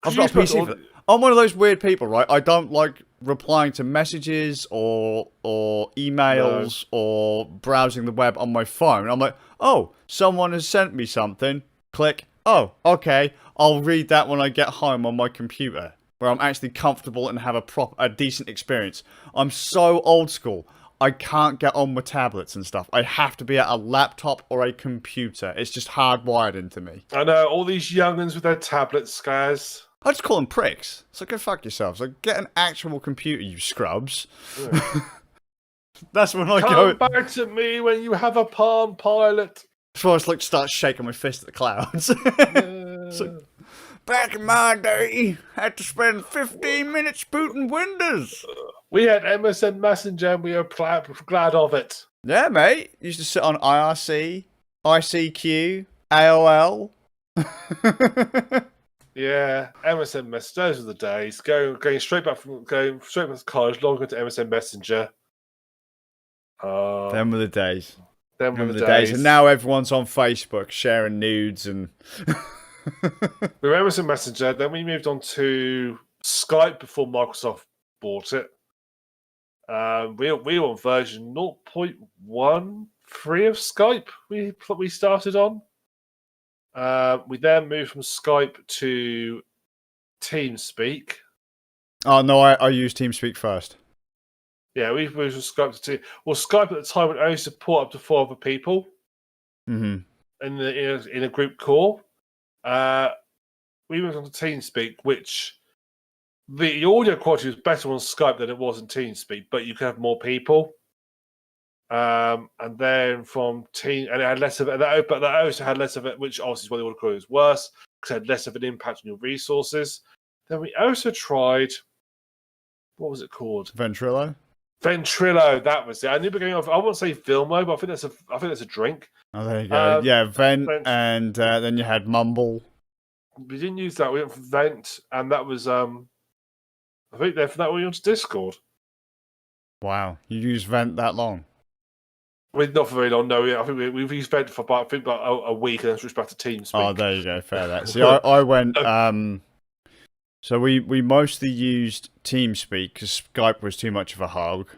I've got a PC. I'm one of those weird people, right? I don't like replying to messages or emails or browsing the web on my phone. I'm like, oh, someone has sent me something. Click. Oh, okay. I'll read that when I get home on my computer, where I'm actually comfortable and have a decent experience. I'm so old school. I can't get on with tablets and stuff. I have to be at a laptop or a computer. It's just hardwired into me. I know, all these young'uns with their tablets, guys. I just call them pricks. So go fuck yourselves. Like, get an actual computer, you scrubs. Yeah. That's when I go... Come back to me when you have a Palm Pilot. Before I just like start shaking my fist at the clouds. So, back in my day, I had to spend 15 minutes booting Windows. We had MSN Messenger and we were glad of it. Yeah, mate. Used to sit on IRC, ICQ, AOL. Yeah, MSN Messenger. Those were the days. Going straight back from college, logging into MSN Messenger. Them were the days. Them were the days. And now everyone's on Facebook sharing nudes and. We were MSN Messenger. Then we moved on to Skype before Microsoft bought it. We were on version 0.13 of Skype. We started on. We then moved from Skype to TeamSpeak. Oh no, I used TeamSpeak first. Yeah, we moved from Skype to Team. Well, Skype at the time would only support up to 4 other people. Mm-hmm. In a group call. We moved on to TeamSpeak, which the audio quality was better on Skype than it was in TeamSpeak, but you could have more people. And then from Team, and it had less of it. But that also had less of it, which obviously is why the audio quality was worse because it had less of an impact on your resources. Then we also tried, what was it called? Ventrilo, that was it. I knew going off. I won't say Vilmo, but I think that's a drink. Oh, there you go. Yeah, Vent, and then you had Mumble. We didn't use that. We went for Vent, and that was I think for that we went to Discord. Wow, you used Vent that long? Not for very long. No, I think we've used Vent for about a week, and then switched back to TeamSpeak. Oh, there you go. Fair that. See, I went. So we mostly used TeamSpeak because Skype was too much of a hog.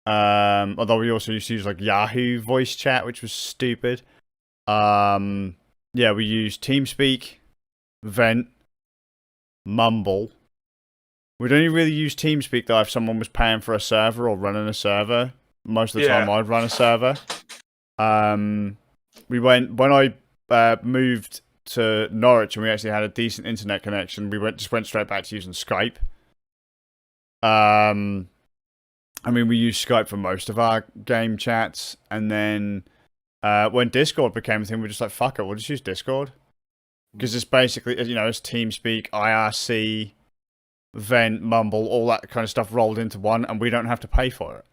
Although we also used to use like Yahoo voice chat, which was stupid. Yeah, we used TeamSpeak, Vent, Mumble. We'd only really use TeamSpeak though if someone was paying for a server or running a server. Most of the time I'd run a server. We went when I moved to Norwich and we actually had a decent internet connection. We just went straight back to using Skype. I mean, we use Skype for most of our game chats, and then when Discord became a thing, we're just like, fuck it, we'll just use Discord. Because it's basically, it's TeamSpeak, IRC, Vent, Mumble, all that kind of stuff rolled into one, and we don't have to pay for it.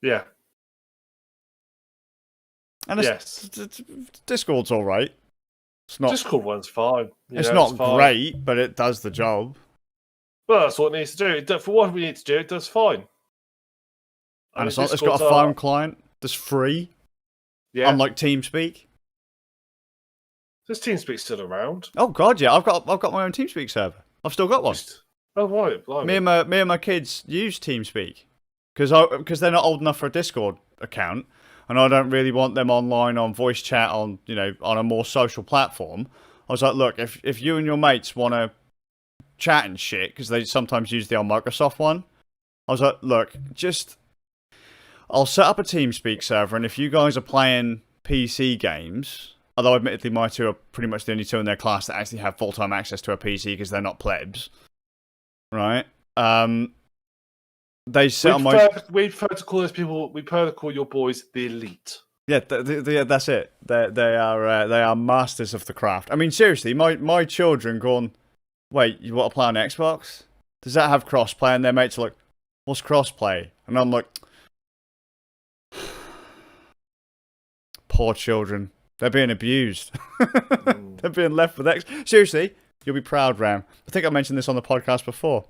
Yeah. And Discord's all right. It's not. Discord one's fine. It's not great, but it does the job. Well, that's what it needs to do. For what we need to do, it does fine. And it's got a phone client that's free. Yeah. Unlike TeamSpeak. Does TeamSpeak still around? Oh god, yeah. I've got my own TeamSpeak server. I've still got one. Oh right. Me and my kids use TeamSpeak because they're not old enough for a Discord account, and I don't really want them online on voice chat on a more social platform. I was like, look, if you and your mates want to chat and shit, because they sometimes use the old Microsoft one, I was like, look, I'll set up a TeamSpeak server, and if you guys are playing PC games, although admittedly my two are pretty much the only two in their class that actually have full-time access to a PC because they're not plebs, right? They set on my... We prefer to call those people, we prefer to call your boys the elite. Yeah, that's it. They are masters of the craft. I mean, seriously, my children going, wait, you want to play on Xbox? Does that have crossplay? And their mates are like, what's crossplay? And I'm like, poor children. They're being abused. They're being left with X. Seriously, you'll be proud, Ram. I think I mentioned this on the podcast before.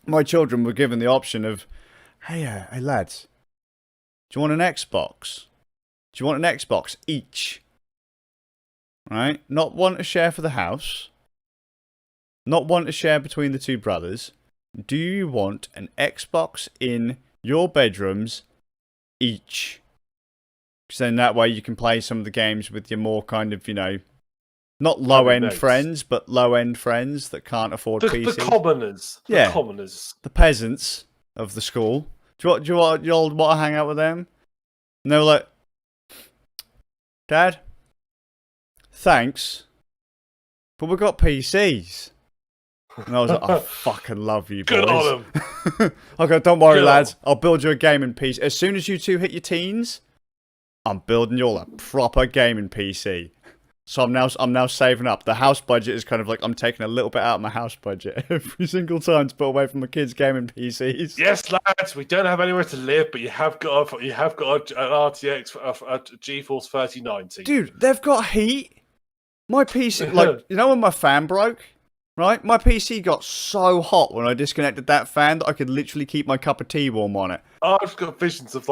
My children were given the option of, hey lads, do you want an Xbox? Do you want an Xbox each? Right? Not one to share for the house. Not one to share between the two brothers. Do you want an Xbox in your bedrooms each? Because then that way you can play some of the games with your more kind of, not low-end friends, but low-end friends that can't afford PC. The commoners. The commoners. The peasants of the school. Do you want to hang out with them? And they were like, Dad, thanks, but we've got PCs. And I was like, I fucking love you, boys. Good on them. I go, don't worry, lads. I'll build you a gaming PC. As soon as you two hit your teens, I'm building you all a proper gaming PC. So I'm now saving up. The house budget is kind of like I'm taking a little bit out of my house budget every single time to put away from my kids' gaming PCs. Yes, lads, we don't have anywhere to live, but you have got an RTX, a GeForce 3090. Dude, they've got heat. My PC, when my fan broke, right? My PC got so hot when I disconnected that fan that I could literally keep my cup of tea warm on it. I've got visions of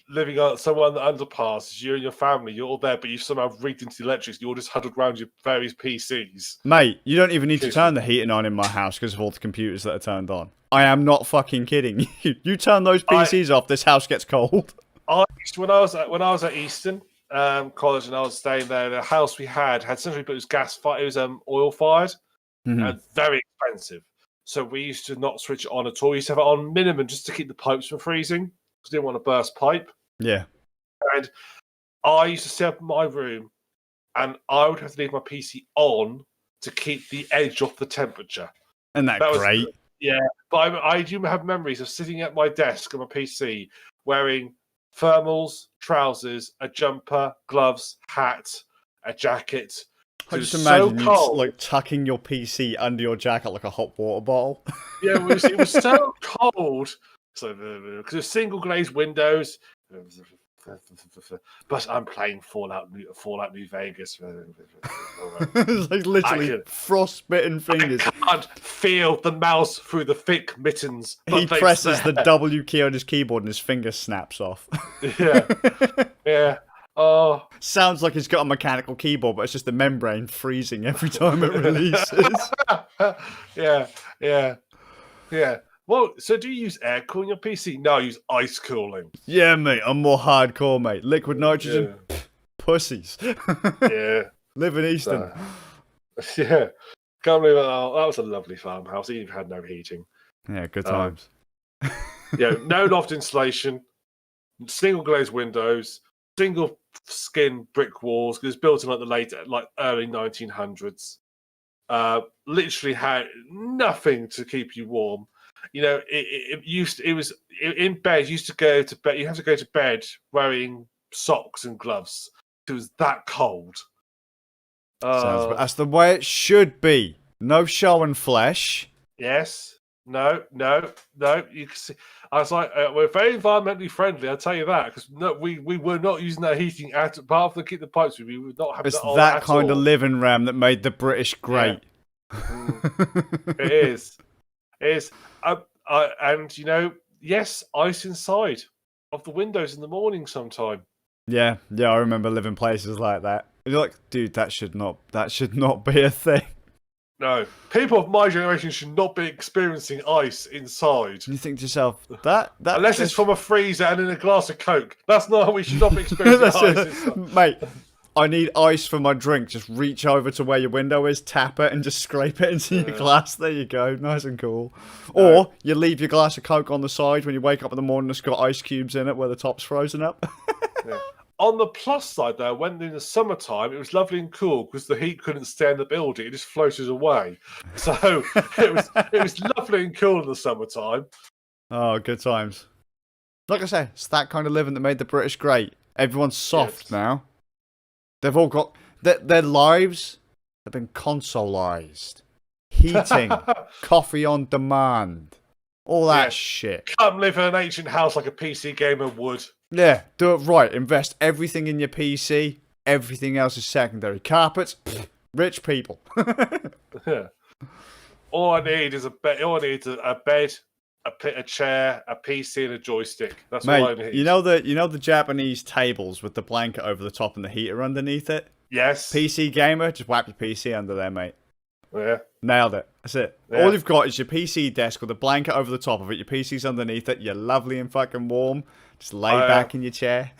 living somewhere on the underpass, you and your family, you're all there, but you've somehow rigged into the electrics, you're all just huddled around your various PCs. Mate, you don't even need to turn the heating on in my house because of all the computers that are turned on. I am not fucking kidding you. You turn those PCs off, this house gets cold. When I was at Easton College and I was staying there, the house we had something, but it was gas fired, it was oil fired, and very expensive. So we used to not switch it on at all. We used to have it on minimum just to keep the pipes from freezing. Didn't want to burst pipe. Yeah. And I used to set up in my room and I would have to leave my PC on to keep the edge off the temperature. And that great? Yeah. But I do have memories of sitting at my desk on my PC wearing thermals, trousers, a jumper, gloves, hat, a jacket. I just imagine you tucking your PC under your jacket like a hot water bottle. Yeah, it was so cold. So because single glazed windows, but I'm playing Fallout New Vegas. It's like literally frostbitten fingers. I can't feel the mouse through the thick mittens. He presses the W key on his keyboard and his finger snaps off. Yeah. Oh, sounds like he's got a mechanical keyboard, but it's just the membrane freezing every time it releases. Yeah. Well, so do you use air cooling your PC? No, I use ice cooling. Yeah, mate. I'm more hardcore, mate. Liquid nitrogen, pussies. Yeah. Live in Easton. Yeah. Can't believe that. Oh, that was a lovely farmhouse. Even had no heating. Yeah, good times. No loft insulation, single glazed windows, single skin brick walls. Because it's built in the early 1900s. Literally had nothing to keep you warm. it was in bed. You used to go to bed. You have to go to bed wearing socks and gloves. It was that cold. That's the way it should be. No showing flesh. Yes. No. You can see. I was like, we're very environmentally friendly. I'll tell you that, because we were not using that heating apart from the pipes. We would not have. It's that kind of living, Ram, that made the British great. Yeah. It is. It is. And yes, ice inside of the windows in the morning sometime. Yeah, I remember living places like that. You're like, dude, that should not be a thing. No, people of my generation should not be experiencing ice inside. You think to yourself, that unless it's from a freezer and in a glass of Coke. That's not how we should not be experiencing ice inside. Mate, I need ice for my drink. Just reach over to where your window is, tap it, and just scrape it into your glass. There you go, nice and cool. Or you leave your glass of Coke on the side when you wake up in the morning. It's got ice cubes in it where the top's frozen up. Yeah. On the plus side, though, when in the summertime, it was lovely and cool because the heat couldn't stay in the building; it just floated away. So it was lovely and cool in the summertime. Oh, good times! Like I say, it's that kind of living that made the British great. Everyone's soft now. They've all got their lives have been consoleized, heating, coffee on demand, all that shit. Come live in an ancient house like a PC gamer would. Yeah, do it right. Invest everything in your PC. Everything else is secondary. Carpets, rich people. All I need is a bed. All I need is a bed, a chair, a PC, and a joystick. That's all I need. You know the Japanese tables with the blanket over the top and the heater underneath it? Yes. PC gamer, just whap your PC under there, mate. Yeah. Nailed it. That's it. Yeah. All you've got is your PC desk with a blanket over the top of it. Your PC's underneath it. You're lovely and fucking warm. Just lay back in your chair.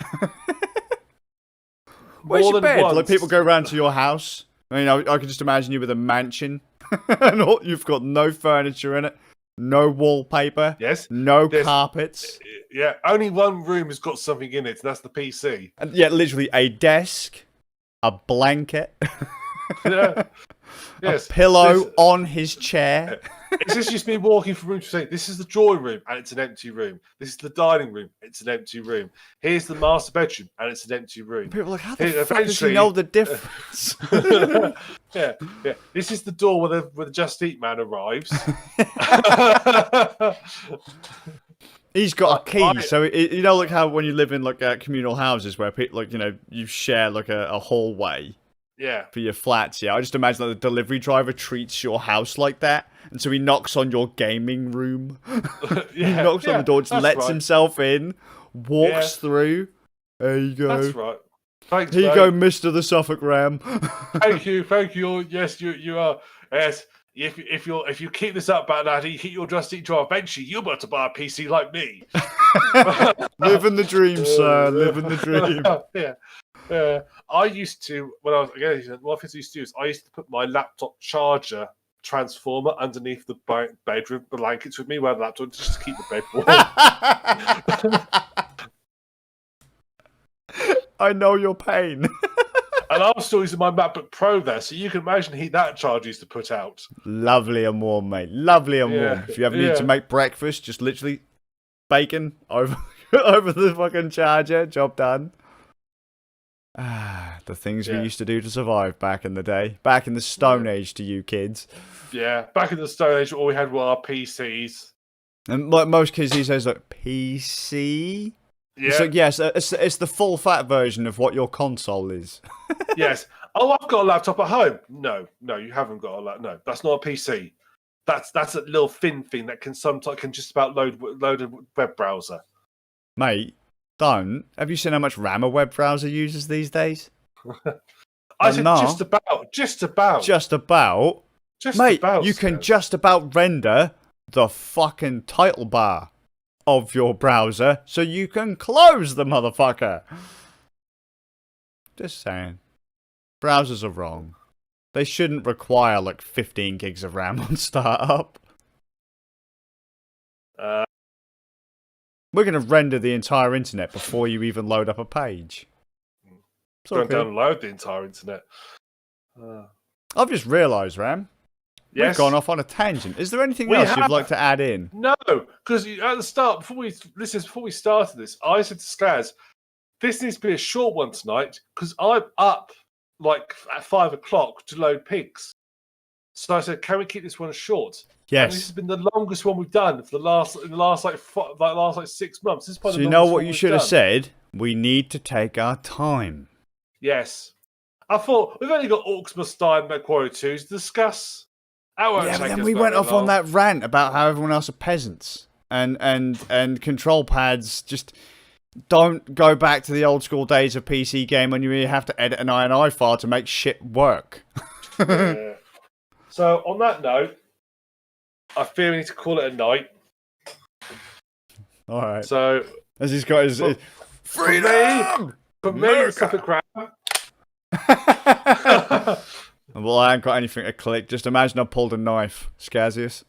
Where's your bed? Like, people go around to your house. I mean, I can just imagine you with a mansion. And you've got no furniture in it. No wallpaper. Yes. No carpets. Yeah. Only one room has got something in it, and that's the PC. And literally a desk, a blanket. Yeah. Yes. A pillow on his chair. It's just me walking from room to saying, this is the drawing room, and it's an empty room. This is the dining room, it's an empty room. Here's the master bedroom, and it's an empty room. People are like, how the fuck does he know the difference? Yeah. This is the door where the Just Eat man arrives. He's got a key, so like how when you live in like communal houses where people you share like a hallway. Yeah. For your flats, I just imagine that the delivery driver treats your house like that, and so he knocks on your gaming room. He knocks on the door, just lets himself in, walks through. There you go. That's right. Thanks. Here you go, Mr. the Suffolk Ram. Thank you. Yes, you are. Yes. If you keep this up, Batnaddy, hit your Just Eat jar. Eventually, you're about to buy a PC like me. Living the dream, sir. Living the dream. Yeah. I used to, one of the things I used to do is I used to put my laptop charger transformer underneath the bedroom blankets with me, where the laptop just to keep the bed warm. I know your pain. And I'm still using my MacBook Pro there, so you can imagine the heat that charger used to put out. Lovely and warm, mate. Lovely and warm. If you ever need to make breakfast, just literally bacon over the fucking charger. Job done. The things we used to do to survive back in the day. Back in the Stone Age to you kids. Yeah, back in the Stone Age, all we had were our PCs. And like most kids these days, like, PC? Yeah. So yes, it's the full fat version of what your console is. Yes. Oh, I've got a laptop at home. No, you haven't got a laptop. No, that's not a PC. That's a little thin thing that can just about load a web browser. Mate, don't. Have you seen how much RAM a web browser uses these days? I said just about. Just about? Mate, you can just about render the fucking title bar of your browser so you can close the motherfucker. Just saying. Browsers are wrong. They shouldn't require like 15 gigs of RAM on startup. We're going to render the entire internet before you even load up a page. Don't download the entire internet. I've just realised, Ram. Yes. We've gone off on a tangent. Is there anything else you'd like to add in? No, because at the start, before we started this, I said to Skaz, this needs to be a short one tonight because I'm up like at 5 o'clock to load pigs. So I said, can we keep this one short? Yes. And this has been the longest one we've done for the last 6 months. This is so you know what you should have said? We need to take our time. Yes. I thought we've only got Orcs Must Die and Macquarie 2 to discuss. Yeah, but then we went off on that rant about how everyone else are peasants and control pads. Just don't go back to the old school days of PC game when you really have to edit an INI file to make shit work. Yeah. So on that note, I feel we need to call it a night. All right. So as he's got his freedom for me, it's a crap. Well, I ain't got anything to click. Just imagine I pulled a knife, Scazius.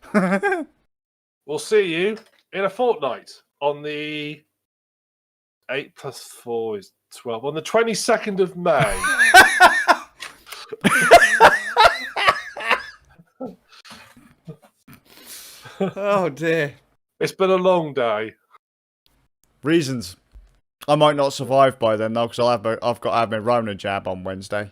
We'll see you in a fortnight on the 8 plus 4 is 12. On the 22nd of May. Oh dear. It's been a long day. Reasons. I might not survive by then though, because I've got to have my Rona jab on Wednesday.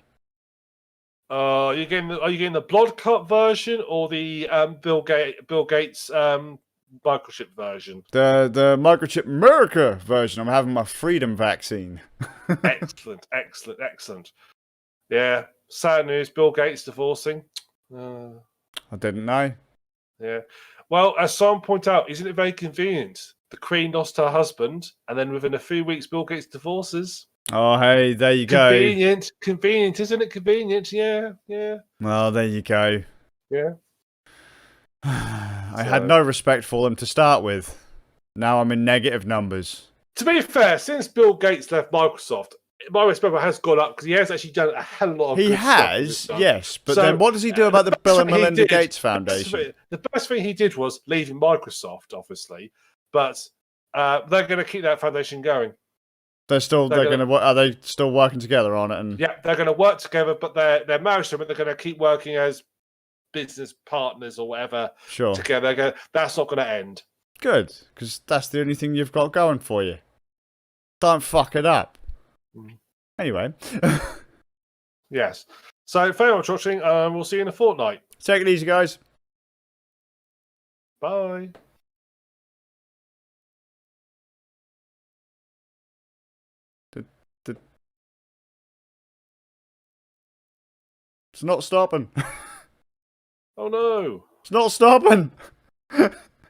Are you getting the blood cut version or the Bill Gates microchip version? The microchip America version. I'm having my freedom vaccine. excellent. Yeah, sad news. Bill Gates divorcing. I didn't know. Yeah. Well, as someone pointed out, isn't it very convenient? The Queen lost her husband, and then within a few weeks, Bill Gates divorces. Oh, hey, there you go. Convenient, isn't it? Convenient, yeah. Well, there you go. Yeah. I had no respect for them to start with. Now I'm in negative numbers. To be fair, since Bill Gates left Microsoft, my respect has gone up because he has actually done a hell of a lot of good stuff. Yes, but then what does he do about the Bill and Melinda Gates Foundation? The best thing he did was leaving Microsoft, obviously, but they're going to keep that foundation going. Are they still working together on it? And yeah, they're going to work together, but they're married to them, but they're going to keep working as business partners or whatever. Sure. Together, that's not going to end. Good, because that's the only thing you've got going for you. Don't fuck it up. Anyway. Yes. So, thank you for watching. We'll see you in a fortnight. Take it easy, guys. Bye. It's not stopping. Oh no. It's not stopping.